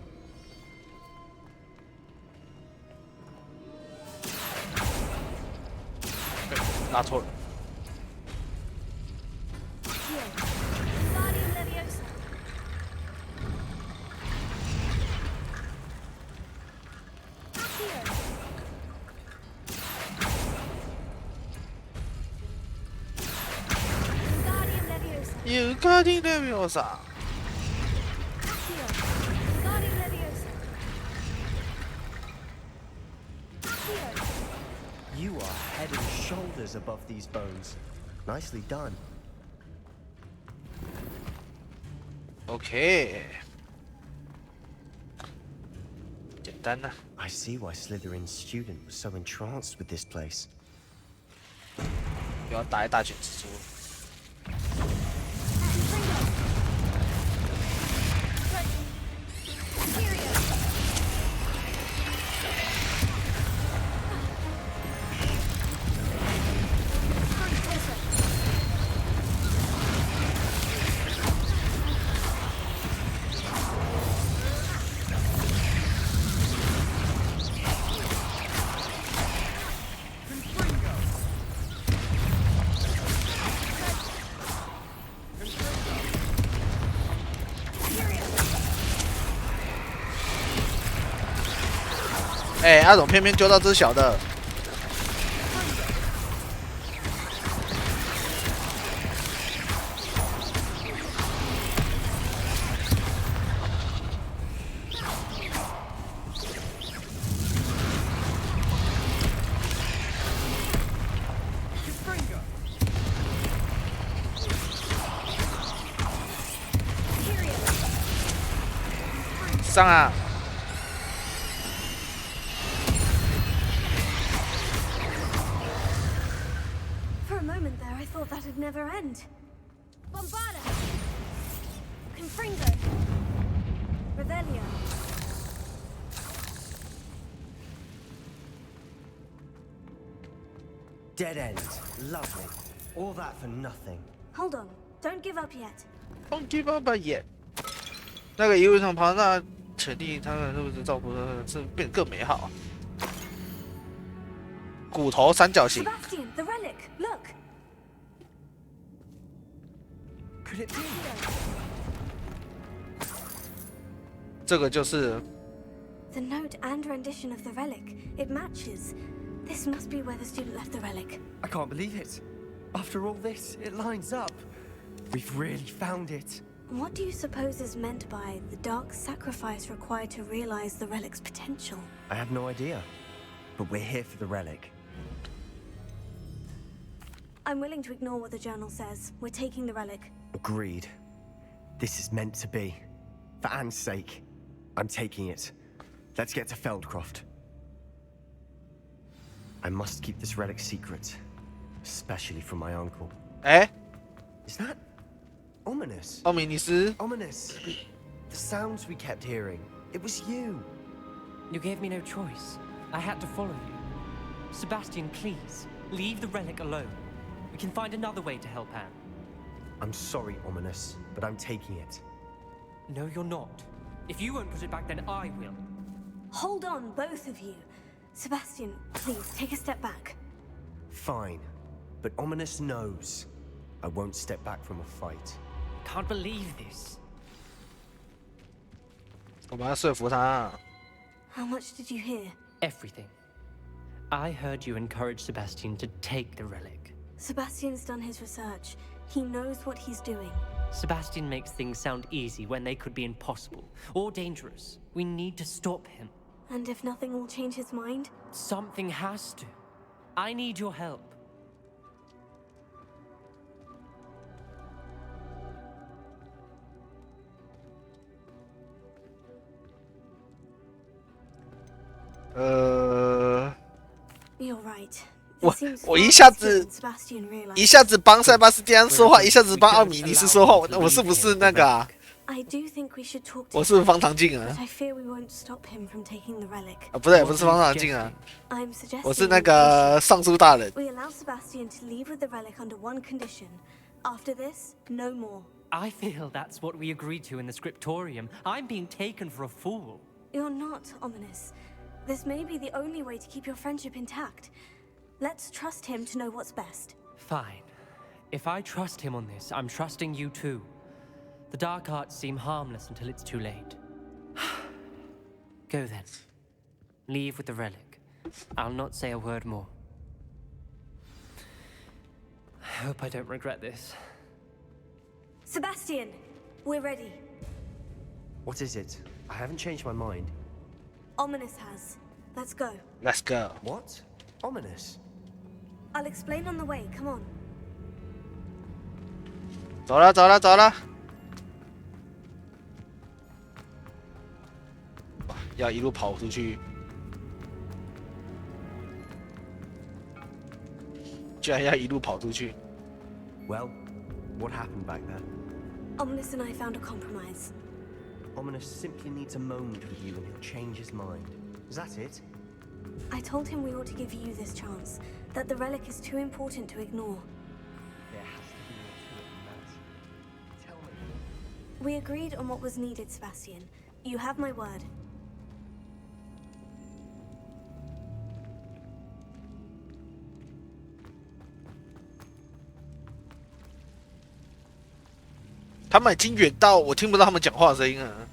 Not 错了。 You got it, Leviosa. You are head and shoulders above these bones. Nicely done. Okay. 简单呐。 I see why Slytherin's student was so entranced with this place. 不要打一大群蜘蛛。 哎，阿总偏偏揪到只小的。上啊！ That'd never end. Bombarda! Confringo! Revelio! Dead end. Lovely. All that for nothing. Hold on. Don't give up yet. Don't give up yet. 那个一路上庞大潜力，他们是不是照顾的是变更美好？骨头三角形。 Sebastian, the relic. Look. Could it be? 这个就是 The note and rendition of the relic. It matches. This must be where the student left the relic. I can't believe it. After all this, it lines up. We've really found it. What do you suppose is meant by the dark sacrifice required to realize the relic's potential? I have no idea. But we're here for the relic. I'm willing to ignore what the journal says. We're taking the relic. Agreed. This is meant to be. For Anne's sake, I'm taking it. Let's get to Feldcroft. I must keep this relic secret. Especially from my uncle. Eh? Is that ominous? Ominous? Ominous. The sounds we kept hearing. It was you. You gave me no choice. I had to follow you. Sebastian, please, leave the relic alone. We can find another way to help Anne. I'm sorry, Ominous, but I'm taking it. No, you're not. If you won't put it back, then I will. Hold on, both of you. Sebastian, please, take a step back. Fine. But Ominous knows. I won't step back from a fight. Can't believe this. 我们要说服他。 How much did you hear? Everything. I heard you encourage Sebastian to take the relic. Sebastian's done his research. He knows what he's doing. Sebastian makes things sound easy when they could be impossible or dangerous. We need to stop him. And if nothing will change his mind? Something has to. I need your help. You're right. 我一下子帮塞巴斯蒂安说话，一下子帮奥米尼斯说话，我是不是那个啊？ I do think we should talk to 我是不是方唐镜啊？ But I fear we won't stop him from taking the relic. 啊，不是方唐镜啊， I'm suggesting 我是那个尚书大人。 We allow Sebastian to leave with the relic under one condition. After this, no more. I feel that's what we agreed to in the scriptorium. I'm being taken for a fool. You're not, Ominous. This may be the only way to keep your friendship intact. Let's trust him to know what's best. Fine. If I trust him on this, I'm trusting you too. The dark arts seem harmless until it's too late. Go then. Leave with the relic. I'll not say a word more. I hope I don't regret this. Sebastian, we're ready. What is it? I haven't changed my mind. Ominous has. Let's go. Let's go. What? Ominous? I'll explain on the way. Come on. 走了，走了，走了。哇，要一路跑出去，居然要一路跑出去。Well, what happened back then? Ominous and I found a compromise. Ominous simply needs a moment with you and he'll change his mind. Is that it? I told him we ought to give you this chance, that the relic is too important to ignore. There has to be more to it than that. Tell me. We agreed on what was needed, Sebastian. You have my word.他们已经远到我听不到他们讲话的声音了。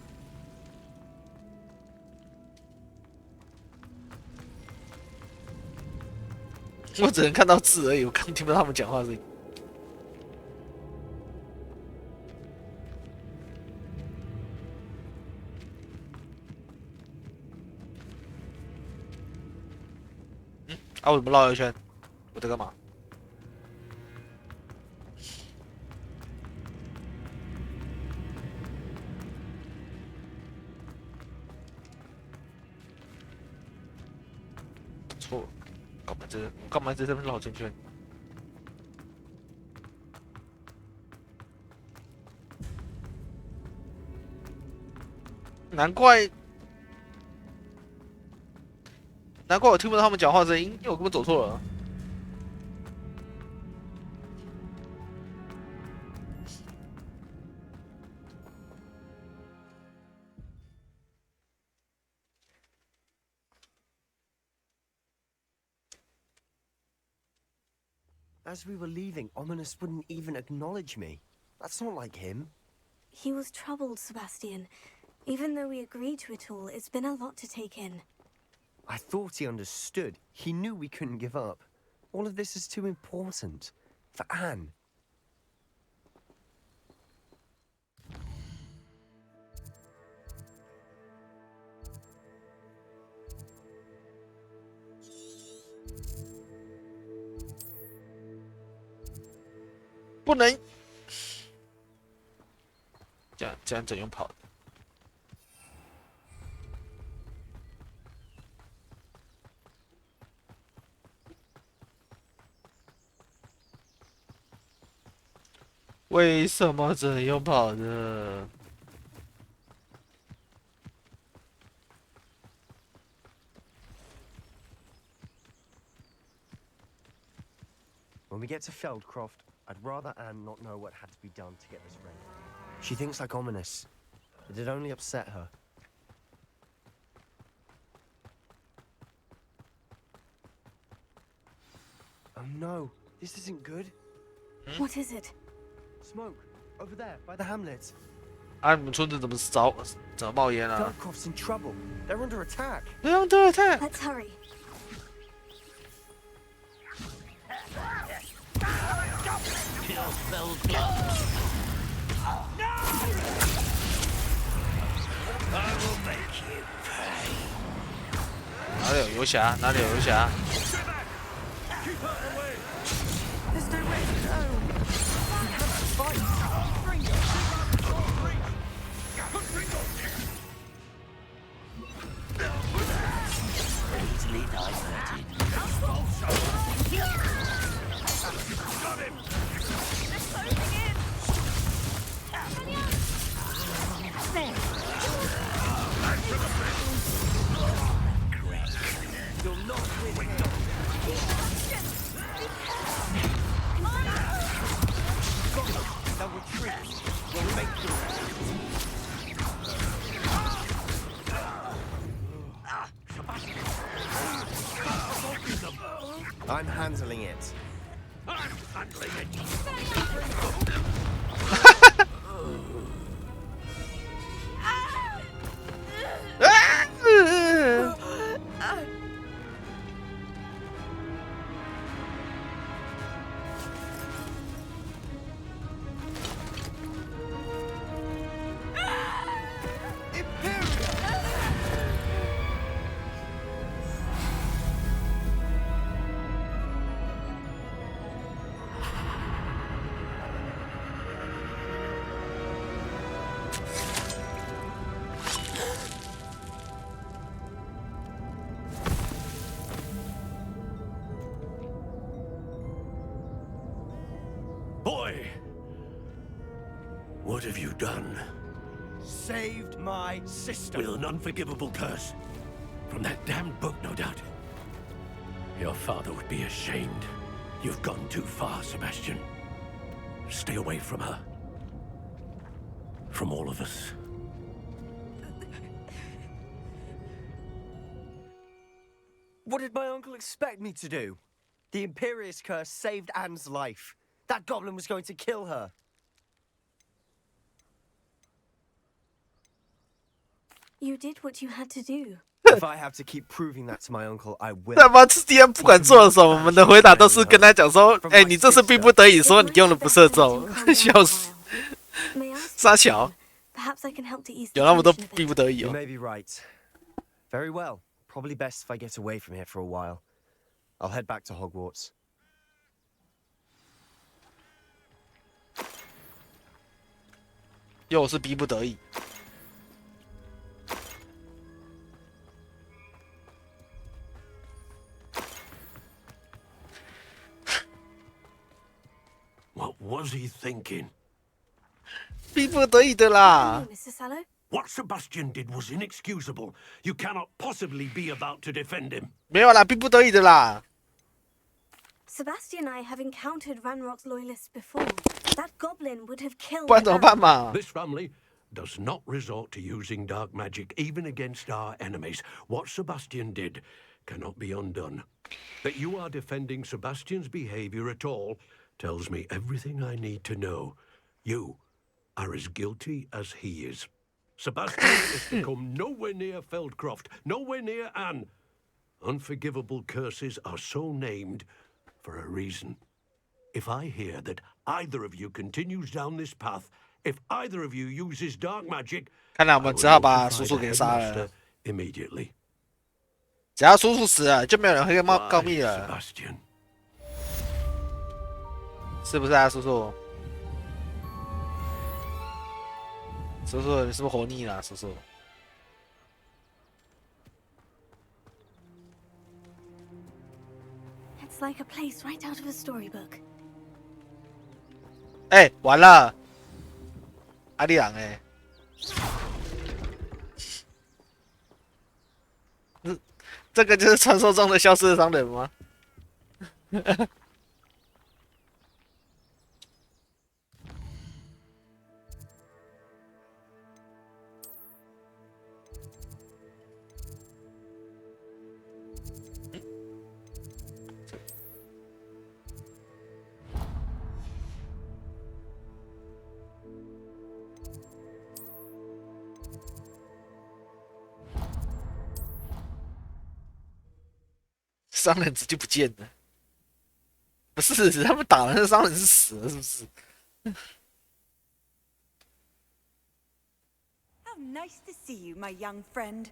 我只能看到字而已，我刚听不到他们讲话的声音。啊！我怎么绕了一圈？我在干嘛？错了，干嘛在这边绕圈圈？难怪我听不到他们讲话声音，因为我根本走错了。As we were leaving, Ominous wouldn't even acknowledge me. That's not like him. He was troubled, Sebastian. Even though we agreed to it all, it's been a lot to take in. I thought he understood. He knew we couldn't give up. All of this is too important. For Anne. "不能，这样怎用跑的？为什么只能用跑的？ When we get to Feldcroft, I'd rather Anne not know what had to be done to get this ready. She thinks like Ominous. It'd only upset her. Oh no, this isn't good. What is it? Smoke, over there, by the hamlet. 啊，你们村子怎么冒烟啊 Feldcroft's in trouble. They're under attack. They're under attack. Let's hurry. I will make you pay. 哪里有游侠？哪里有游侠？ There's no way to go. We have to fight. Easily diverted. Got him! You'll not win. They'll retreat. I'm handling it. I'm handling it. Boy! What have you done? Saved my sister. With an unforgivable curse. From that damned book, no doubt. Your father would be ashamed. You've gone too far, Sebastian. Stay away from her. From all of us. What did my uncle expect me to do? The Imperious curse saved Anne's life. That goblin was going to kill her. You did what you had to do. If I have to keep proving that to my uncle, I will. 他妈之前不管做了什么，我们的回答都是跟他讲说：“哎，你这是逼不得已，说你用的不射中。”笑死！傻小， Perhaps I can help to ease 有 the 那么多 tension a bit. 逼不得已 You 哦。 may be right. Very well. Probably best if I get away from here for a while. I'll head back to Hogwarts. 又是逼不得已。 What was he thinking? 逼不得已的啦。 Mr. Sallow? What Sebastian did was inexcusable. You cannot possibly be about to defend him. 没有啦，逼不得已的啦。 Sebastian and I have encountered Ranrock's loyalists before. That goblin would have killed 不然怎么办嘛？ This family does not resort to using dark magic even against our enemies. What Sebastian did cannot be undone. That you are defending Sebastian's behavior at all tells me everything I need to know. You are as guilty as he is. Sebastian is to come nowhere near Feldcroft, nowhere near Anne. Unforgivable curses are so named for a reason. If I hear that either of you continues down this path, if either of you uses dark magic, 看来我 I 们 will 只好把 notify 叔叔 the 给杀了 headmaster。immediately. 只要叔叔死了，就没有人会告密了， Sebastian. 是不是啊，叔叔？叔叔，你是不是活腻了，叔叔？ It's like a place right out of a storybook. 哎，完了，阿里郎哎，这个就是传说中的消失的商人吗？商人直接不见了，不是他们打了，那商人是死了，是不是？ How nice to see you, my young friend.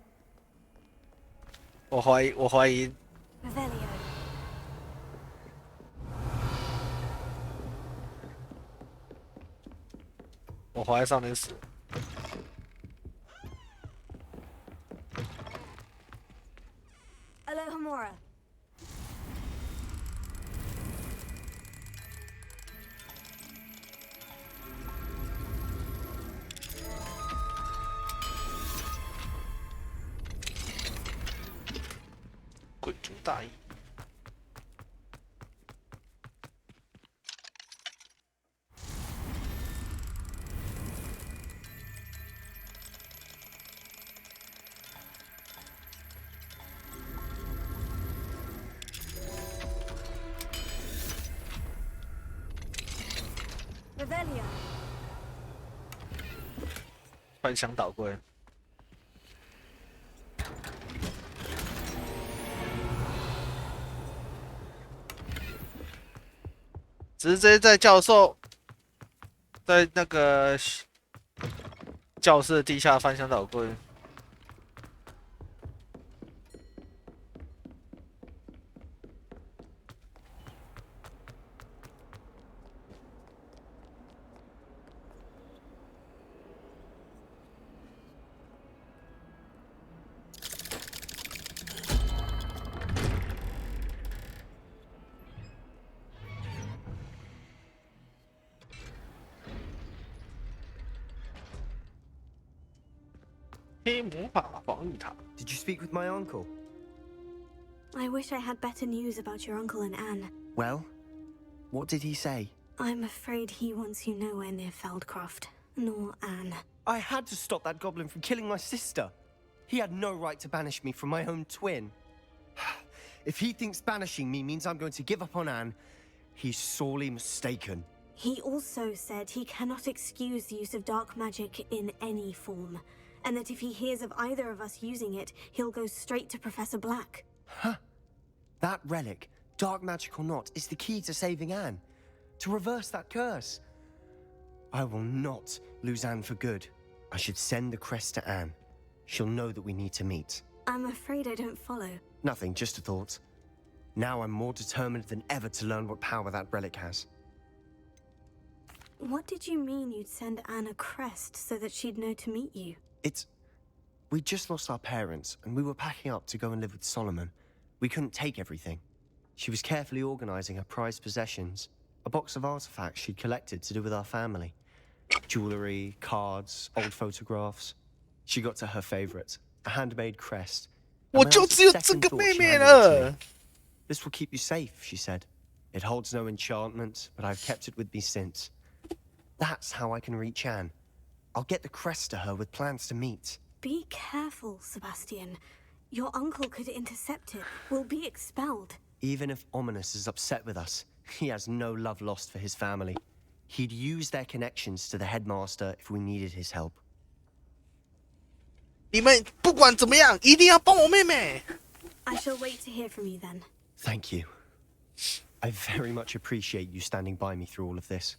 我怀疑 Revelio. 我怀疑少年死了。 Alohomora. 鬼族大义。Revelio. 翻箱倒柜。只是这些在教授在那个教室的地下翻箱倒柜。黑魔法防御塔。Did you speak with my uncle? I wish I had better news about your uncle and Anne. Well, what did he say? I'm afraid he wants you nowhere near Feldcroft, nor Anne. I had to stop that goblin from killing my sister. He had no right to banish me from my own twin. If he thinks banishing me means I'm going to give up on Anne, he's sorely mistaken. He also said he cannot excuse the use of dark magic in any form, and that if he hears of either of us using it, he'll go straight to Professor Black. Huh? That relic, dark magic or not, is the key to saving Anne. To reverse that curse. I will not lose Anne for good. I should send the crest to Anne. She'll know that we need to meet. I'm afraid I don't follow. Nothing, just a thought. Now I'm more determined than ever to learn what power that relic has. What did you mean you'd send Anne a crest so that she'd know to meet you? We just lost our parents, and we were packing up to go and live with Solomon. We couldn't take everything. She was carefully organizing her prized possessions, a box of artifacts she'd collected to do with our family. Jewelry, cards, old photographs. She got to her favorite, a handmade crest. And my aunt's second thought she handed it to me. This will keep you safe, she said. It holds no enchantment, but I've kept it with me since. That's how I can reach Anne. I'll get the crest to her with plans to meet. Be careful, Sebastian. Your uncle could intercept it. We'll be expelled. Even if Ominous is upset with us, he has no love lost for his family. He'd use their connections to the headmaster if we needed his help. 你们不管怎么样，一定要帮我妹妹。I shall wait to hear from you then. Thank you. I very much appreciate you standing by me through all of this.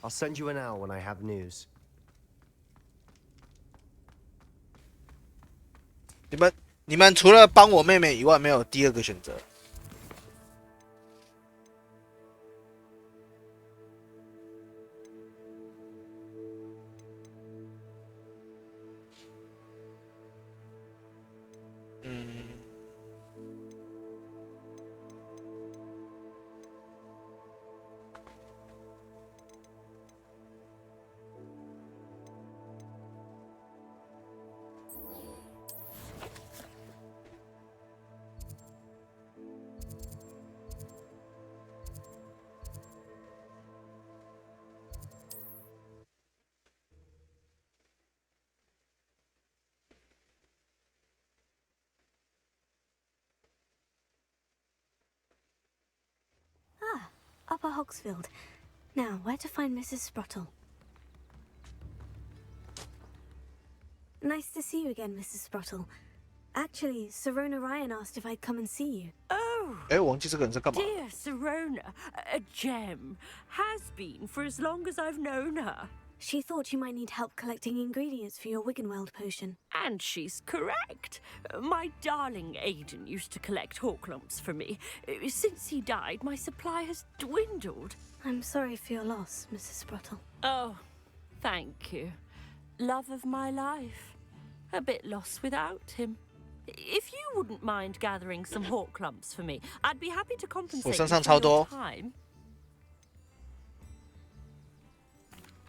I'll send you an hour when I have news. 你们除了帮我妹妹以外，没有第二个选择。Upper Hogsfield. Now, where to find Mrs. Sprottle? Nice to see you again, Mrs. Sprottle. Actually, Sirona Ryan asked if I'd come and see you. Oh! 哎，我忘记这个人在干嘛。 Dear Sirona, a gem. Has been for as long as I've known her. She thought you might need help collecting ingredients for your Wiggenweld potion. And she's correct. My darling Aidan used to collect hawk lumps for me. Since he died, my supply has dwindled. I'm sorry for your loss, Mrs. Sprottle. Oh, thank you. Love of my life. A bit lost without him. If you wouldn't mind gathering some hawk lumps for me, I'd be happy to compensate you for your time.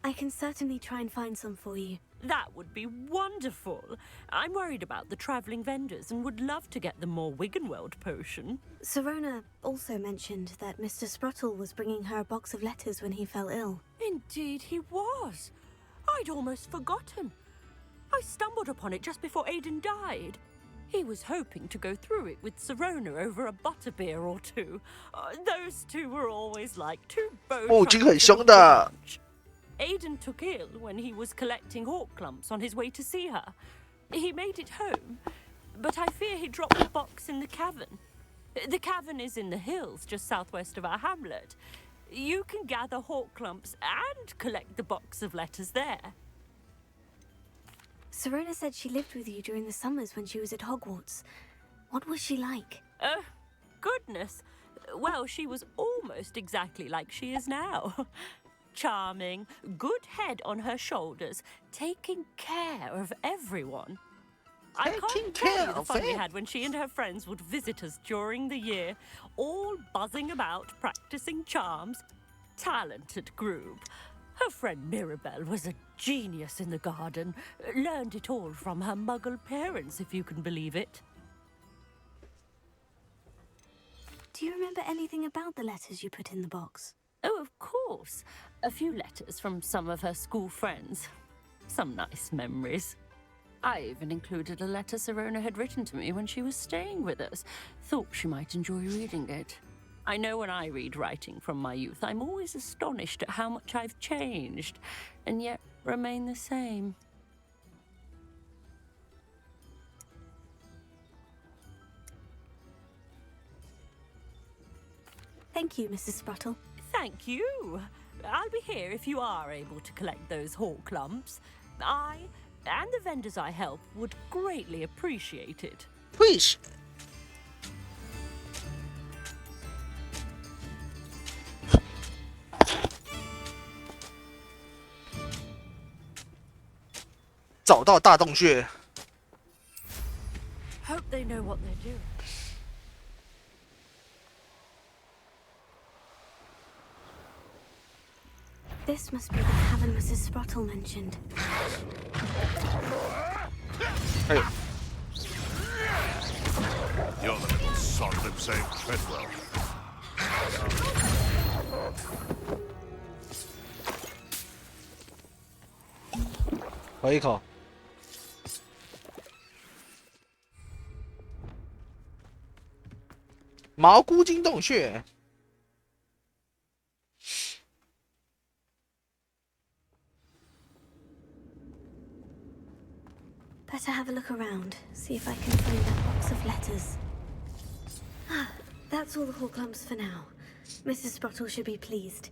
I can certainly try and find some for you. That would be wonderful. I'm worried about the travelling vendors and would love to get them more Wiggenweld potion. Sirona also mentioned that Mr. Sprottle was bringing her a box of letters when he fell ill. Indeed he was. I'd almost forgotten. I stumbled upon it just before Aidan died. He was hoping to go through it with Serona over a butterbeer or two. Those two were always like two bow 木金很凶的。 Aiden took ill when he was collecting hawk clumps on his way to see her. He made it home, but I fear he dropped the box in the cavern. The cavern is in the hills just southwest of our hamlet. You can gather hawk clumps and collect the box of letters there. Serona said she lived with you during the summers when she was at Hogwarts. What was she like? Oh, goodness. Well, she was almost exactly like she is now. Charming, good head on her shoulders, taking care of everyone. I can't tell you the fun we had when she and her friends would visit us during the year, all buzzing about, practicing charms. Talented group. Her friend Mirabelle was a genius in the garden. Learned it all from her muggle parents, if you can believe it. Do you remember anything about the letters you put in the box? Oh, of course. A few letters from some of her school friends. Some nice memories. I even included a letter Serona had written to me when she was staying with us. Thought she might enjoy reading it. I know when I read writing from my youth, I'm always astonished at how much I've changed, and yet remain the same. Thank you, Mrs. Spruttle. Thank you. I'll be here if you are able to collect those hawk lumps. I and the vendors I help would greatly appreciate it. Please. 找到大洞穴。 Hope they know what they're doing. This must be the cavern Mrs. Spruttle mentioned. Hey. You're the little sod that saved Treadwell. 喝一口。毛菇精洞穴。 Better have a look around, see if I can find that box of letters. Ah, that's all the hawk lumps for now. Mrs. Spruttle should be pleased.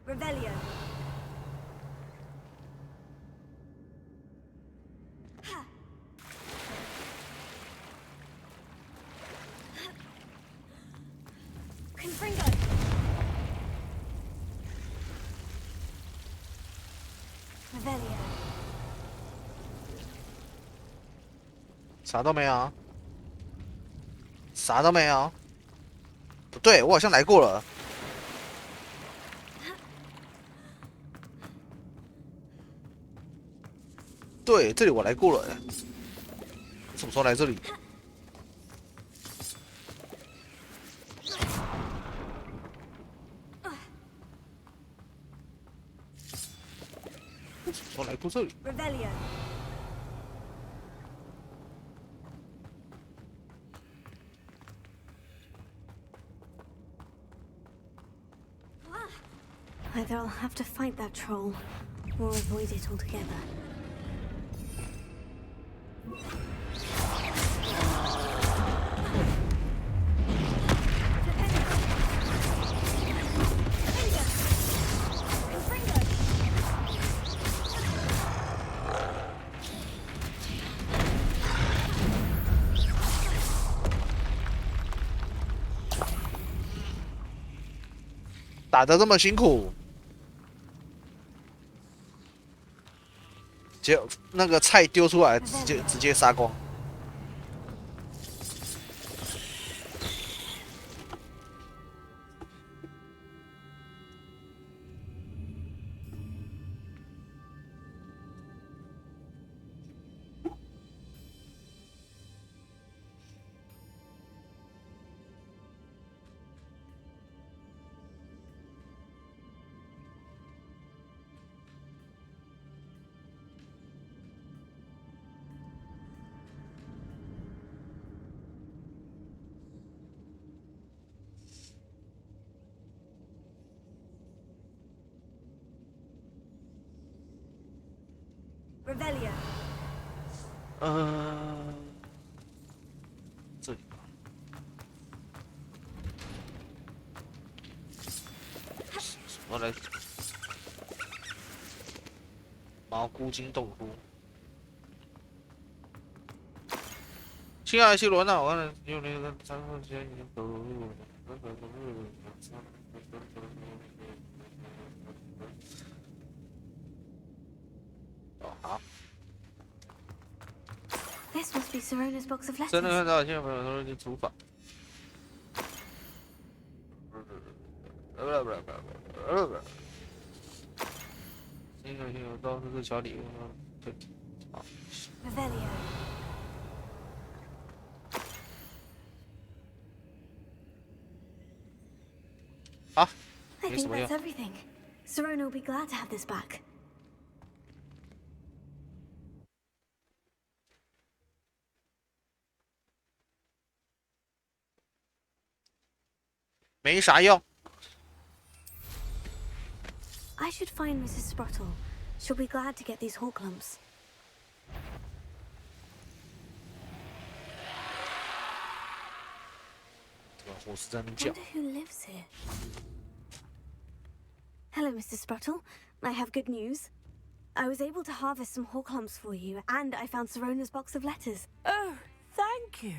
Revelio. Confringo. 啥都没有，啥都没有。不对，我好像来过了。对，这里我来过了。我什么时候来这里？我什么时候来过这里？ Revelio. Either I'll have to fight that troll, or avoid it altogether. Confringo. 打得这么辛苦，结果那个菜丢出来，直接杀光。Revelio. 这里吧。我来。毛菇精洞窟。亲爱的希罗娜，我看用那个3分钱已经投入。好。 This must be Sirona's box of letters. 真的看到，现在朋友都是厨房。有到处是小礼物，对，好。Revelio. 好， I 没 think 什么用 that's。everything. Sirona will be glad to have this back. 没啥用。 I should find Mrs. Sprottle. She'll be glad to get these horklumps. Wonder who lives here. Hello, Mrs. Sprottle. I have good news. I was able to harvest some horklumps for you, and I found Sirona's box of letters. Oh, thank you.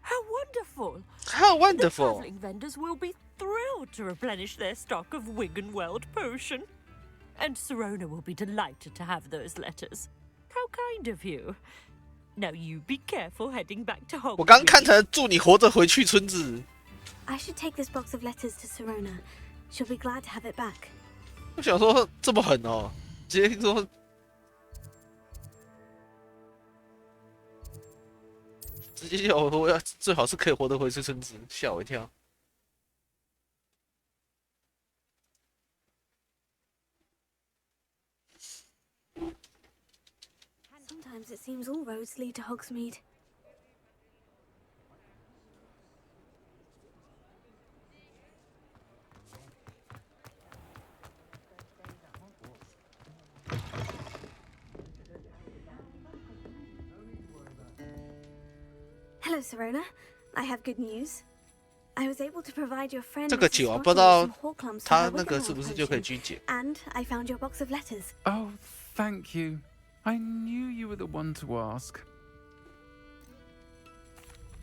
How wonderful. How wonderful. The travelling vendors will be thrilled to replenish their stock of Wiggenweld potion. And Sirona will be delighted to have those letters. How kind of you. Now you be careful heading back to Hogwarts. 我刚看成祝你活着回去村子。 I should take this box of letters to Sirona. She'll be glad to have it back. 我想说这么狠哦，直接说直接叫我要最好是可以活得回去村子，吓我一跳。 Sometimes it seems all roads lead to Hogsmeade. Hello, Sirona. I have good news. I was able to provide your friend 这个 Mrs. 酒啊， Sprottle 不知道 with some horklumps for 他 her 那个 Wiggenweld 是不是就可以 potion. 拒绝？ And I found your box of letters. Oh, thank you. I knew you were the one to ask.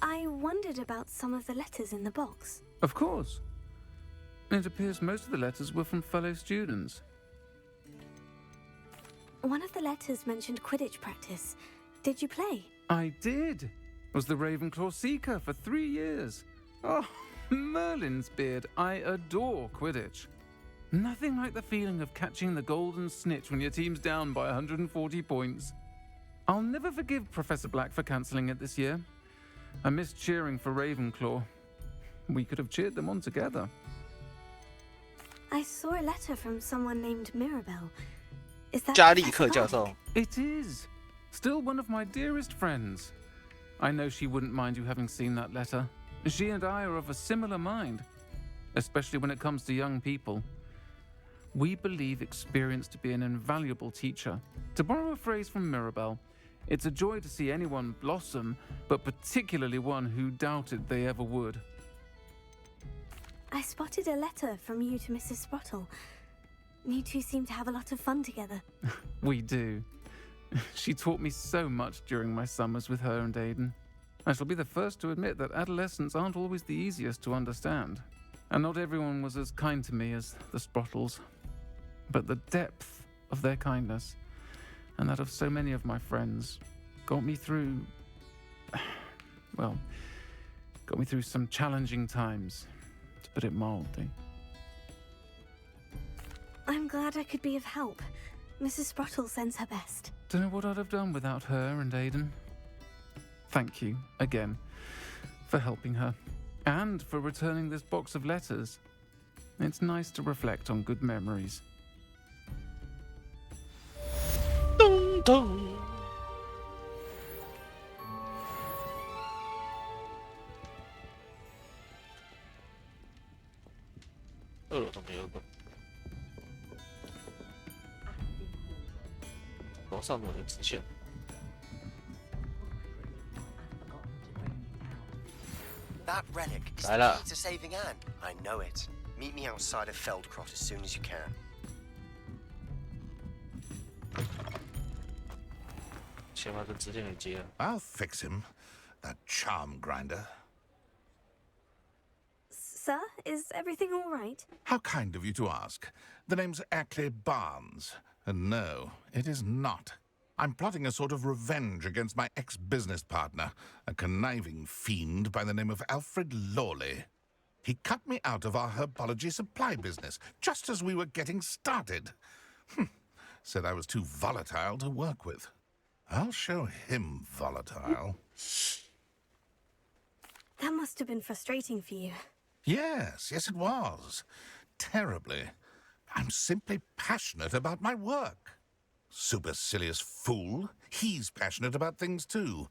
I wondered about some of the letters in the box. Of course. It appears most of the letters were from fellow students. One of the letters mentioned Quidditch practice. Did you play? I did. Was the Ravenclaw Seeker for 3 years. Oh, Merlin's beard. I adore Quidditch. Nothing like the feeling of catching the golden snitch when your team's down by 140 points. I'll never forgive Professor Black for cancelling it this year. I missed cheering for Ravenclaw. We could have cheered them on together. I saw a letter from someone named Mirabelle. Is that 加利 Professor 克教 Black? 授。 It is. Still one of my dearest friends. I know she wouldn't mind you having seen that letter. She and I are of a similar mind, especially when it comes to young people. We believe experience to be an invaluable teacher. To borrow a phrase from Mirabelle, it's a joy to see anyone blossom, but particularly one who doubted they ever would. I spotted a letter from you to Mrs. Sprottle. You two seem to have a lot of fun together. We do. She taught me so much during my summers with her and Aiden. I shall be the first to admit that adolescents aren't always the easiest to understand. And not everyone was as kind to me as the Sprottles. But the depth of their kindness, and that of so many of my friends, got me through... well, got me through some challenging times, to put it mildly. I'm glad I could be of help. Mrs. Sprottle sends her best. Don't know what I'd have done without her and Aiden. Thank you, again, for helping her, and for returning this box of letters. It's nice to reflect on good memories. Dun, dun. 2楼都没有过。楼上怎么有直线？ That relic is the 来了 key to saving Anne. I know it. Meet me outside of Feldcrot as soon as you can. 先把这直线给接了。 I'll fix him, that charm grinder. Sir, is everything all right? How kind of you to ask. The name's Ackley Barnes, and no, it is not. I'm plotting a sort of revenge against my ex-business partner, a conniving fiend by the name of Alfred Lawley. He cut me out of our herbology supply business, just as we were getting started. Said I was too volatile to work with. I'll show him volatile. That must have been frustrating for you. Yes, it was. Terribly. I'm simply passionate about my work. Supercilious fool. He's passionate about things too,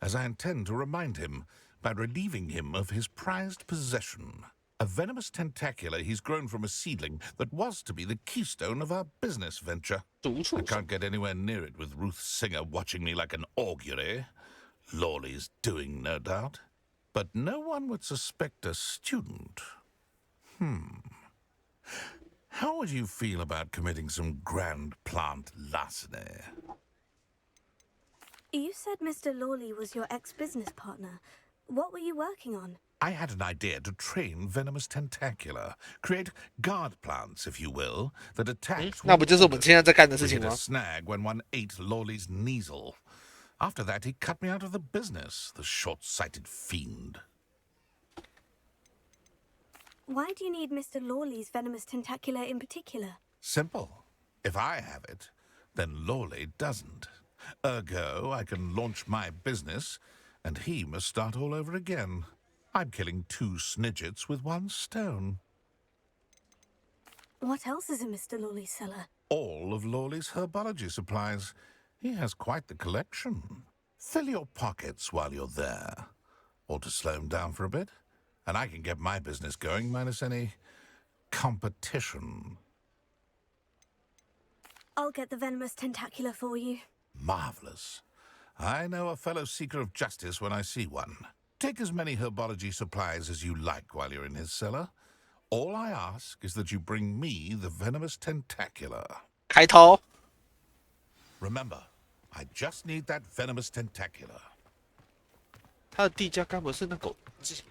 as I intend to remind him by relieving him of his prized possession. A venomous tentacula he's grown from a seedling that was to be the keystone of our business venture. I can't get anywhere near it with Ruth Singer watching me like an augury. Lawley's doing, no doubt. But no one would suspect a student. How would you feel about committing some grand plant larceny? You said Mr. Lawley was your ex-business partner. What were you working on? I had an idea to train venomous tentacula, create guard plants, if you will, that attacked. 那不就是我们现在在干的事情吗？ a snag when one ate Lawley's Kneasel. After that, he cut me out of the business, the short-sighted fiend. Why do you need Mr. Lawley's venomous tentacula in particular? Simple. If I have it, then Lawley doesn't. Ergo, I can launch my business, and he must start all over again. I'm killing 2 snidgets with 1 stone. What else is in Mr. Lawley's cellar? All of Lawley's herbology supplies. He has quite the collection. Fill your pockets while you're there. Or to slow him down for a bit. And I can get my business going minus any competition. I'll get the venomous tentacula for you. Marvelous. I know a fellow seeker of justice when I see one. Take as many herbology supplies as you like while you're in his cellar. All I ask is that you bring me the venomous tentacula. 开头。 Remember, I just need that venomous tentacula. 他的地窖该不是那狗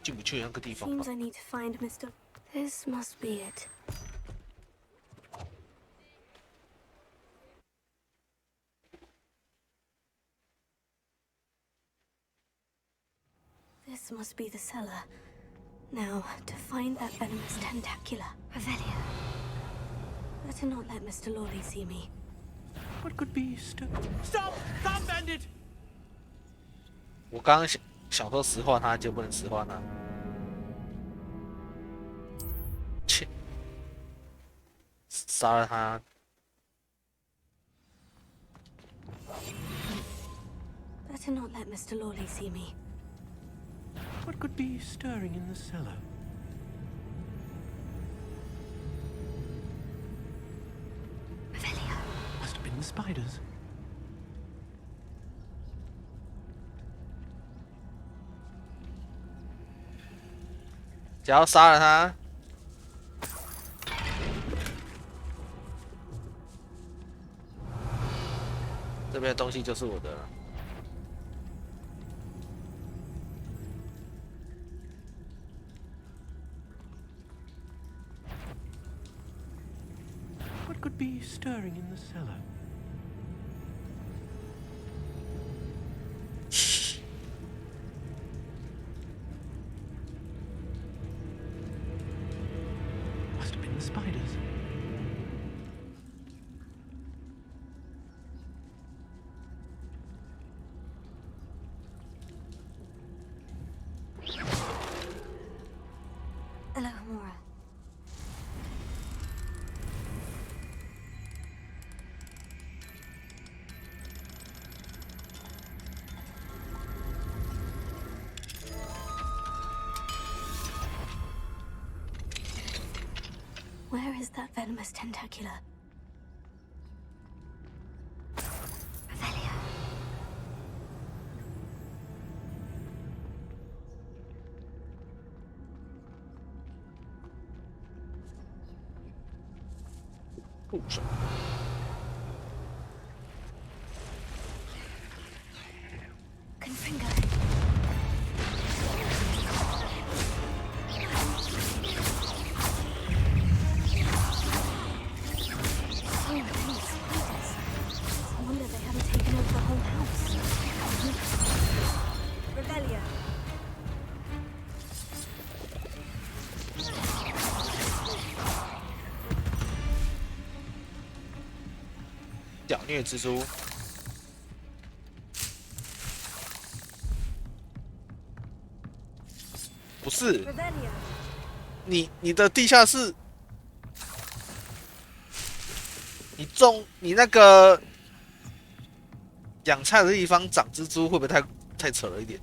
进不去的那个地方吧 Seems I need to find Mr. This must be it. This must be the cellar. Now, to find that venomous tentacula. Revelio. Better not let Mr. Lawley see me. What could be Stop! Stop, bandit! 我刚刚想说石化他，就不能石化他。切，杀了他。 Better not let Mr. Lawley see me. What could be stirring in the cellar? Revelio. Must have been the spiders. 只要杀了他，这边的东西就是我的了。 What could be stirring in the cellar? Must have been the spiders. Hello, Mora. Where is that venomous tentacula? 护手。屌虐蜘蛛，不是你的地下室，你那个养菜的地方长蜘蛛，会不会太扯了一点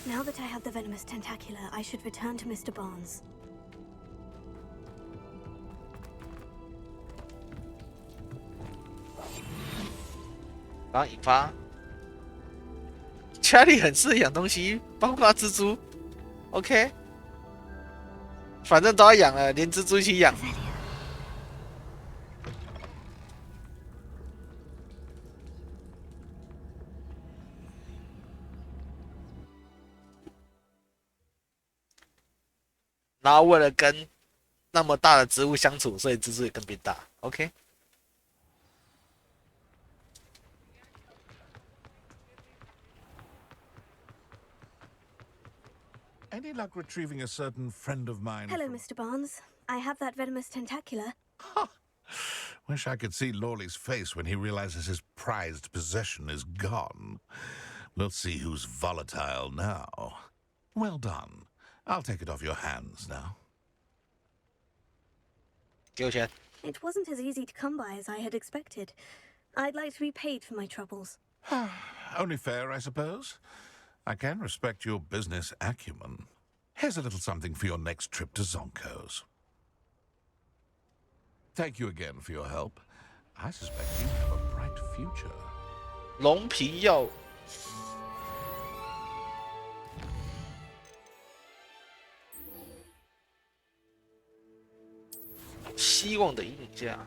？Now that I have the venomous tentacula, I should return to Mr. Barnes. 然后引发，家里很适合养东西，包括蜘蛛。OK， 反正都要养了，连蜘蛛一起养。然后为了跟那么大的植物相处，所以蜘蛛也更变大。OK。Any luck retrieving a certain friend of mine? Hello, Mr. Barnes. I have that venomous tentacula. Wish I could see Lawley's face when he realizes his prized possession is gone. We'll see who's volatile now. Well done. I'll take it off your hands now. It wasn't as easy to come by as I had expected. I'd like to be paid for my troubles. Only fair, I suppose. I can respect your business acumen. Here's a little something for your next trip to Zonko's. Thank you again for your help. I suspect you have a bright future. 龙皮药。希望的印象。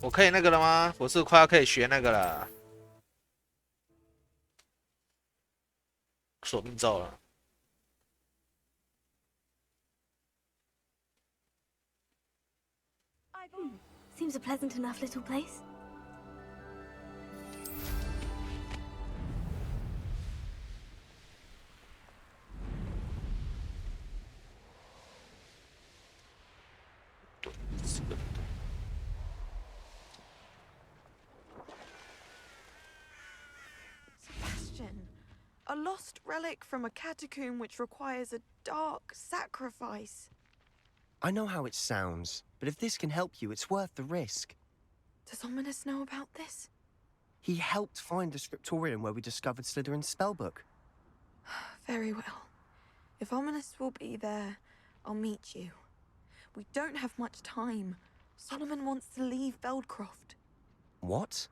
我可以那个了吗？我是快要可以学那个了，索命咒了。Seems a pleasant enough little place. Sebastian, a lost relic from a catacomb which requires a dark sacrifice. I know how it sounds, but if this can help you, it's worth the risk. Does Ominous know about this? He helped find the scriptorium where we discovered Slytherin's spellbook. Very well. If Ominous will be there, I'll meet you. We don't have much time. Solomon wants to leave Feldcroft. What?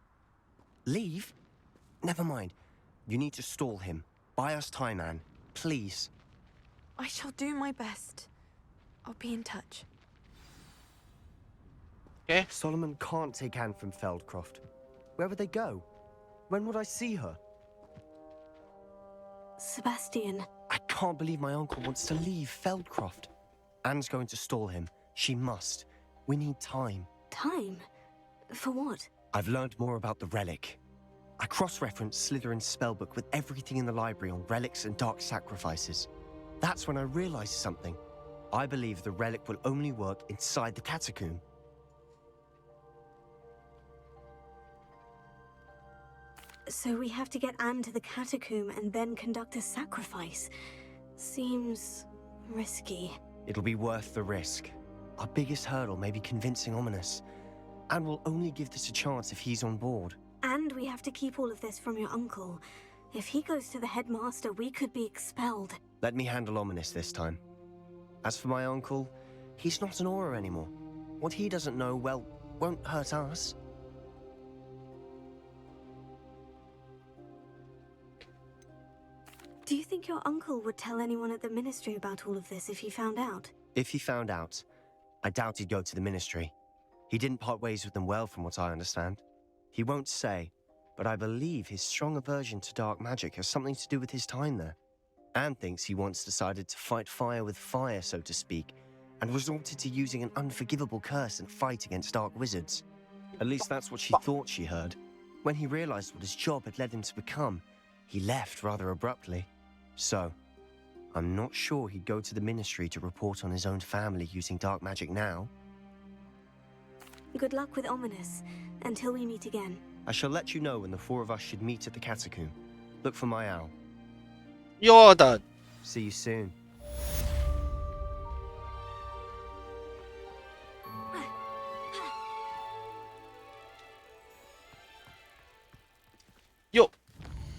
Leave? Never mind. You need to stall him. Buy us time, Anne. Please. I shall do my best. I'll be in touch. Okay. Solomon can't take Anne from Feldcroft. Where would they go? When would I see her? Sebastian. I can't believe my uncle wants to leave Feldcroft. Anne's going to stall him. She must. We need time. Time? For what? I've learned more about the relic. I cross-referenced Slytherin's spellbook with everything in the library on relics and dark sacrifices. That's when I realized something. I believe the relic will only work inside the catacomb. So we have to get Anne to the catacomb and then conduct a sacrifice. Seems risky. It'll be worth the risk. Our biggest hurdle may be convincing Ominous. And we'll only give this a chance if he's on board. And we have to keep all of this from your uncle. If he goes to the headmaster, we could be expelled. Let me handle Ominous this time. As for my uncle, he's not an Auror anymore. What he doesn't know, well, won't hurt us. Do you think your uncle would tell anyone at the Ministry about all of this if he found out? If he found out, I doubt he'd go to the Ministry. He didn't part ways with them well, from what I understand. He won't say, but I believe his strong aversion to dark magic has something to do with his time there. Anne thinks he once decided to fight fire with fire, so to speak, and resorted to using an unforgivable curse and fight against dark wizards. At least that's what she thought she heard. When he realized what his job had led him to become, he left rather abruptly. So, I'm not sure he'd go to the Ministry to report on his own family using dark magic now. Good luck with Ominous, until we meet again. I shall let you know when the four of us should meet at the catacomb. Look for my owl. You're done. See you soon.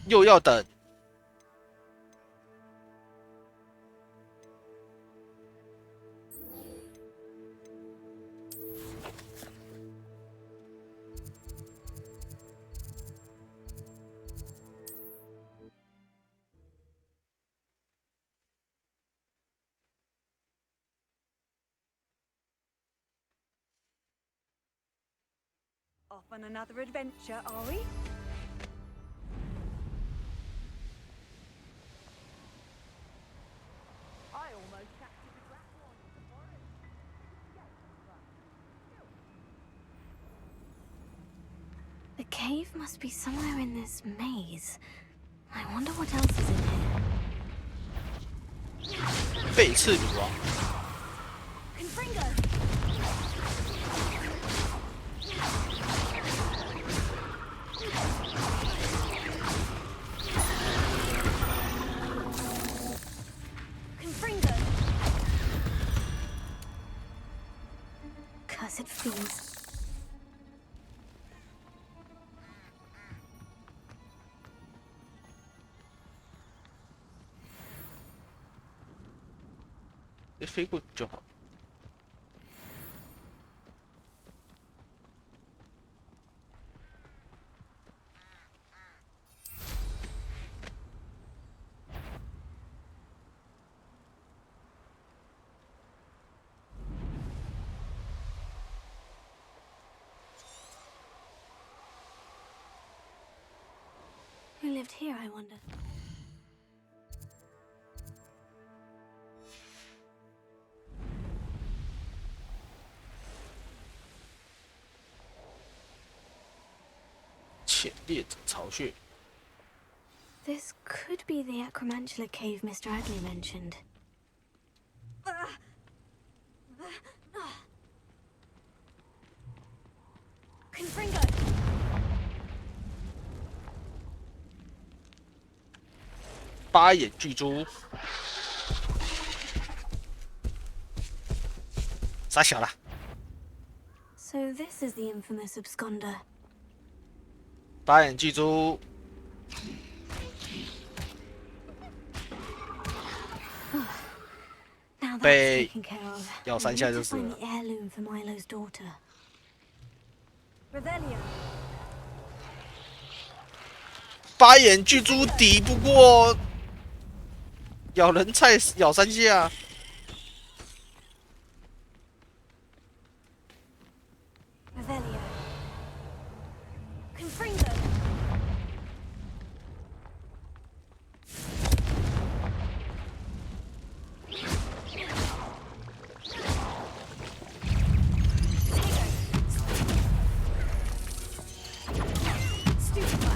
又要等。Off on another adventure, are we? I almost captured the black one in the forest. The cave must be somewhere in this maze. I wonder what else is in here. 背刺女王。 Confringo! Confringo! Cursed fiends. If 飞过就好。 Who lived here, I wonder? This could be the Acromantula cave Mr. Adley mentioned. Confringo! 八眼巨蛛，傻小了。 So this is the infamous absconder. 八眼巨蛛。 Now that's 被 taken care of. 咬三下就是了。 Find the heirloom for Milo's daughter. Revelio. 八眼巨蛛抵不过咬人菜，咬三下。 Revelio. Confringo. Stupefy.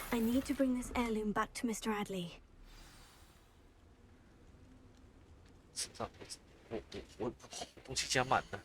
I need to bring this heirloom back to Mr. Adley. 身上我东西加满了。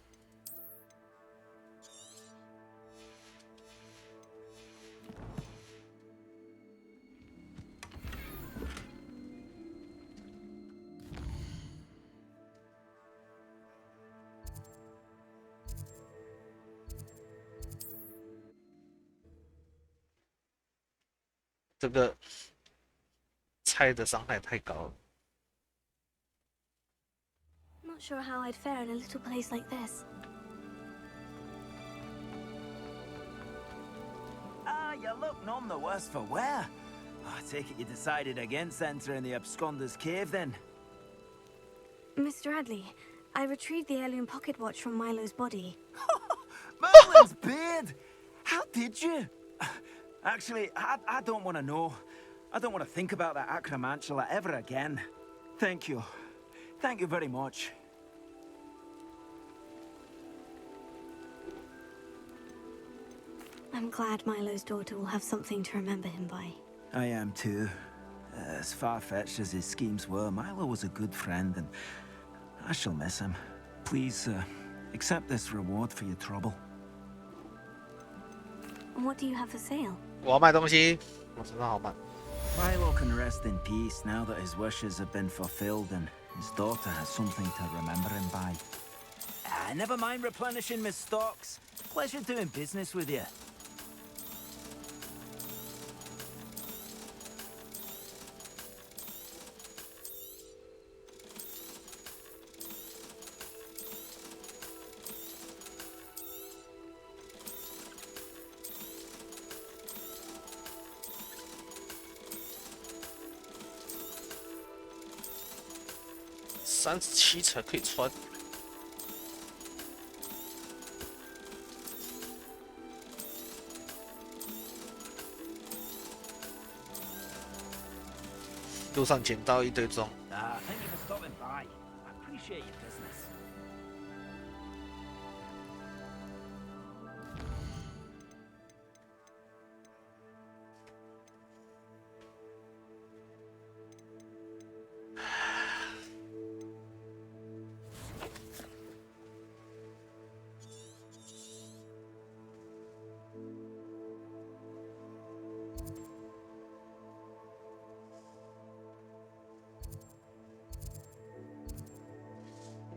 这个猜的伤害太高了。Not sure how I'd fare in a little place like this. You look none the worse for wear. I take it you decided against entering the Absconder's Cave, then? Mr. Radley, I retrieved the heirloom pocket watch from Milo's body. Merlin's beard! How did you? Actually, I don't want to know. I don't want to think about that acromantula ever again. Thank you. Thank you very much. I'm glad Milo's daughter will have something to remember him by. I am too. As far-fetched as his schemes were, Milo was a good friend, and I shall miss him. Please, accept this reward for your trouble. What do you have for sale? 我要卖东西，我身上好卖。 Milo can rest in peace now that his wishes have been fulfilled and his daughter has something to remember him by. Never mind replenishing my stocks. Pleasure doing business with you.37层可以穿。路上捡到一堆钟。Thank you for stopping by. I appreciate your business.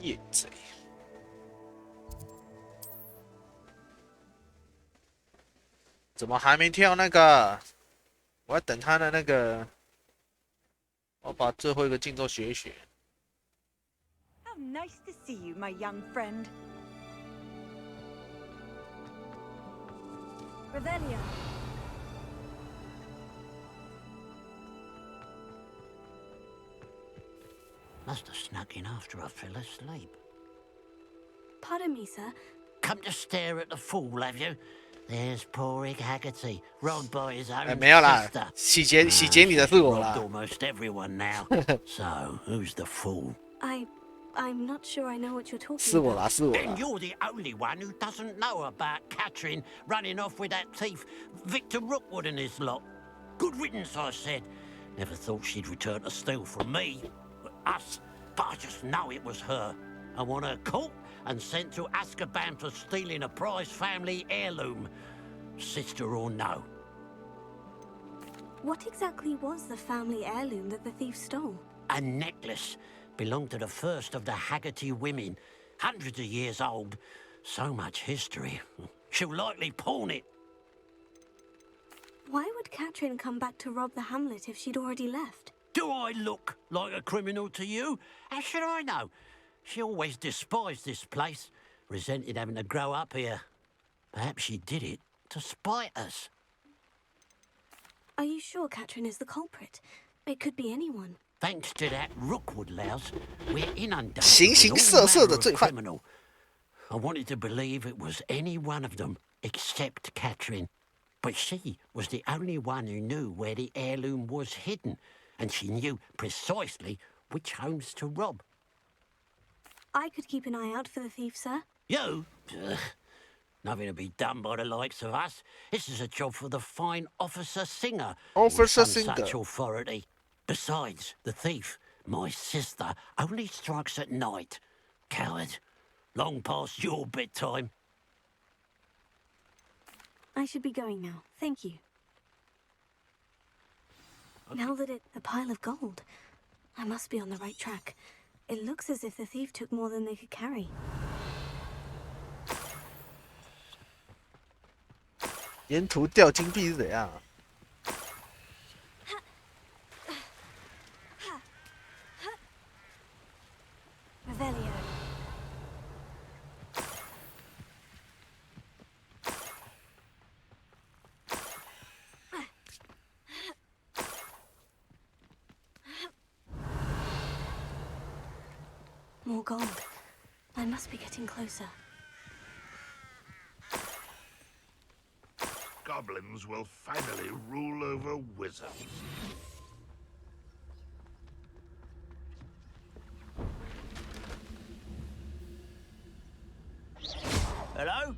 夜贼，怎么还没跳那个？我要等他的那个，我把最后一个镜头学一学。 How nice to see you, my young friend. Revelio. Must have snuck in after I fell asleep. Pardon me, sir. Come to stare at the fool, have you? There's poor Ig Haggerty, robbed by his own 没有啦 sister. 洗劫你的是我啦。 Robbed almost everyone now. So, who's the fool? I'm not sure I know what you're talking 是我 about. 啦，是我 Then 啦。 you're the only one who doesn't know about Catherine running off with that thief, Victor Rookwood and his lot. Good riddance, I said. Never thought she'd return to steal from me. Us. But I just know it was her. I want her caught and sent to Azkaban for stealing a prize family heirloom. Sister or no. What exactly was the family heirloom that the thief stole? A necklace. Belonged to the first of the Haggerty women. Hundreds of years old. So much history. She'll likely pawn it. Why would Catherine come back to rob the hamlet if she'd already left? Do I look like a criminal to you? How should I know? She always despised this place. Resented having to grow up here. Perhaps she did it to spite us. Are you sure Catherine is the culprit? It could be anyone. Thanks to that Rookwood louse, we're inundated形形 with 色 all 色的 manner 罪 of 犯。 criminal. I wanted to believe it was any one of them except Catherine. But she was the only one who knew where the heirloom was hidden. And she knew precisely which homes to rob. I could keep an eye out for the thief, sir. You? Ugh. Nothing to be done by the likes of us. This is a job for the fine Officer Singer. Officer with some Singer. Such authority. Besides, the thief, my sister, only strikes at night. Coward. Long past your bedtime. I should be going now. Thank you. Now that it's a pile of gold, I must be on the right track. It looks as if the thief took more than they could carry. 沿途掉金币是怎样啊？ gold. I must be getting closer. Goblins will finally rule over wizards. Hello?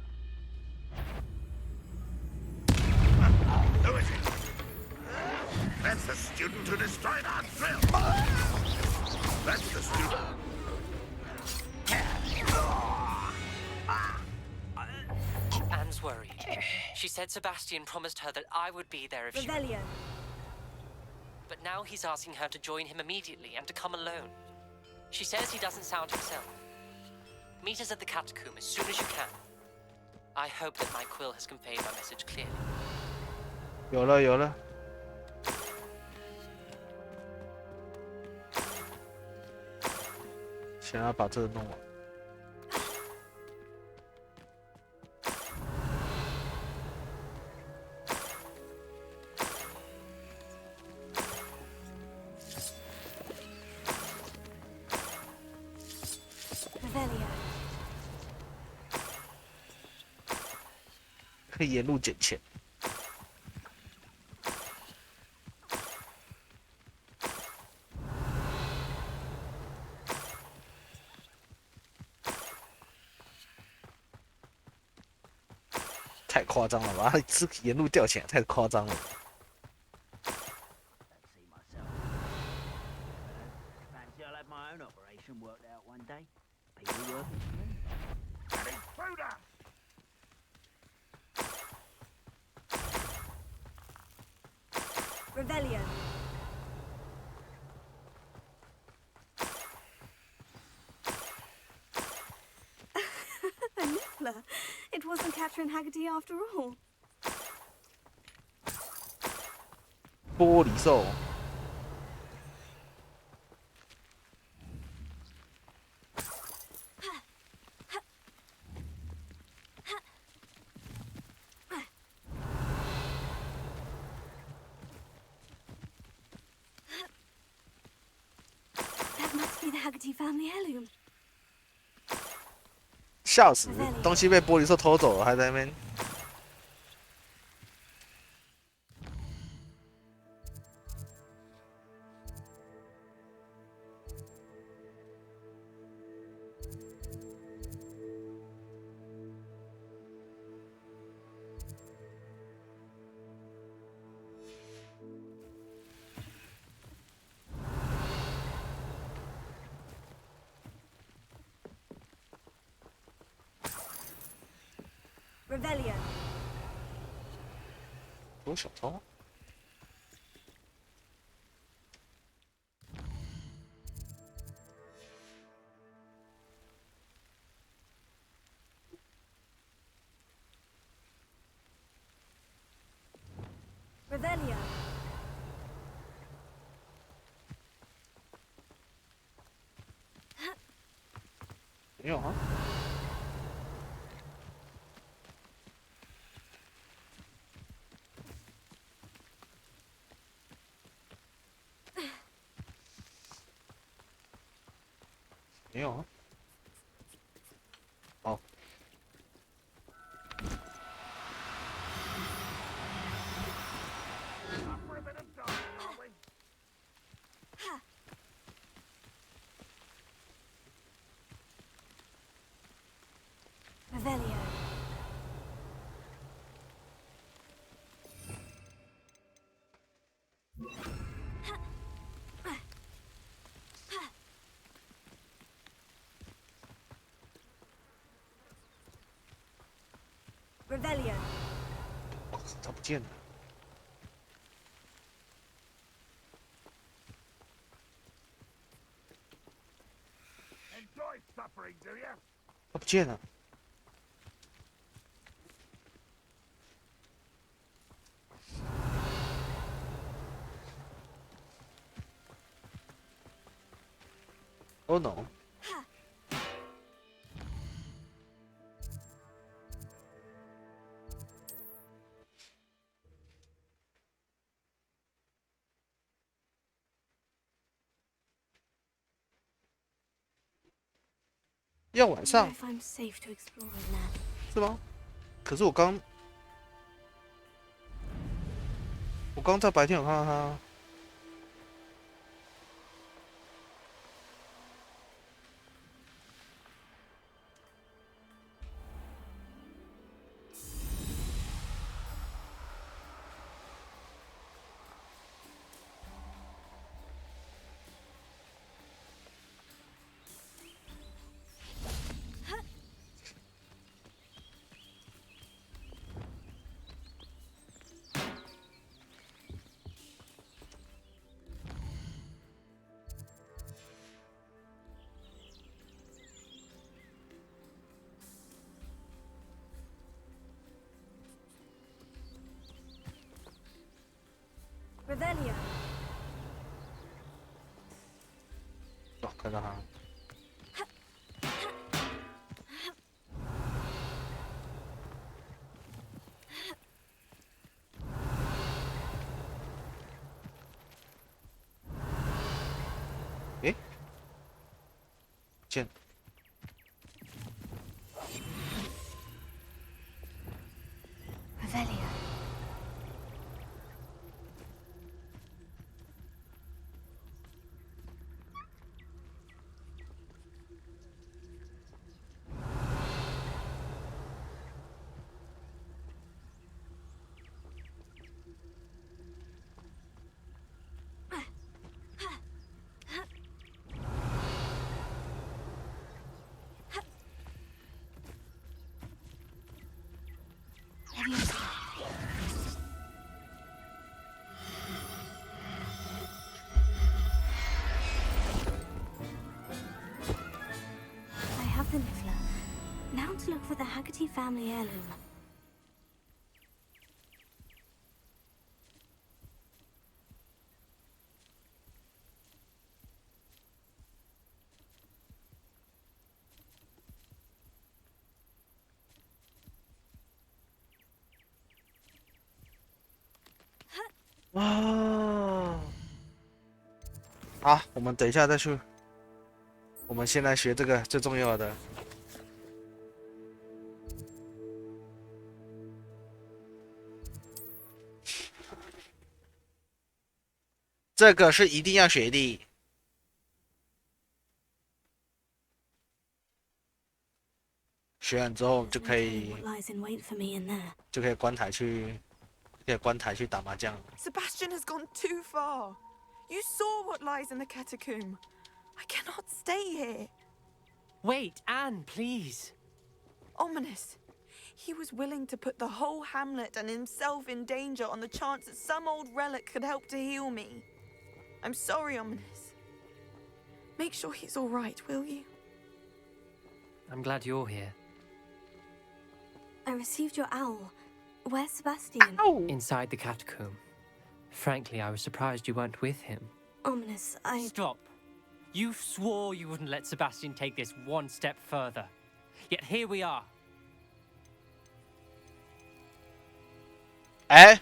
Who is it? That's the student who destroyed our drill. That's the student. Anne's worried. She said Sebastian promised her that I would be there if she... Revelio. But now he's asking her to join him immediately and to come alone. She says he doesn't sound himself. Meet us at the catacomb as soon as you can. I hope that my quill has conveyed my message clearly. 有了有了。想要把这个弄完。可以沿路捡钱。太夸张了吧！这沿路掉钱太夸张了。Fancy I'll have my own operation worked out one day. People working for me. Revelio. A niffler. It wasn't Catherine Haggerty after all. 玻璃兽。That must be the Haggerty family heirloom. 笑死！东西被玻璃兽偷走了，还在那边。Revelio. 有小偷。Revelio. 没有啊。没有啊。哦。Revelio. Revelio. 他不见了。Enjoy suffering, do you? 他不见了。Oh no. 要晚上 if I'm safe to explore in there. 是吗？可是我刚在白天有看到他。Revelio. 哦，看到他。诶，见。Revelio. I have the Niffler. Now to look for the Haggerty family heirloom.哇！好，我们等一下再去。我们先来学这个最重要的。这个是一定要学的。学完之后就可以 Lies in wait for me in there. 就可以关台去打麻将。Sebastian has gone too far. You saw what lies in the catacomb. I cannot stay here. Wait, Anne, please. Ominous. He was willing to put the whole hamlet and himself in danger on the chance that some old relic could help to heal me. I'm sorry, Ominous. Make sure he's all right, will you? I'm glad you're here. I received your owl. Where's Sebastian? Inside the catacomb. Frankly, I was surprised you weren't with him. Ominous, Stop. You swore you wouldn't let Sebastian take this one step further. Yet here we are. 哎，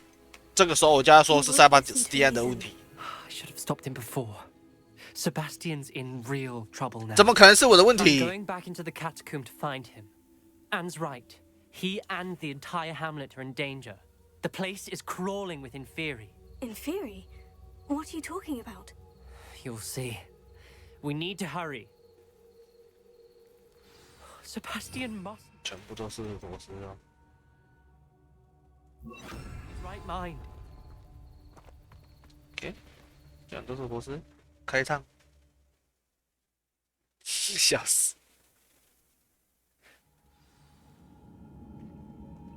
这个时候我就要说是塞巴斯蒂安的问题。I should have stopped him before. Sebastian's in real trouble now. 怎么可能是我的问题？ I'm going back into the catacomb to find him. Anne's right. He and the entire hamlet are in danger. The place is crawling with Inferi. Inferi? What are you talking about? You'll see. We need to hurry. Sebastian must. 全部都是螺丝啊！ His right mind. OK， 这样都是螺丝，开唱，笑死！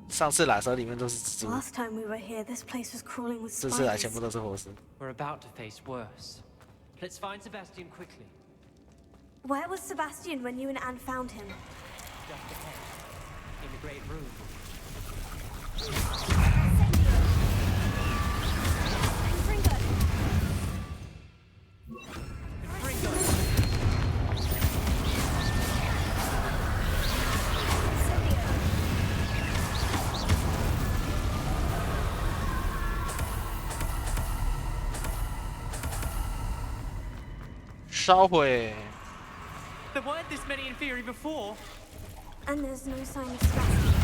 上次来的时候里面都是蜘蛛， Last time we were here, this place was crawling with 这次来 spiders. 全部都是螺丝。 We're about to face worse. Let's find Sebastian quickly. Where was Sebastian when you and Anne found him? Just ahead. In the great room. Sylvia. 烧毁。There weren't this many in theory before. And there's no sign of Sebastian.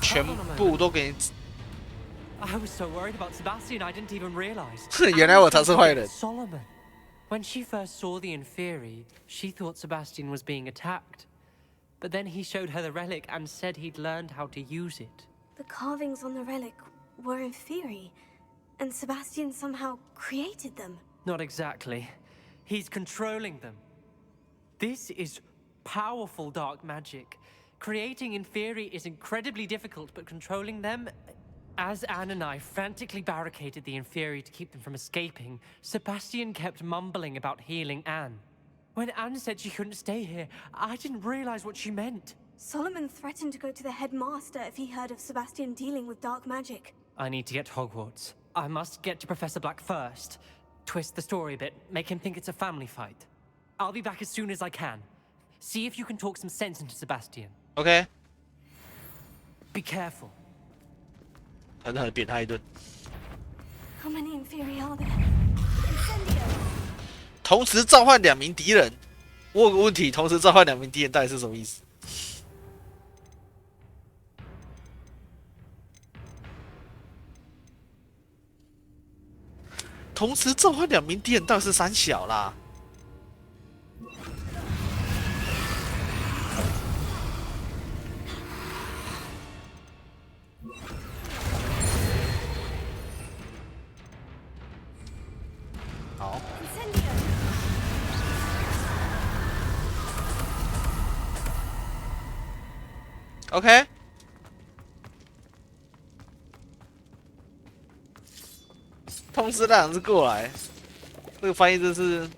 全部都给你。I was so worried about Sebastian, I didn't even realize. 原来我才是坏人。 Solomon. When she first saw the Inferi, she thought Sebastian was being attacked. But then he showed her the relic and said he'd learned how to use it. The carvings on the relic were Inferi, and Sebastian somehow created them. Not exactly. He's controlling them. This is powerful dark magic. Creating Inferi is incredibly difficult, but controlling them... As Anne and I frantically barricaded the Inferi to keep them from escaping, Sebastian kept mumbling about healing Anne. When Anne said she couldn't stay here, I didn't realize what she meant. Solomon threatened to go to the headmaster if he heard of Sebastian dealing with dark magic. I need to get to Hogwarts. I must get to Professor Black first. Twist the story a bit, make him think it's a family fight. I'll be back as soon as I can. See if you can talk some sense into Sebastian. Okay. Be careful. 狠狠扁他一顿。 How many Inferi are there? 同时召唤2名敌人。我有个问题，同时召唤2名敌人到底是什么意思？同时召唤2名敌人到底是三小啦？ 好。OK。通知那2只过来，这个翻译真是，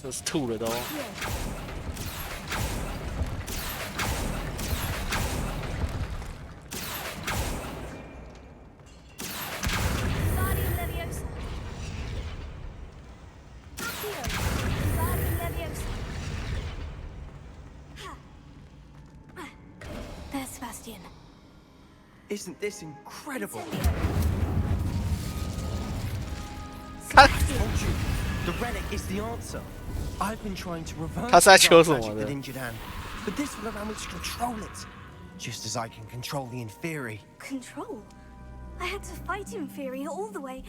真是吐了都。There's Sebastian. Isn't this incredible? I told you, the relic is the answer. I've been trying to reverse 他是在求什 the 么 magic 的 that injured Anne, but this will allow me to control it, just as I can control the Inferi. Control? I had to fight Inferi all the way.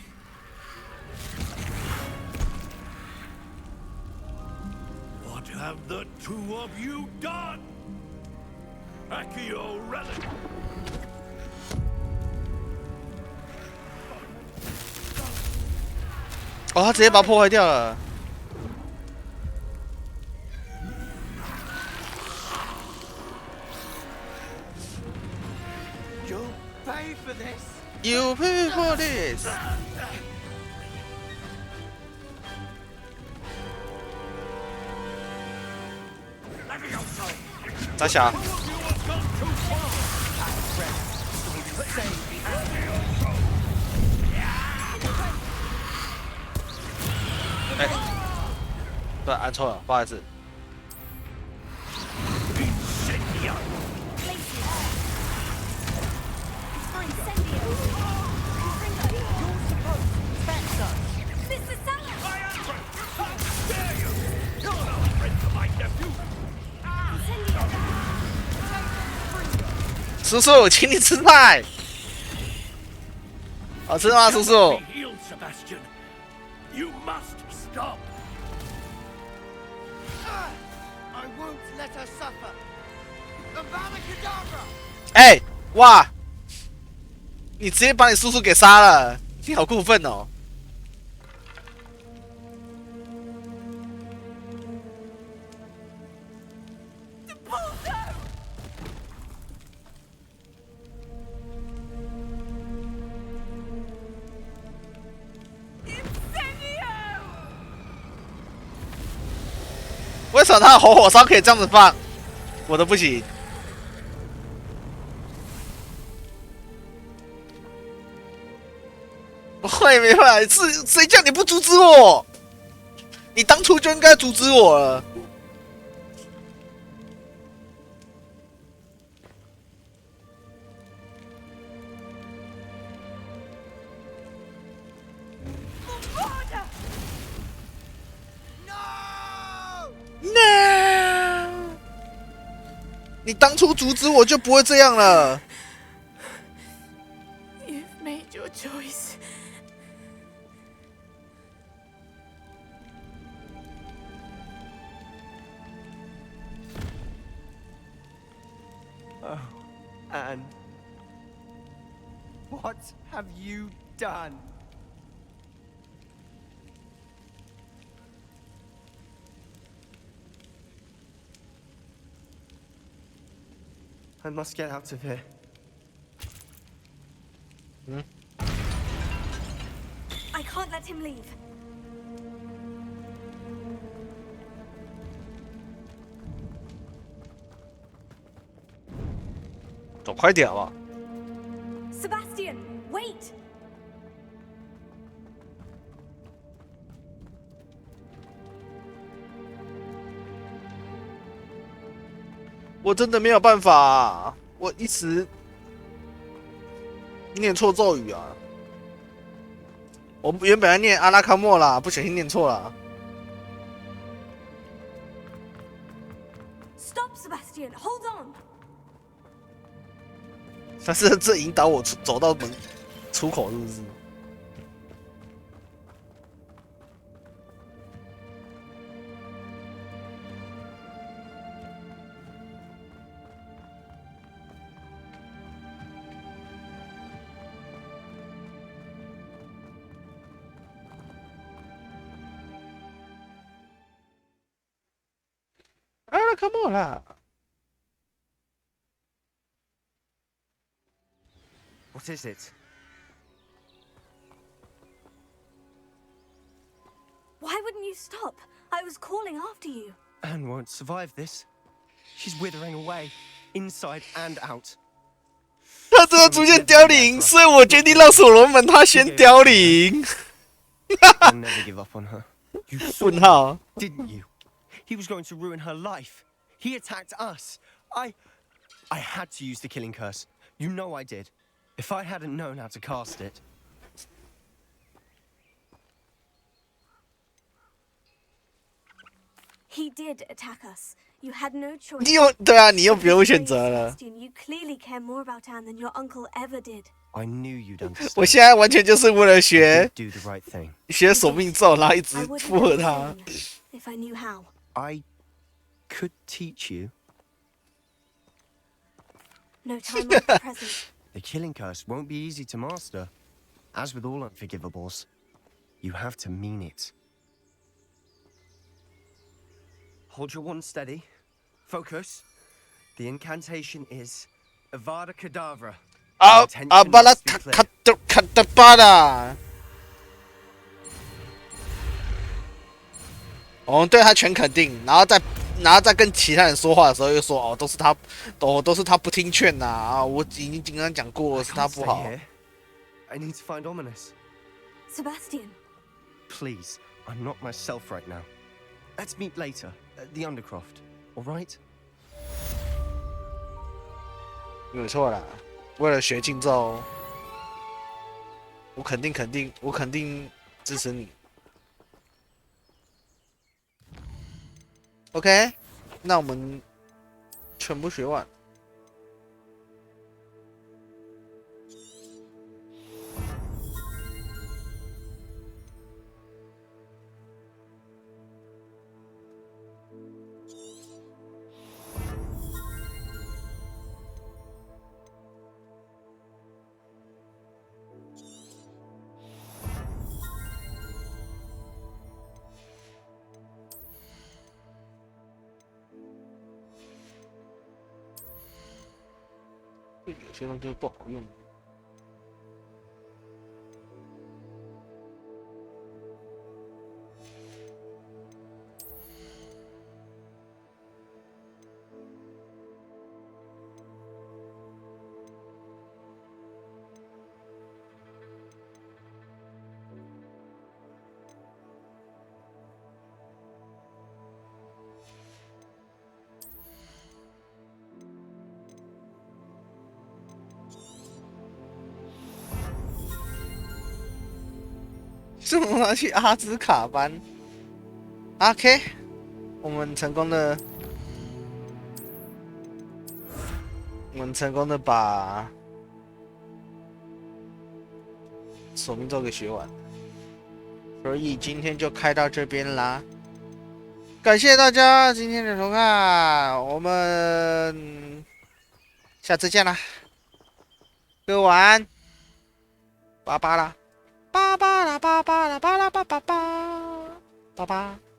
What have the two of you done? Accio relic! 哦，他直接把它破坏掉了。 You'll pay for this. You pay for this. 咋想？哎，对，按错了，不好意思。 叔叔，请你吃菜。好吃吗，叔叔？ You must stop. I won't let her suffer. Avada Kedavra! 哎，哇！你直接把你叔叔给杀了，你好过分哦！什么他的活火烧可以这样子放？我都不行。我也没办法，是谁叫你不阻止我？你当初就应该阻止我了。No！ 你当初阻止我就不会这样了。You've made your choice. Oh, Anne. What have you done? I must get out of here. I can't let him leave. 走快点吧。Sebastian, wait! 我真的没有办法，我一时念错咒语啊！我原本要念阿拉卡莫啦，不小心念错了。Stop, Sebastian! Hold on! 他是这引导我走到门出口，是不是？阿拉卡莫啦！ What is it? Why wouldn't you stop? I was calling after you. Anne won't survive this. She's withering away, inside and out. 他真的逐渐凋零，所以我决定让所罗门他先凋零。I'll never give up on her. You saw him, didn't you? He was going to ruin her life. He attacked us. I had to use the killing curse. You know I did. If I hadn't known how to cast it. He did attack us. You had no choice. 对啊，你又不用选择了。 You clearly care more about Anne than your uncle ever did. I knew you'd understand. 我现在完全就是为了 Do the right thing. 学索命咒，然后一直附和他。 If I knew how. I could teach you. No time like the present. The killing curse won't be easy to master. As with all unforgivables, you have to mean it. Hold your wand steady. Focus. The incantation is Avada Kedavra. 阿巴拉卡达巴拉。我们对他全肯定，然后再跟其他人说话的时候，又说都是他不听劝呐啊！我已经跟他讲过是他不好。I need to find Ominous. Sebastian. Please, I'm not myself right now. Let's meet later at the Undercroft. All right? 没有错啦，为了学禁咒，我肯定支持你。OK， 那我们全部学完。有些东西不好用。送他去阿兹卡班。OK， 我们成功的把索命咒给学完，所以今天就开到这边啦。感谢大家今天的收看，我们下次见啦，各位晚安，拜拜啦，拜拜啦，拜拜啦，拜啦，拜拜拜，拜拜。